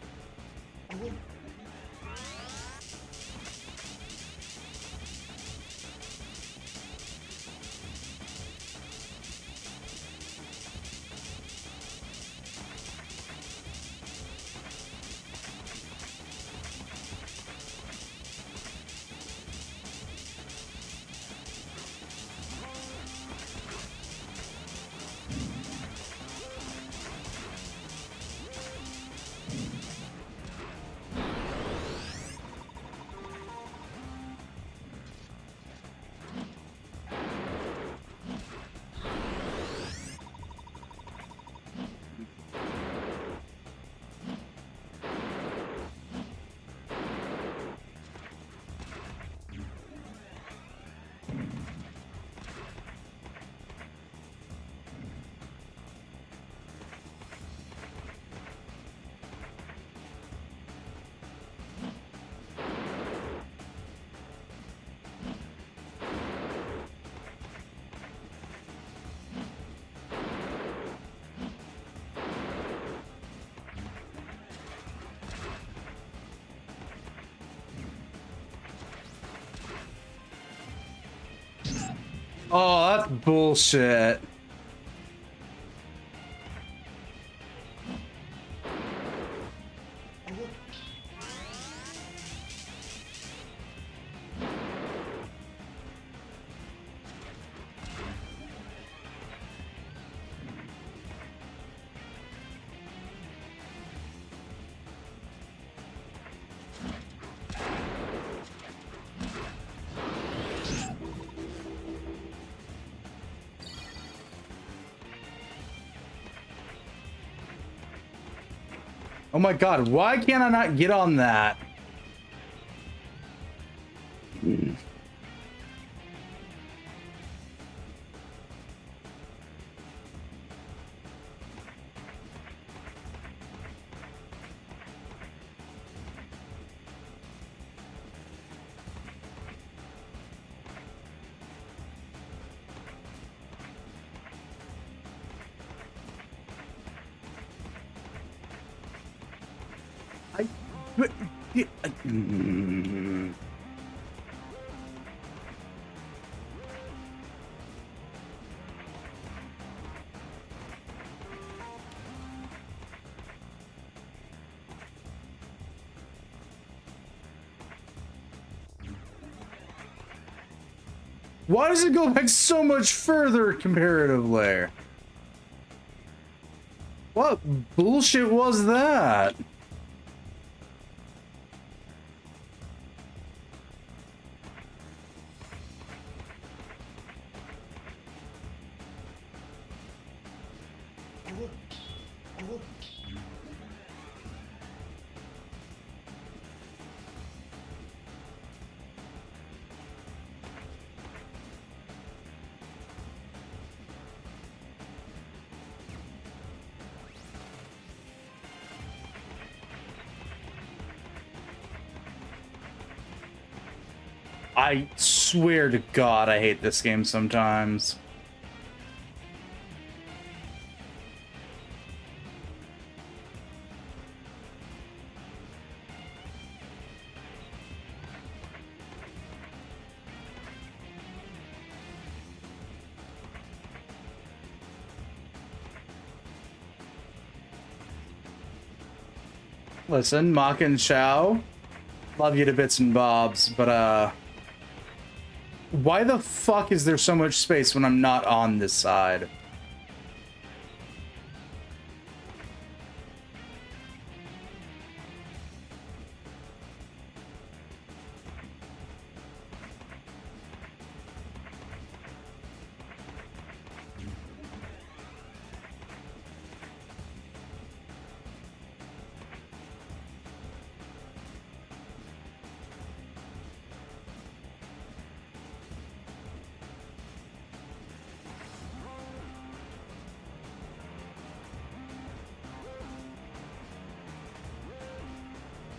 Oh, that's bullshit. Oh my god, why can't I not get on that? But- yeah, Why does it go back so much further comparatively? What bullshit was that? I swear to God, I hate this game sometimes. Listen, Maken Shao, love you to bits and bobs, but why the fuck is there so much space when I'm not on this side?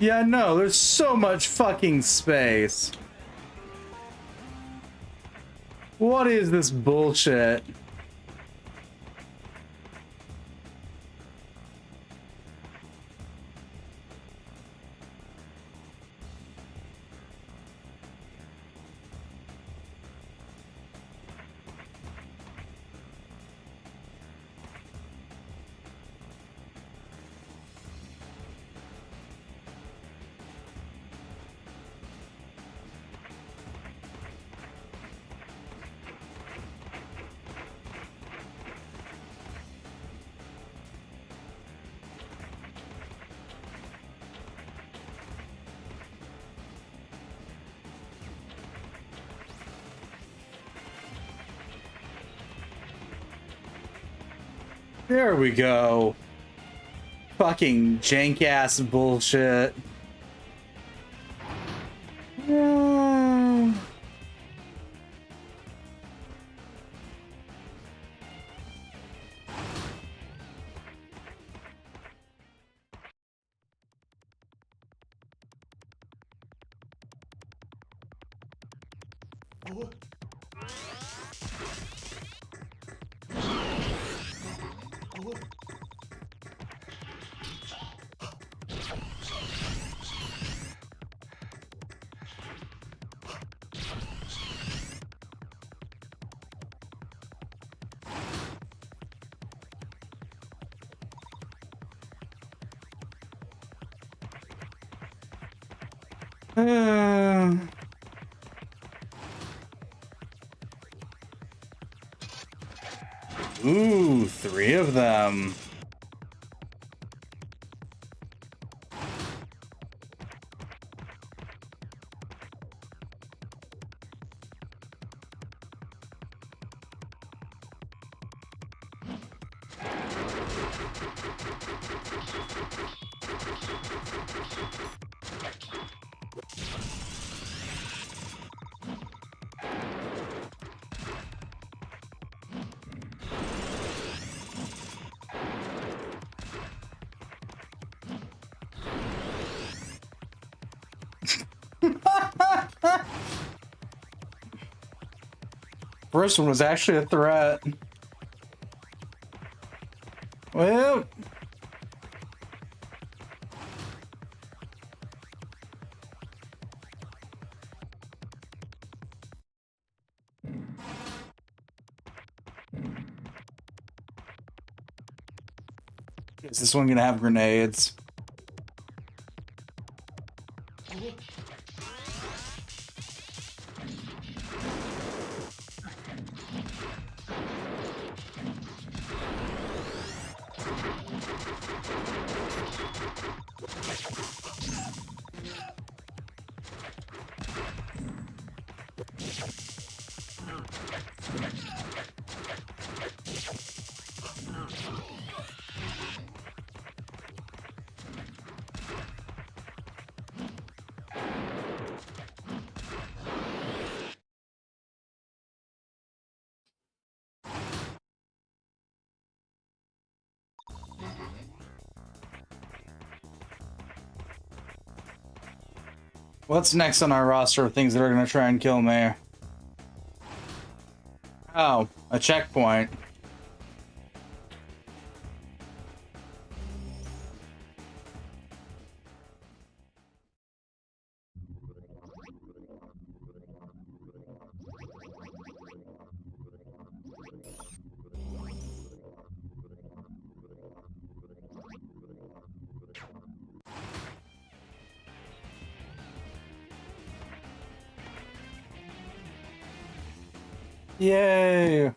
Yeah, no, there's so much fucking space. What is this bullshit? There we go. Fucking jank ass bullshit. Ooh, 3 of them. First one was actually a threat. Well, is this one gonna have grenades? What's next on our roster of things that are gonna try and kill me? Oh, a checkpoint. Yay!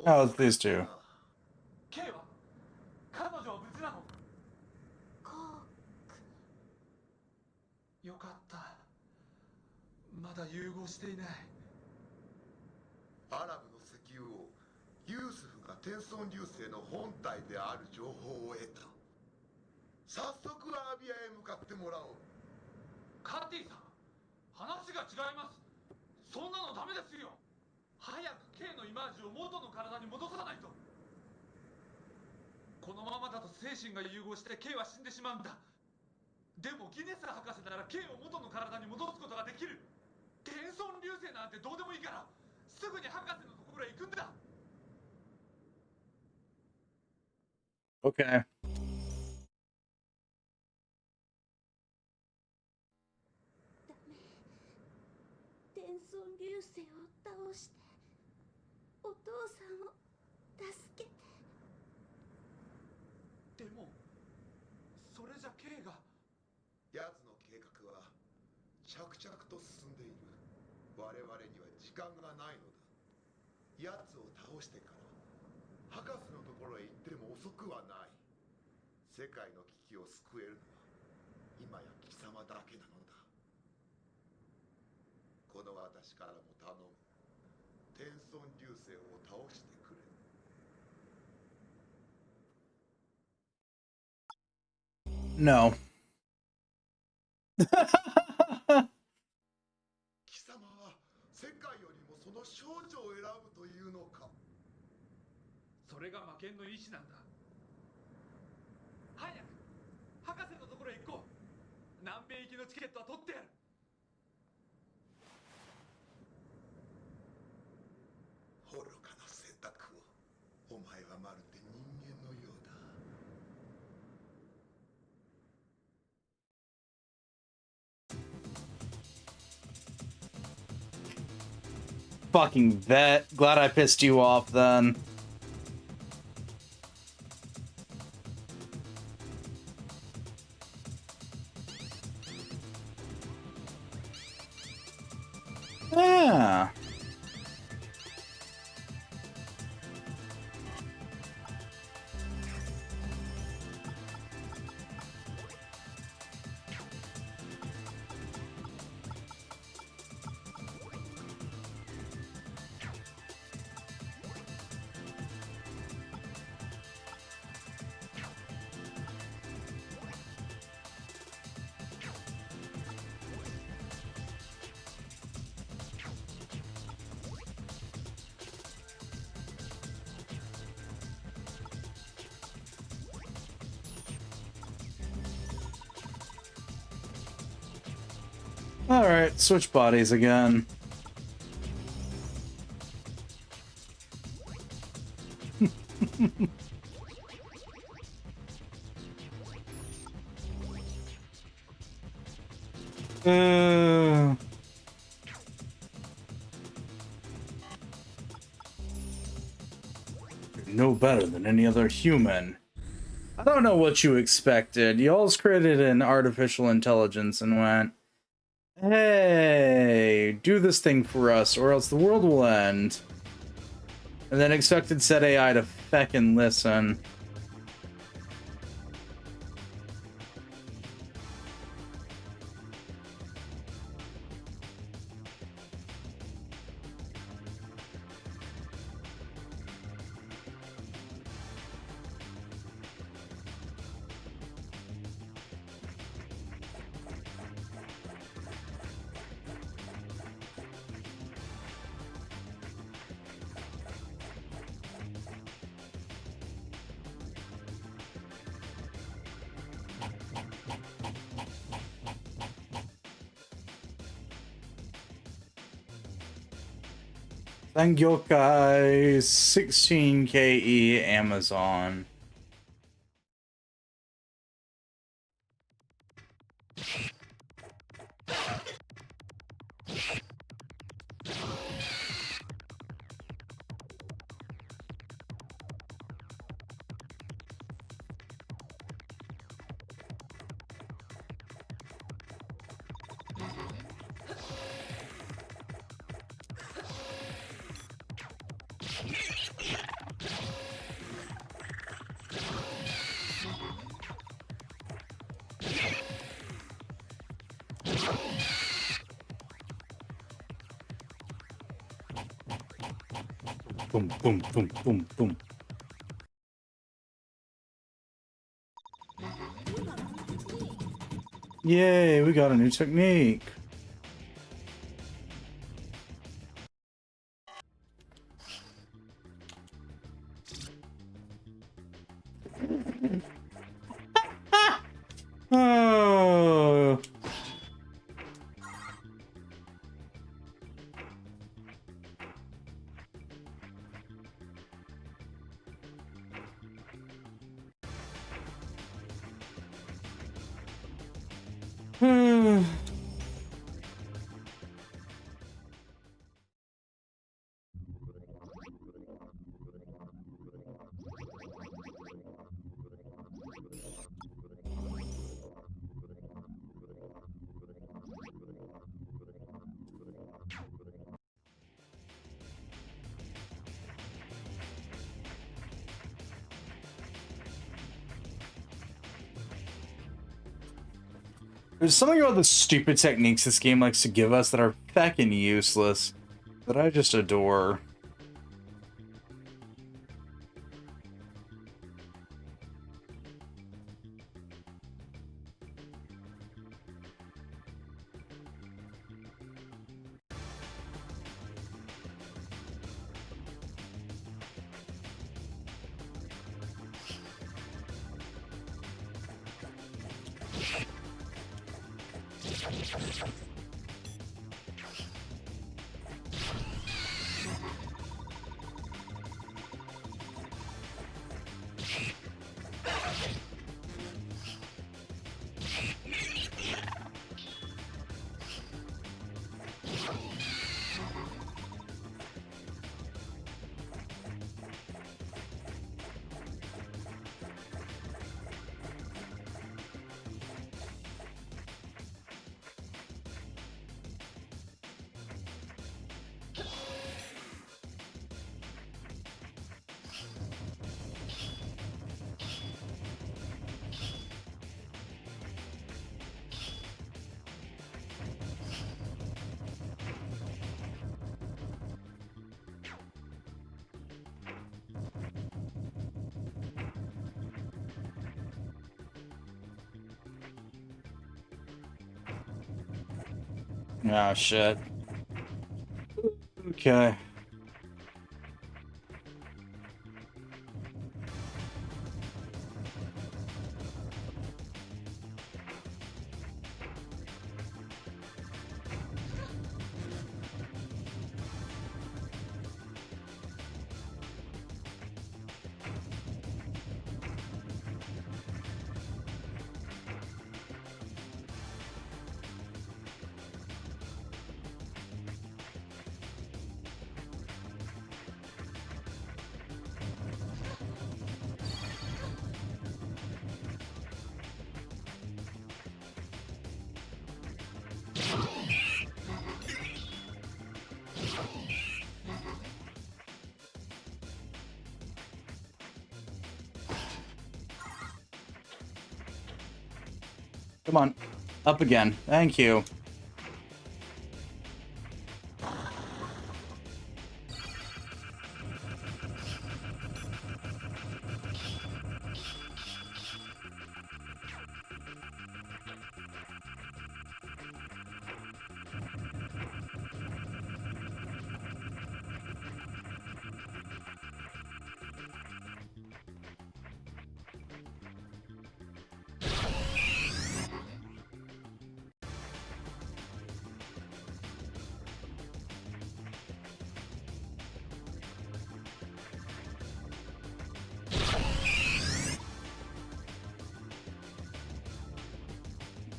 Oh, it's these two. K は彼女は無事なの？よかった。まだ融合していない。アラブの石油王ユースフが天孫流星の本体である情報を得た。早速アービアへ向かってもらおう。カーティさん、話が違います。そんなのダメですよ。早く K のイマージを元の体に戻さないと。このままだと精神が融合して K は死んでしまうんだ。でもギネス博士なら K を元の体に戻すことができる。天孫流星なんてどうでもいいから、すぐに博士のところへ行くんだ。Okay. 天孫流星を倒してお父さんを助けて。でもそれじゃ K が。奴の計画は着々と進んでいる。我々には時間がないのだ。奴を倒してから博士のところへ行っても遅くはない。世界の危機を救えるのは今や貴様だけなのだ。この私からも頼む。天孫流星を倒してくれ。No. 貴様は世界よりもその少女を選ぶというのか。それが魔剣の意志なんだ。早く博士のところへ行こう。南米行きのチケットは取ってやる。愚かな選択を。お前はまるで人間のようだ。Fucking vet. Glad I pissed you off then. Yeah. Alright, switch bodies again. uh... You're no better than any other human. I don't know what you expected. Y'all's created an artificial intelligence and went, hey, do this thing for us or else the world will end. And then expected said AI to feckin' listen. Thank you guys. 16KE Amazon. Boom, boom, boom, boom, boom. Yay, we got a new technique. Oh. There's something about the stupid techniques this game likes to give us that are feckin' useless, that I just adore. Oh, shit. Okay. Come on. Up again. Thank you.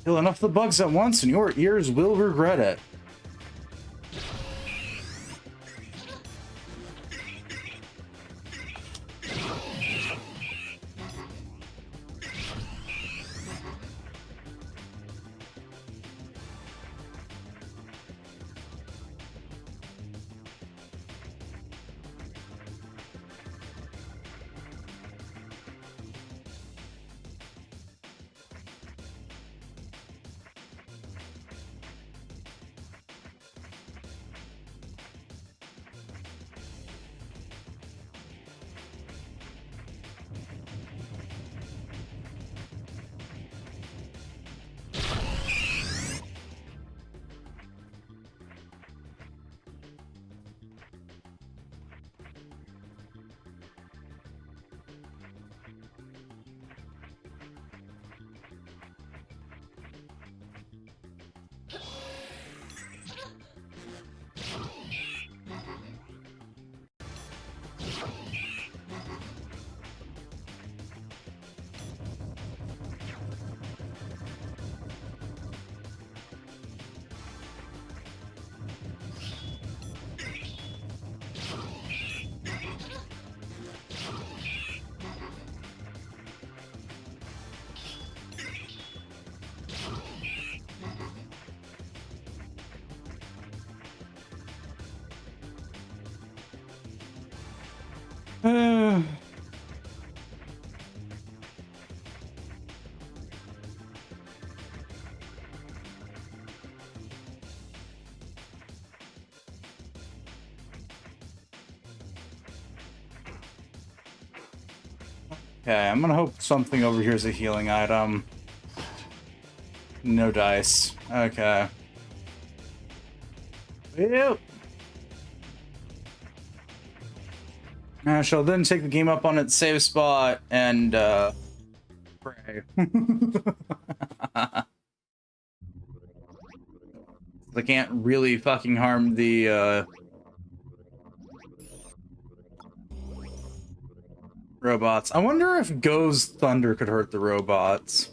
Kill enough of the bugs at once and your ears will regret it. Okay, I'm gonna hope something over here is a healing item. No dice. Okay. Yep. I shall then take the game up on its save spot and pray. They can't really fucking harm the robots. I wonder if Go's thunder could hurt the robots.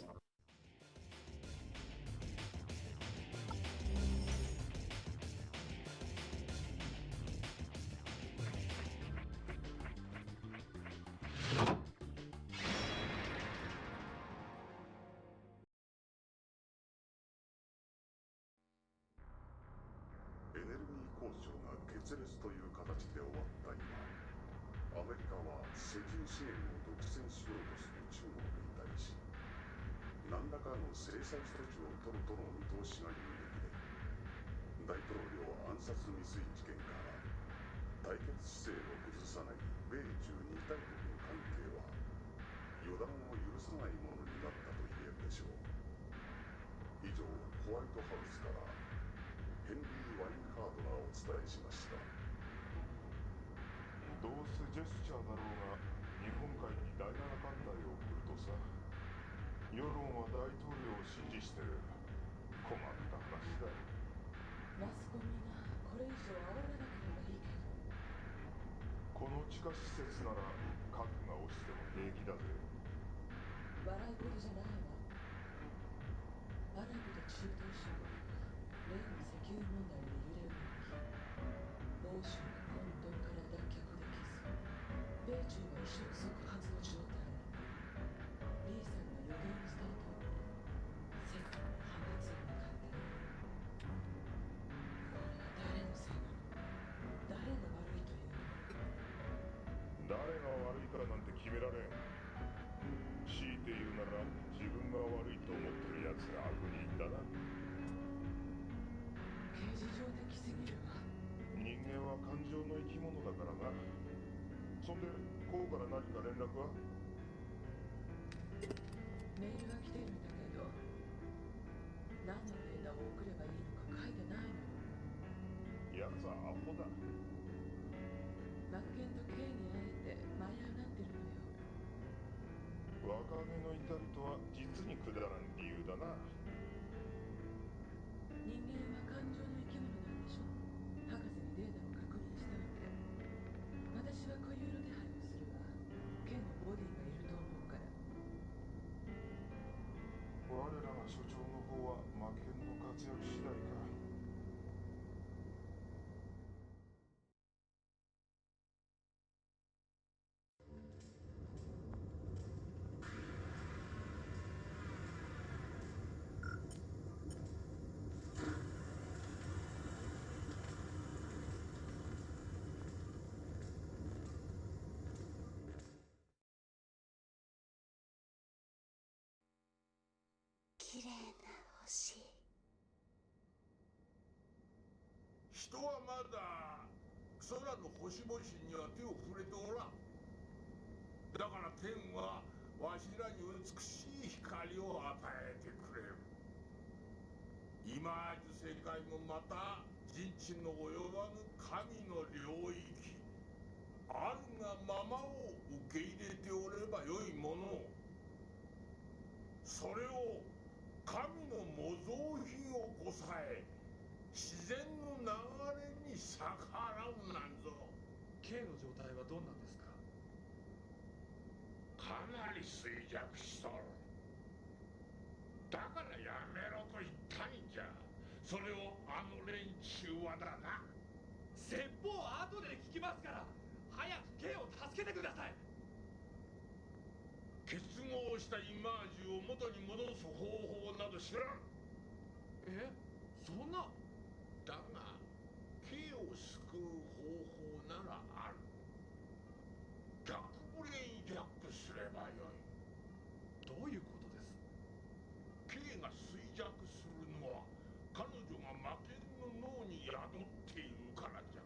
マスコミがこれ以上煽らなければいいけど。この地下施設なら核が落ちても平気だぜ。笑い事じゃないわ。アラブと中東諸国が例の石油問題で揺れるのに、欧州が混沌から脱却できず、米中が一触即発の状態。リーさんが予言した通り、世界は破滅に向かっている。これは誰のせいなの？誰が悪いというの？誰が悪いからなんて決められん。強いて言うなら自分が悪いと思ってるやつが悪人だな。刑事上的すぎるわ。人間は感情の生き物だからな。そんでこうから何か連絡は？メールが来てるんだけど、何のデータを送ればいいのか書いてないの。やつはアホだ。マッケンとケイに会えて舞い上がってるのよ。若気の至りとは実にくだらん理由だな。人間は感情の生き物なんでしょ？博士にデータを確認しておいて。私は固有の手配をするわ。ケンのボディがいると思うから。我らが所長の方は魔剣の活躍次第か。綺麗な星。人はまだ空の星々には手を触れておらん。だから天はわしらに美しい光を与えてくれる。今ある世界もまた人知の及ばぬ神の領域。あるがままを受け入れておればよいもの。それを神の模造品をこさえ自然の流れに逆らうなんぞ。 K の状態はどんなんですか？かなり衰弱しとる。だからやめろと言ったんじゃ。それをあの連中はだな。説法は後で聞きますから、早く K を助けてください。結合したイマージを元に戻す方法など知らん。え？そんな。だが K を救う方法ならある。逆ブレインジャックすればよい。どういうことです？ K が衰弱するのは彼女が魔剣の脳に宿っているからじゃ。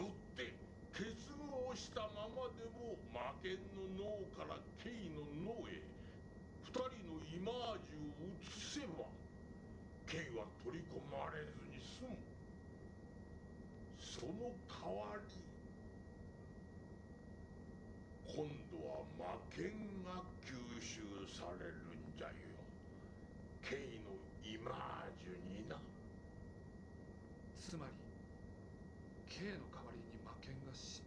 よって結合したままでも魔剣の脳からケイの脳へ二人のイマージを移せばケイは取り込まれずに済む。その代わり今度は魔剣が吸収されるんじゃよ。ケイのイマージュにな。つまり K の代わりに魔剣が死ぬ。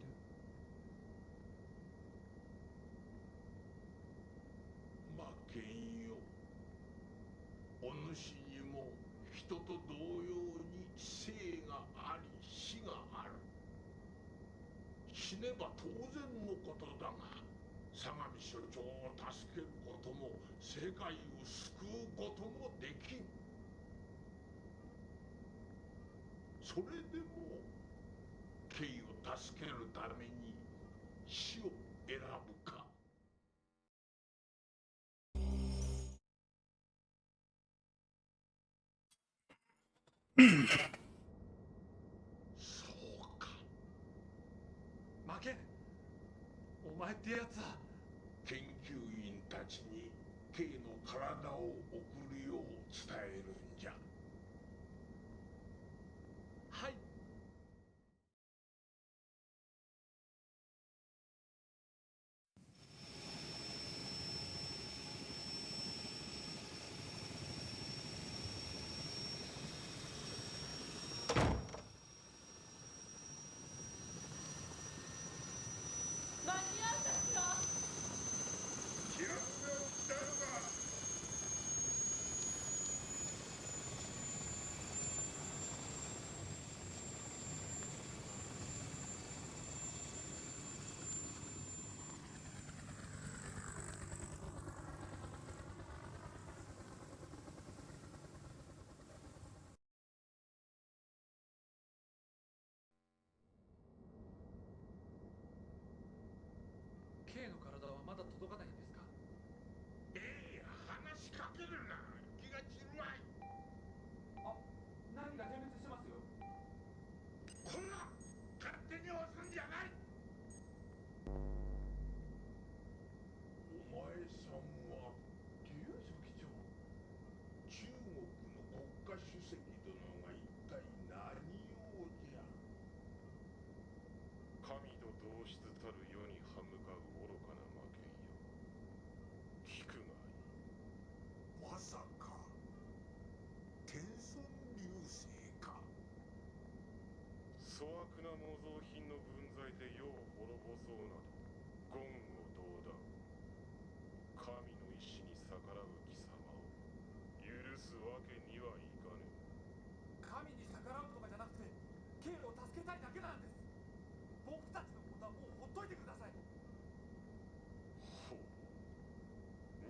魔剣よ、お主にも人と同様に生があり死がある。死ねば当然のことだが、相模所長を助けることも世界を救うこともできん。それでもケイを助けるために死を選ぶか。そうか。魔剣、お前ってやつは。研究員たちに K の体を送るよう伝えるんじゃ。はい。気休めをしたのか。K の体はまだ届かないんですか？話しかけるな。気が散るわい。あ、何が点滅してますよ。こんな勝手に押すんじゃない。お前さんは龍書記長。中国の国家主席殿が一体何用じゃ。神と同質たる世に歯向かう愚かな魔剣よ。聞くがいい。まさか天孫流星か。粗悪な模造品の分際で世を滅ぼそうなど言語道断。神の意志に逆らう貴様を許すわけにはいかぬ。神に逆らうとかじゃなくて K を助けたいだけなんです。僕たちのことはもうほっといてください。ほう、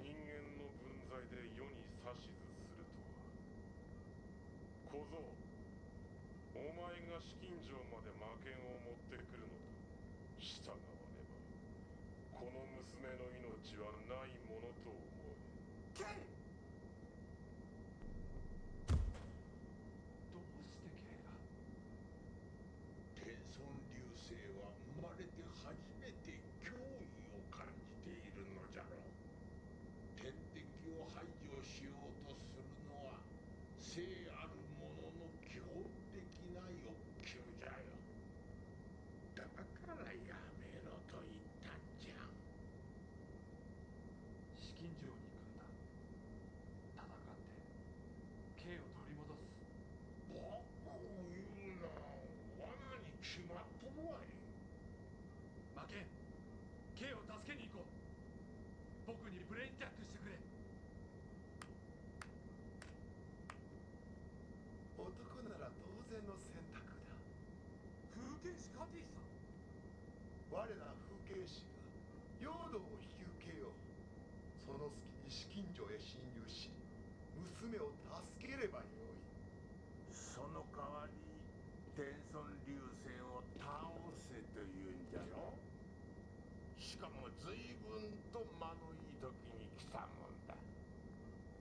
人間の分際で世に指図するとは。小僧、お前が紫禁城まで魔剣を持ってくるのだ。従わねばこの娘の命はないものと思え。 K！ どうして K が。天孫流星は生まれて初めて脅威を感じているのじゃろう。天敵を排除しようとするのは生あるものの基本的な欲求じゃよ。だからやめろと言ったんじゃ。紫禁城に行くんだ。戦って K を取り戻す。バカを言うな。罠に決まっとるわい。魔剣、 K を助けに行こう。僕にブレインジャックしてくれ。男なら当然の選択だ。風景師カティさん。我ら風景師が領土を引き受けよう。その隙に紫禁城へ侵入し娘を助ければよい。その代わり天孫流星を倒せというんじゃろ。しかも随分と間のいい時に来たもんだ。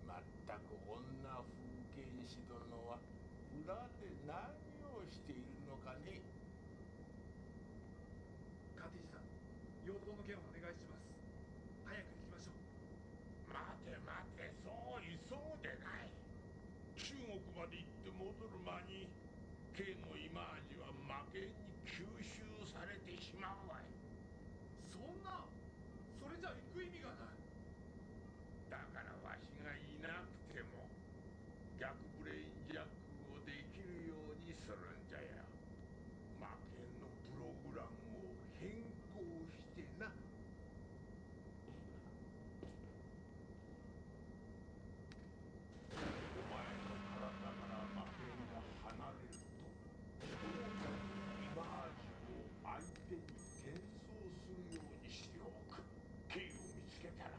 まったく女風景師殿は裏で何をしているのかね。カティさん、行の件をお願いします。早く行きましょう。待て待て、そう急うでない。中国まで行って戻る間に K のイマージは負けに吸収されてしまうわい。そんな、それじゃ行く意味がない。だからわしがいなくても逆ブレインジャックをできるようにするんじゃよ。負けのプログラムを変更してな。お前の体から魔剣が離れると、イマージを相手に転送するようにしておく。K を見つけたら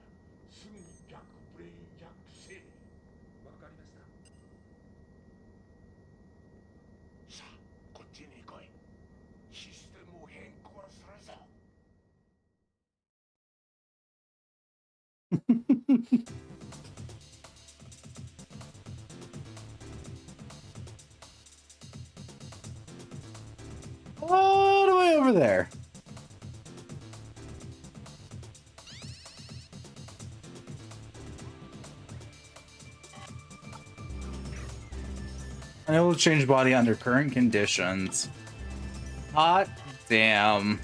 すぐに逆ブレインジャックせえ。わかりました。さあ、こっちに来い。システムを変更するぞ。All the way over there. Unable to change body under current conditions. Hot damn.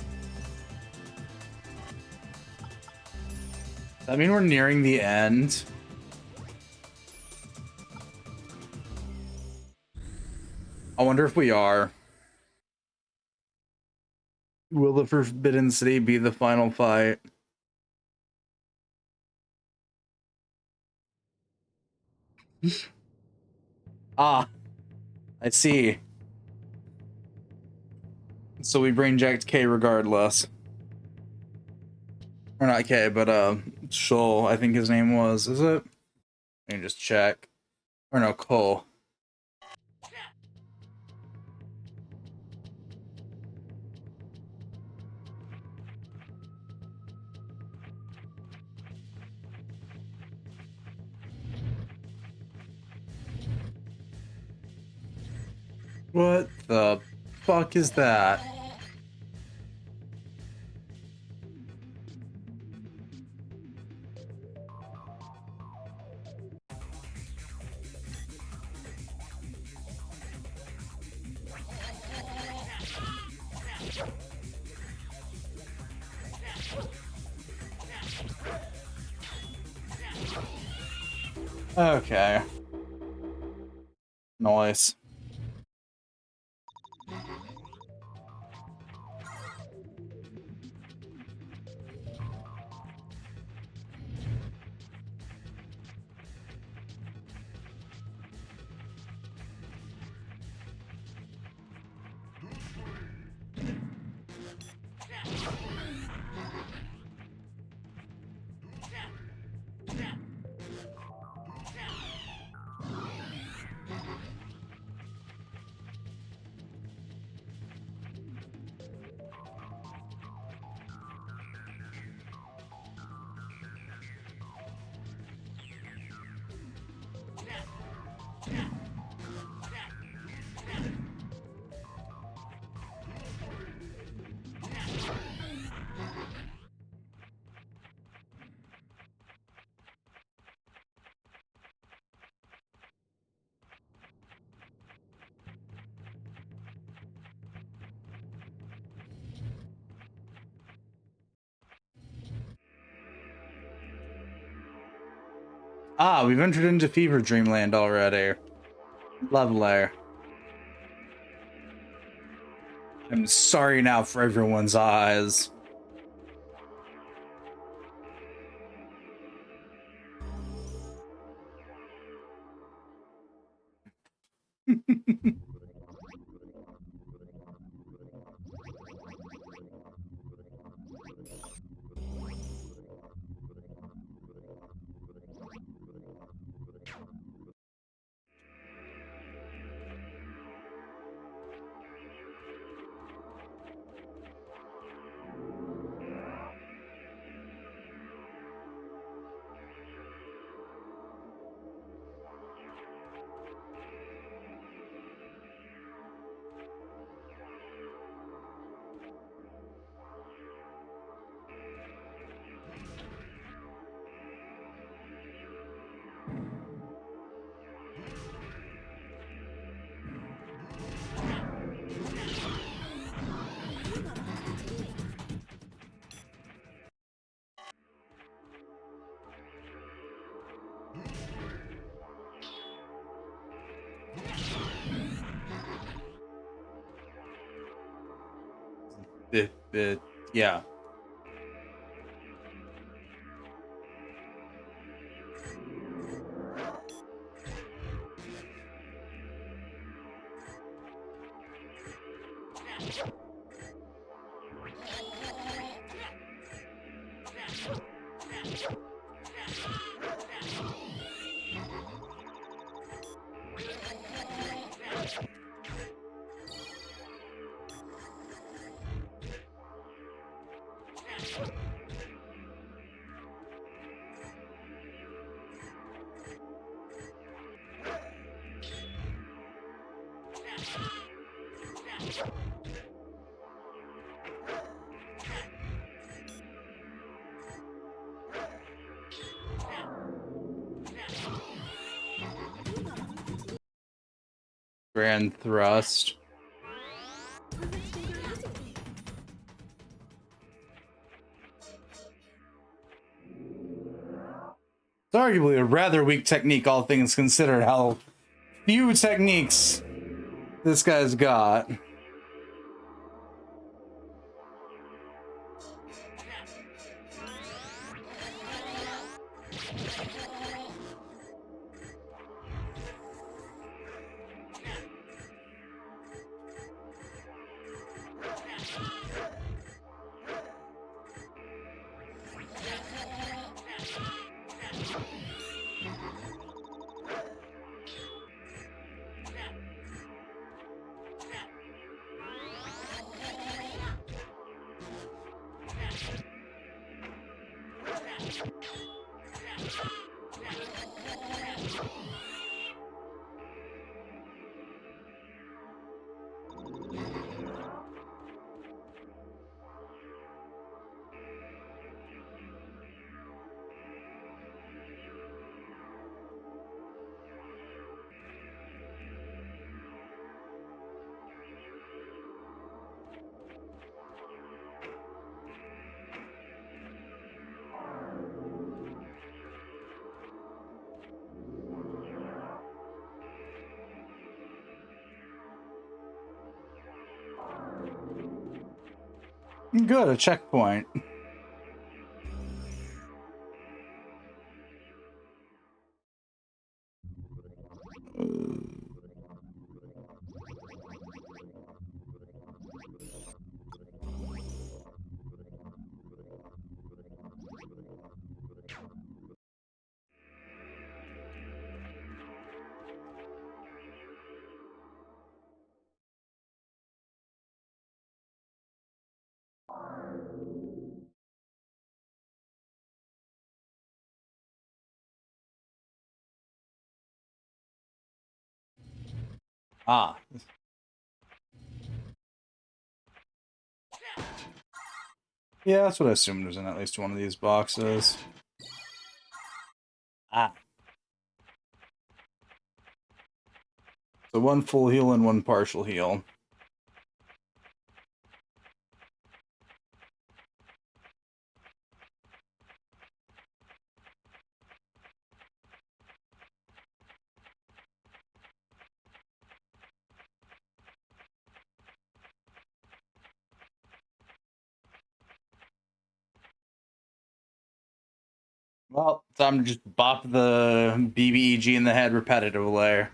Does that mean we're nearing the end? I wonder if we are. Will the Forbidden City be the final fight? Ah, I see. So we brain jacked K regardless. Or not K, but Shoal, I think his name was. Is it? Let me just check. Or no, Cole. What the fuck is that? Okay. Nice. Ah, we've entered into Fever Dreamland already. Lovely. I'm sorry now for everyone's eyes. Yeah. Grand thrust. It's arguably a rather weak technique, all things considered, how few techniques this guy's got. Good, a checkpoint. Ah. Yeah, that's what I assumed was in at least one of these boxes. Ah. So one full heal and one partial heal. Well, time to just bop the BBEG in the head repetitively.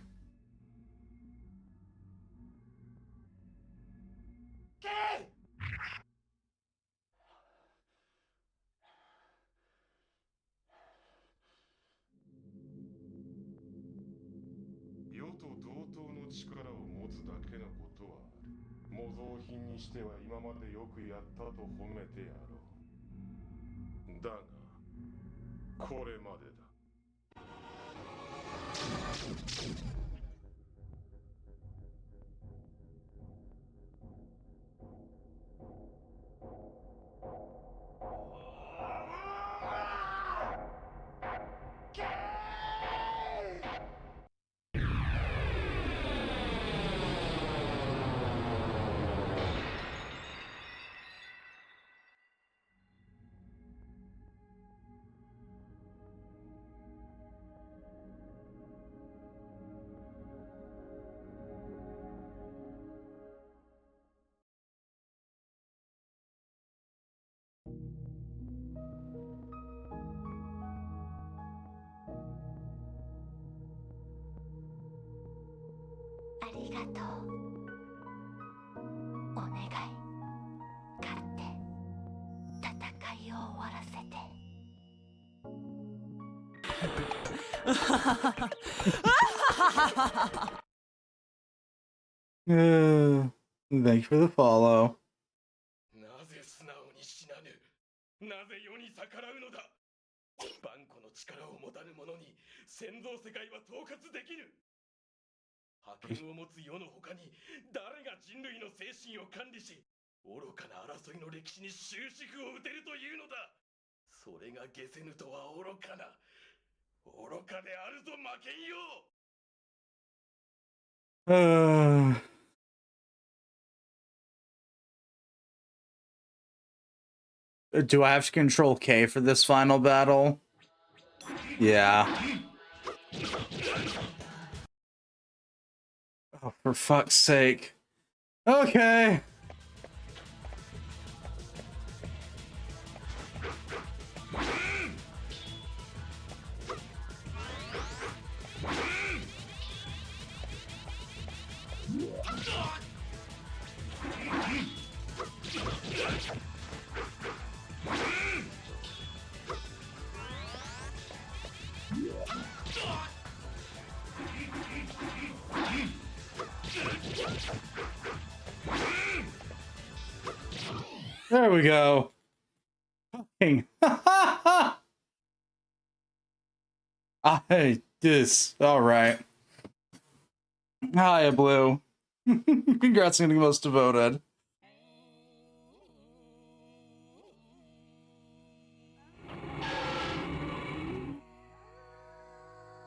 とうお願い勝って戦いを終わらせて Thank you for the follow. なぜ素直に死なぬ。なぜ世に逆らうのだ。万古の力を持たぬ者に先祖世界は統括できる。覇権を持つ世の他に誰が人類の精神を管理し、愚かな争いの歴史に終止符を打てるというのだ。それがゲセヌとは愚かな。愚かであるぞ負けんよ。Do I have to control K for this final battle? Yeah. Oh, for fuck's sake. Okay. There we go. This. All right. Hiya, Blue. Congrats on getting most devoted.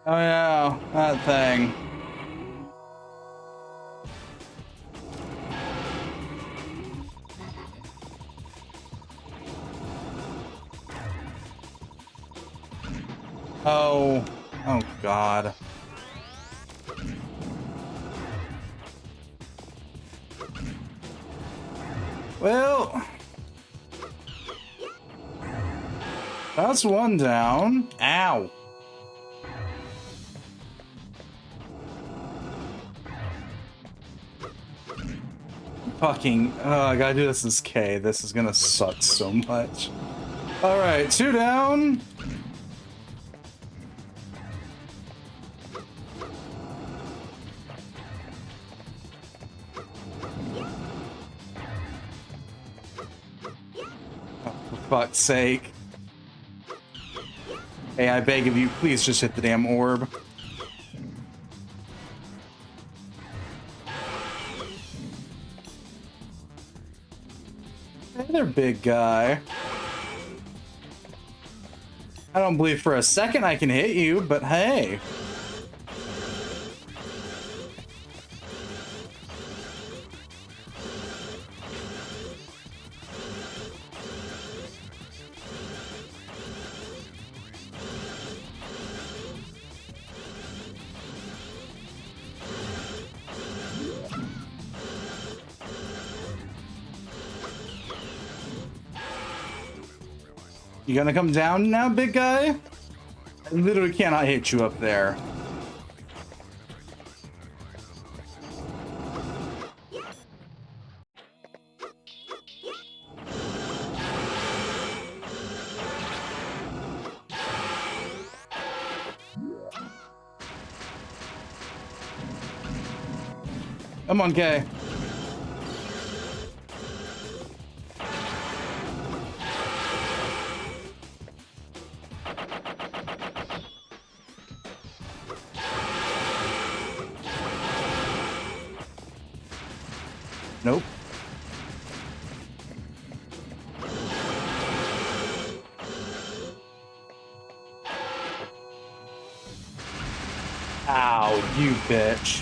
Oh yeah, that thing. Oh God. Well, that's one down. Ow. Fucking, I gotta do this as K. This is gonna suck so much. Alright, 2 down. Oh, for fuck's sake. Hey, I beg of you, please just hit the damn orb. Hey there, big guy. I don't believe for a second I can hit you, but hey. You gonna come down now, big guy? I literally cannot hit you up there. Come on, Kay. Nope. Ow, you bitch.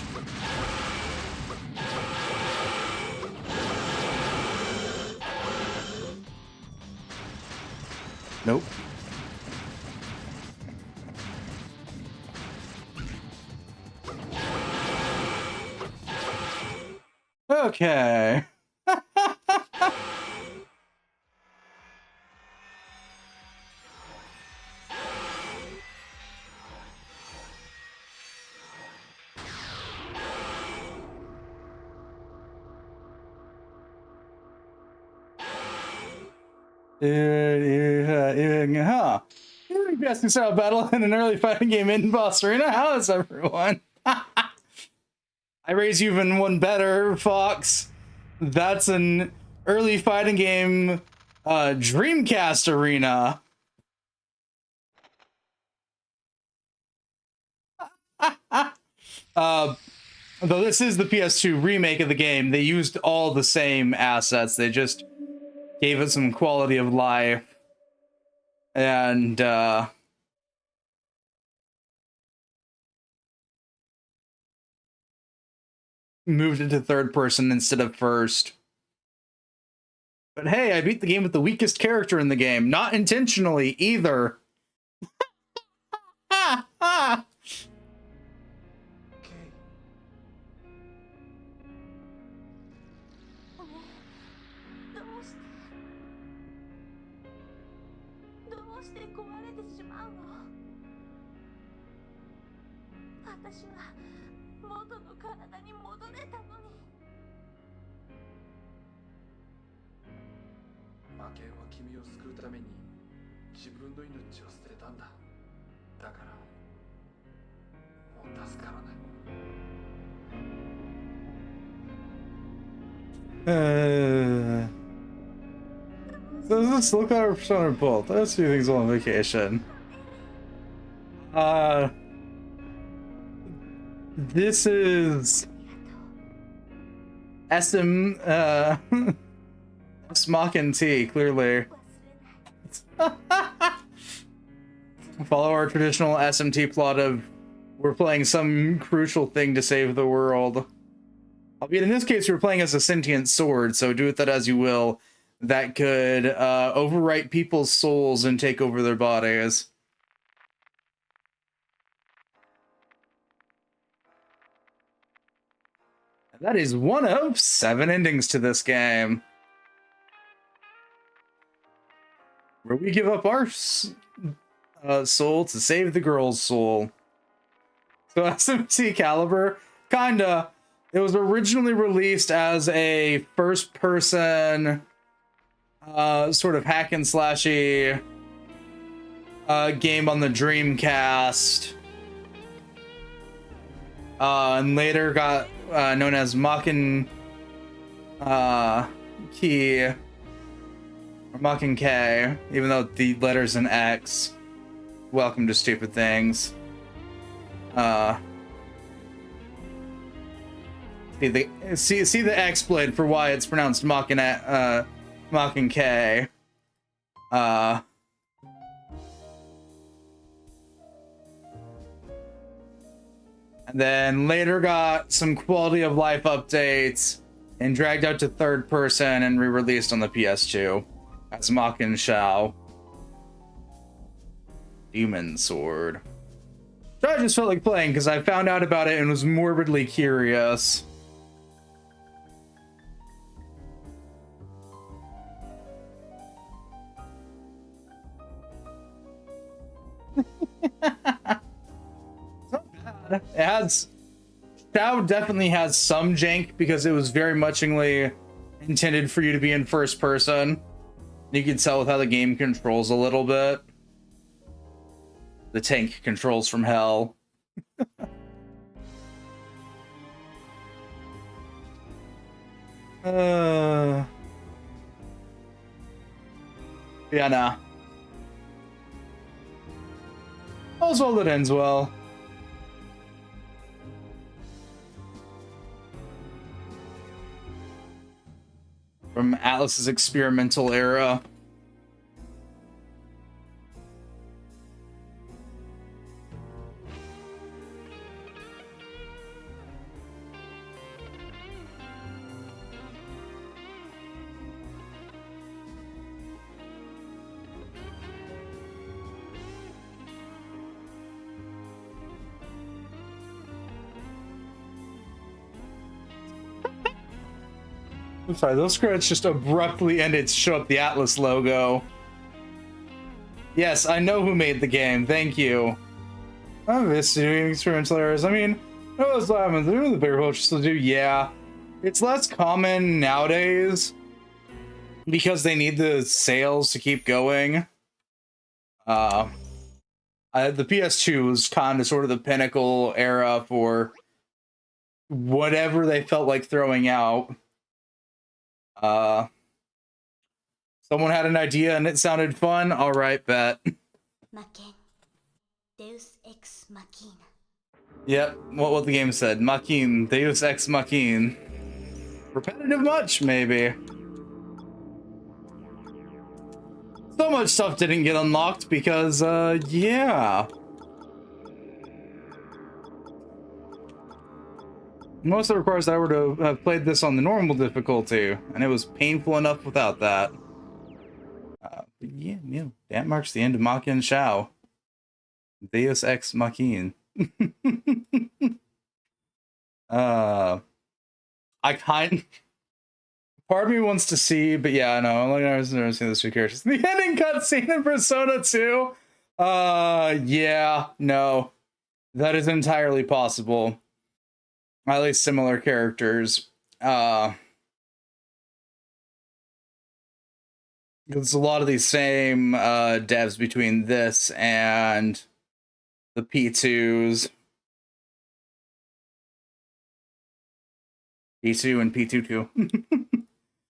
Nope. Okay. Interesting style battle in an early fighting game in boss arena. How is everyone? I raise you even one better, Fox. That's an early fighting game Dreamcast arena. Though this is the PS2 remake of the game, they used all the same assets. They just gave it some quality of life. And moved it to third person instead of first. But hey, I beat the game with the weakest character in the game. Not intentionally, either. So let's look at our Persona both. Let's do things on vacation. This is SM Maken T, clearly. Follow our traditional SMT plot of we're playing some crucial thing to save the world. Albeit in this case, we're playing as a sentient sword, so do with that as you will. That could overwrite people's souls and take over their bodies. That is one of 7 endings to this game, where we give up our soul to save the girl's soul. So SMT Caliber, kinda. It was originally released as a first-person sort of hack and slashy game on the Dreamcast, and later got known as Maken Key or Maken K, even though the letter's an X. Welcome to stupid things. See the X-Blade for why it's pronounced Maken K. And then later got some quality of life updates and dragged out to third person and re-released on the PS2 as Maken Shao. Demon Sword. So I just felt like playing because I found out about it and was morbidly curious. It has Shao definitely has some jank because it was very muchingly intended for you to be in first person. You can tell with how the game controls a little bit. The tank controls from hell. Yeah, nah. All's well that ends well. From Atlus's experimental era. I'm sorry, those credits just abruptly ended to show up the Atlus logo. Yes, I know who made the game. Thank you. I'm doing experimental errors. I mean, no, it's not the bigger approach to do. Yeah, it's less common nowadays. because they need the sales to keep going. The PS2 was kind of sort of the pinnacle era for whatever they felt like throwing out. Someone had an idea and it sounded fun. All right, bet. Maken. Deus ex machina. Yep, what the game said. Machine, Deus ex machine. Repetitive much, maybe. So much stuff didn't get unlocked because, yeah. Most of it requires that I were to have played this on the normal difficulty, and it was painful enough without that. But yeah, that marks the end of Maken Shao. Deus ex machine. I part of me wants to see, but yeah, no, I'm like, I've never seen those two characters. The ending cutscene in Persona 2. Yeah, no, that is entirely possible. At least similar characters. There's a lot of these same devs between this and the P2s. P2 and P22.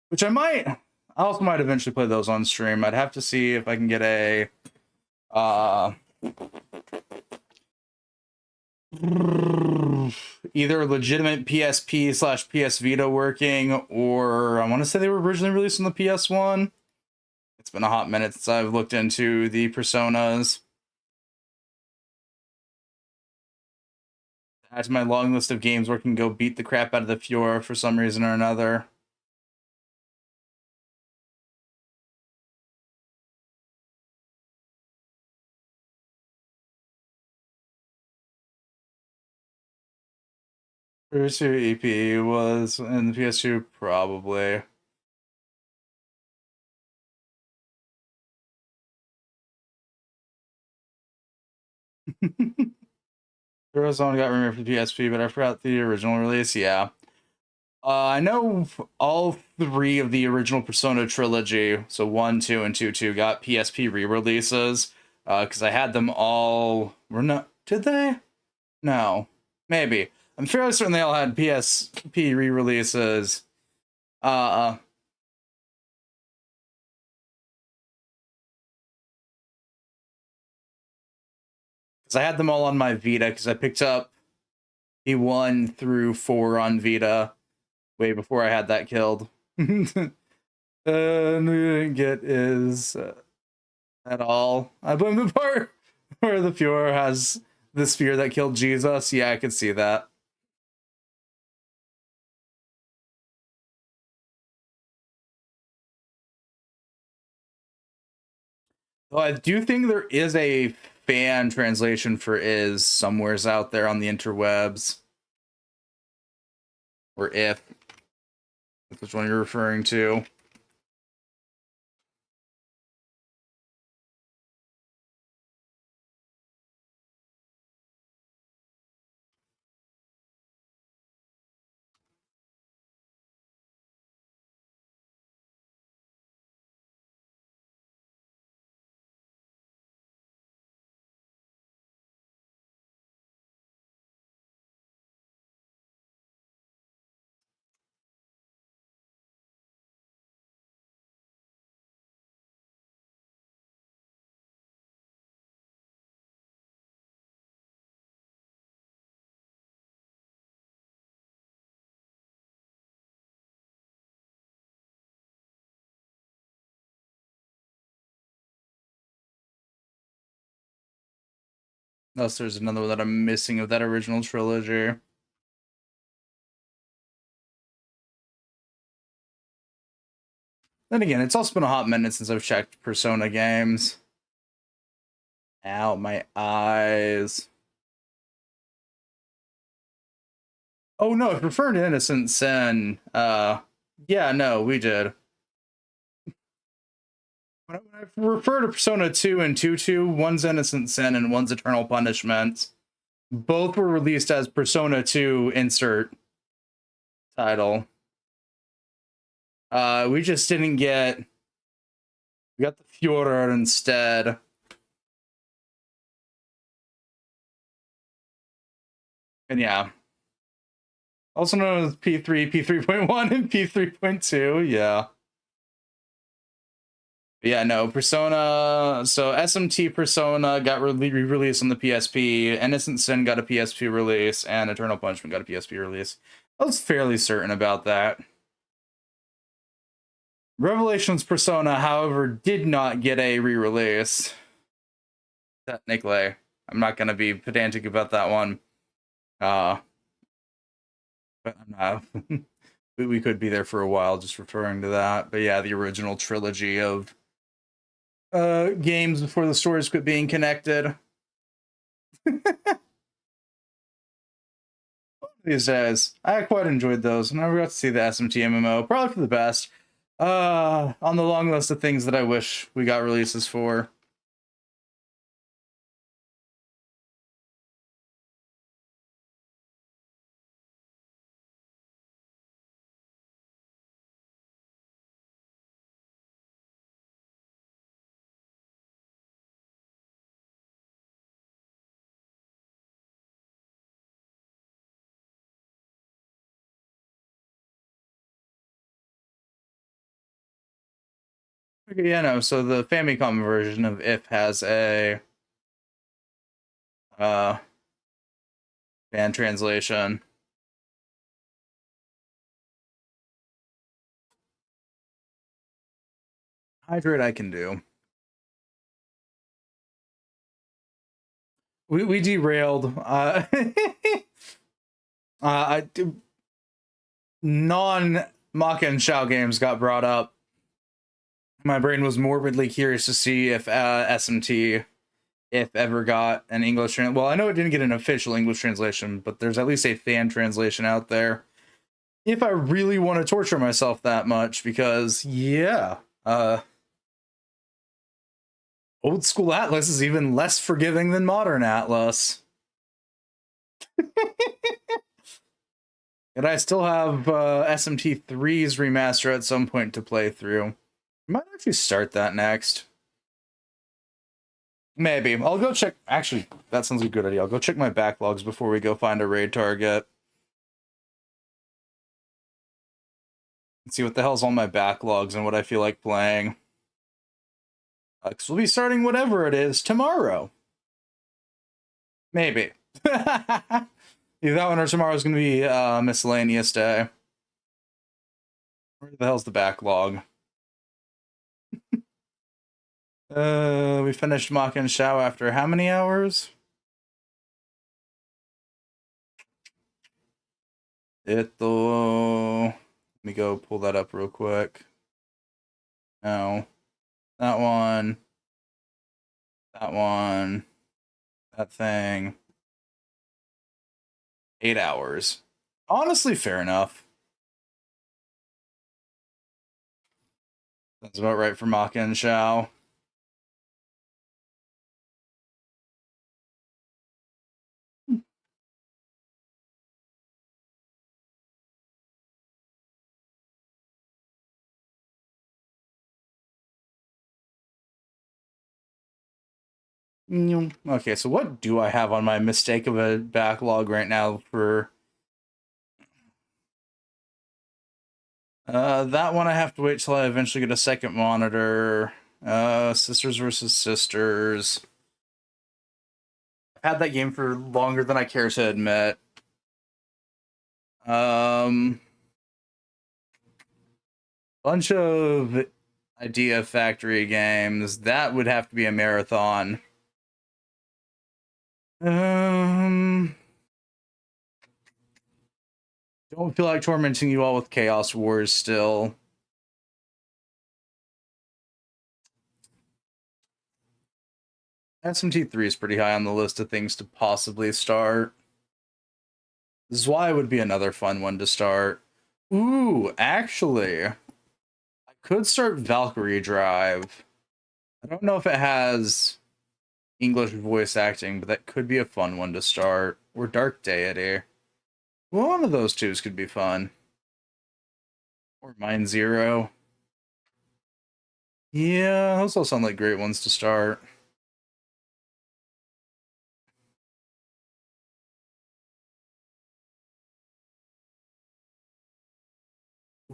Which I also might eventually play those on stream. I'd have to see if I can get a either legitimate PSP/PS Vita working, or I want to say they were originally released on the PS1. It's been a hot minute since I've looked into the Personas. Add to my long list of games where I can go beat the crap out of the Fiora for some reason or another. PS2 EP was in the PS2, probably. Eurozone got removed from PSP, but I forgot the original release. Yeah. I know all three of the original Persona trilogy, so 1, 2, and 2, got PSP re-releases. Because I had them all. Did they? No. Maybe. I'm fairly certain they all had PSP re-releases. Because I had them all on my Vita, because I picked up E1 through 4 on Vita way before I had that killed. And we didn't get is at all. I blame the part where the Fiora has the spear that killed Jesus. Yeah, I could see that. Well, I do think there is a fan translation for is somewheres out there on the interwebs. Or if. That's which one you're referring to. Unless there's another one that I'm missing of that original trilogy. Then again, it's also been a hot minute since I've checked Persona games. Ow, my eyes. Oh no, if referring to Innocent Sin, yeah, no, we did. When I refer to Persona 2 and 2, one's Innocent Sin and one's Eternal Punishment. Both were released as Persona 2 insert title. We just didn't get. We got the Fjord instead. And yeah. Also known as P3, P3.1, and P3.2. Yeah. Yeah, no, Persona. So SMT Persona got re-released on the PSP. Innocent Sin got a PSP release, and Eternal Punishment got a PSP release. I was fairly certain about that. Revelations Persona, however, did not get a re-release. Technically, I'm not going to be pedantic about that one. But I'm not. We could be there for a while just referring to that. But yeah, the original trilogy of games before the stories quit being connected. These days, I quite enjoyed those, and I got to see the SMT MMO. Probably for the best. On the long list of things that I wish we got releases for. Okay, yeah, no. So the Famicom version of If has a fan translation. Hydrate I can do. We derailed. Non Maken Shao games got brought up. My brain was morbidly curious to see if SMT, if ever, got an English translation. Well, I know it didn't get an official English translation, but there's at least a fan translation out there. If I really want to torture myself that much, because yeah, old school Atlas is even less forgiving than modern Atlas. And I still have SMT3's remaster at some point to play through. Might actually start that next. Maybe. I'll go check. Actually, that sounds like a good idea. I'll go check my backlogs before we go find a raid target. Let's see what the hell's on my backlogs and what I feel like playing. Because we'll be starting whatever it is tomorrow. Maybe. Either that one or tomorrow's going to be miscellaneous day. Where the hell's the backlog? We finished Maken Shao after how many hours? Let me go pull that up real quick. No. That one. That one. That thing. 8 hours. Honestly, fair enough. That's about right for Maken Shao. Okay, so what do I have on my mistake of a backlog right now for... that one I have to wait till I eventually get a second monitor. Sisters versus Sisters. I've had that game for longer than I care to admit. Bunch of Idea Factory games. That would have to be a marathon. Don't feel like tormenting you all with Chaos Wars still. SMT3 is pretty high on the list of things to possibly start. Zwei would be another fun one to start. Ooh, actually, I could start Valkyrie Drive. I don't know if it has English voice acting, but that could be a fun one to start. Or Dark Deity. Well, one of those two could be fun. Or Mine Zero. Yeah, those all sound like great ones to start.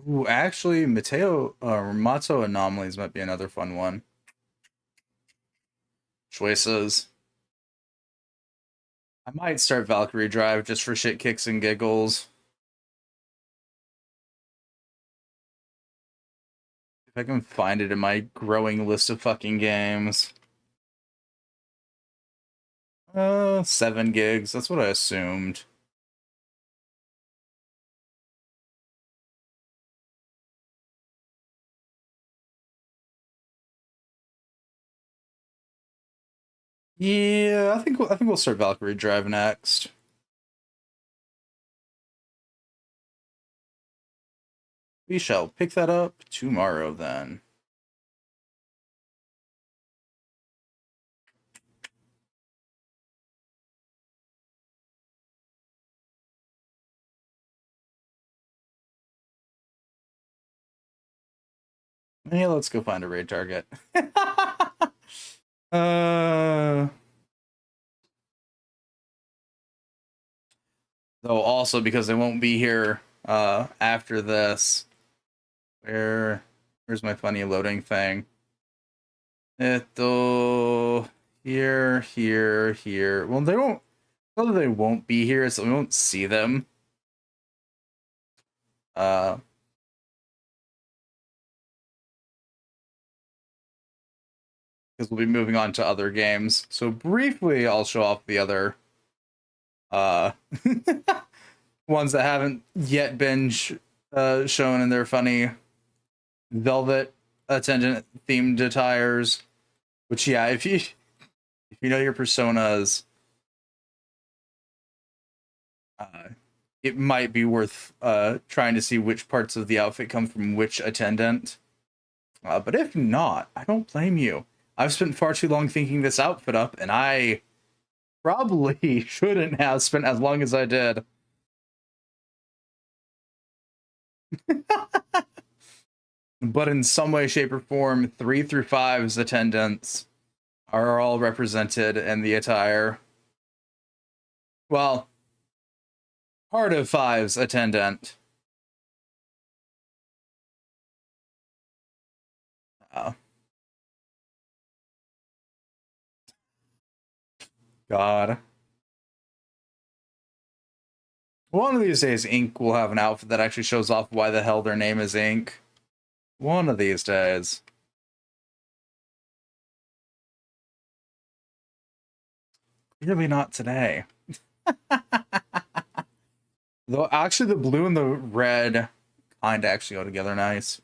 Ooh, actually, Matto Anomalies might be another fun one. Choices. I might start Valkyrie Drive just for shit kicks and giggles. If I can find it in my growing list of fucking games. 7 gigs. That's what I assumed. Yeah, I think we'll start Valkyrie Drive next. We shall pick that up tomorrow then. Hey, let's go find a raid target. Though also because they won't be here after this. Where's my funny loading thing? Here. Well, they won't. Whether they won't be here, so we won't see them. Because we'll be moving on to other games. So briefly, I'll show off the other ones that haven't yet been shown in their funny velvet attendant themed attires. Which, yeah, if you know your personas, it might be worth trying to see which parts of the outfit come from which attendant. But if not, I don't blame you. I've spent far too long thinking this outfit up, and I probably shouldn't have spent as long as I did. But in some way, shape, or form, 3 through 5's attendants are all represented in the attire. Well, part of 5's attendant. God. One of these days, Ink will have an outfit that actually shows off why the hell their name is Ink. One of these days. Clearly not today. Though, actually, the blue and the red kind of actually go together nice.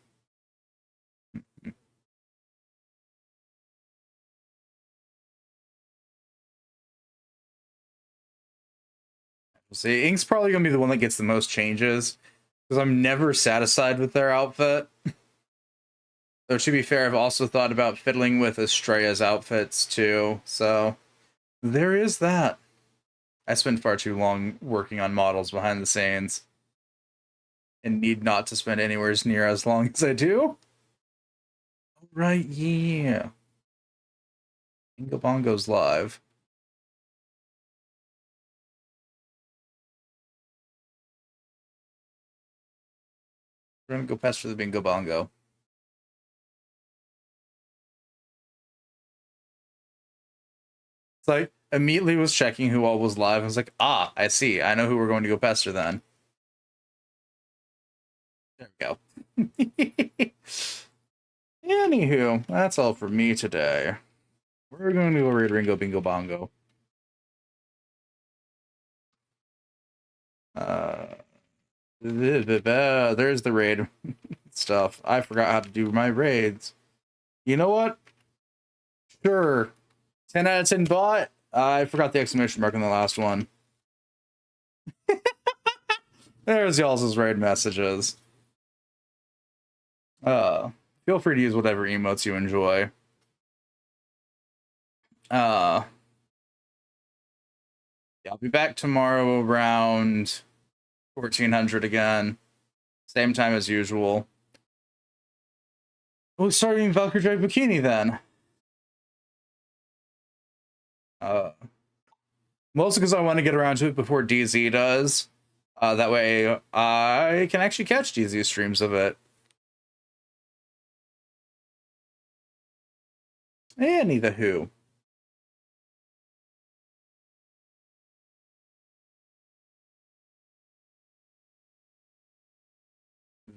We'll see. Ink's probably going to be the one that gets the most changes, because I'm never satisfied with their outfit. Though, to be fair, I've also thought about fiddling with Estrella's outfits, too. So, there is that. I spend far too long working on models behind the scenes, and need not to spend anywhere near as long as I do. Right, yeah. Bingo Bongo's live. We're gonna go pester the Bingo Bongo. It's like, immediately was checking who all was live. I was like, ah, I see. I know who we're going to go pester then. There we go. Anywho, that's all for me today. We're going to go raid Ringo Bingo Bongo. There's the raid stuff. I forgot how to do my raids. You know what? Sure. 10 out of 10 bot. I forgot the exclamation mark on the last one. There's y'all's raid messages. Feel free to use whatever emotes you enjoy. Yeah, I'll be back tomorrow around 1400 again. Same time as usual. We'll start doing Valkyrie Bikini then. Mostly because I want to get around to it before DZ does. That way I can actually catch DZ streams of it. Anywho.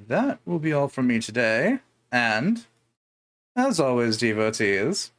That will be all from me today. And, as always, devotees,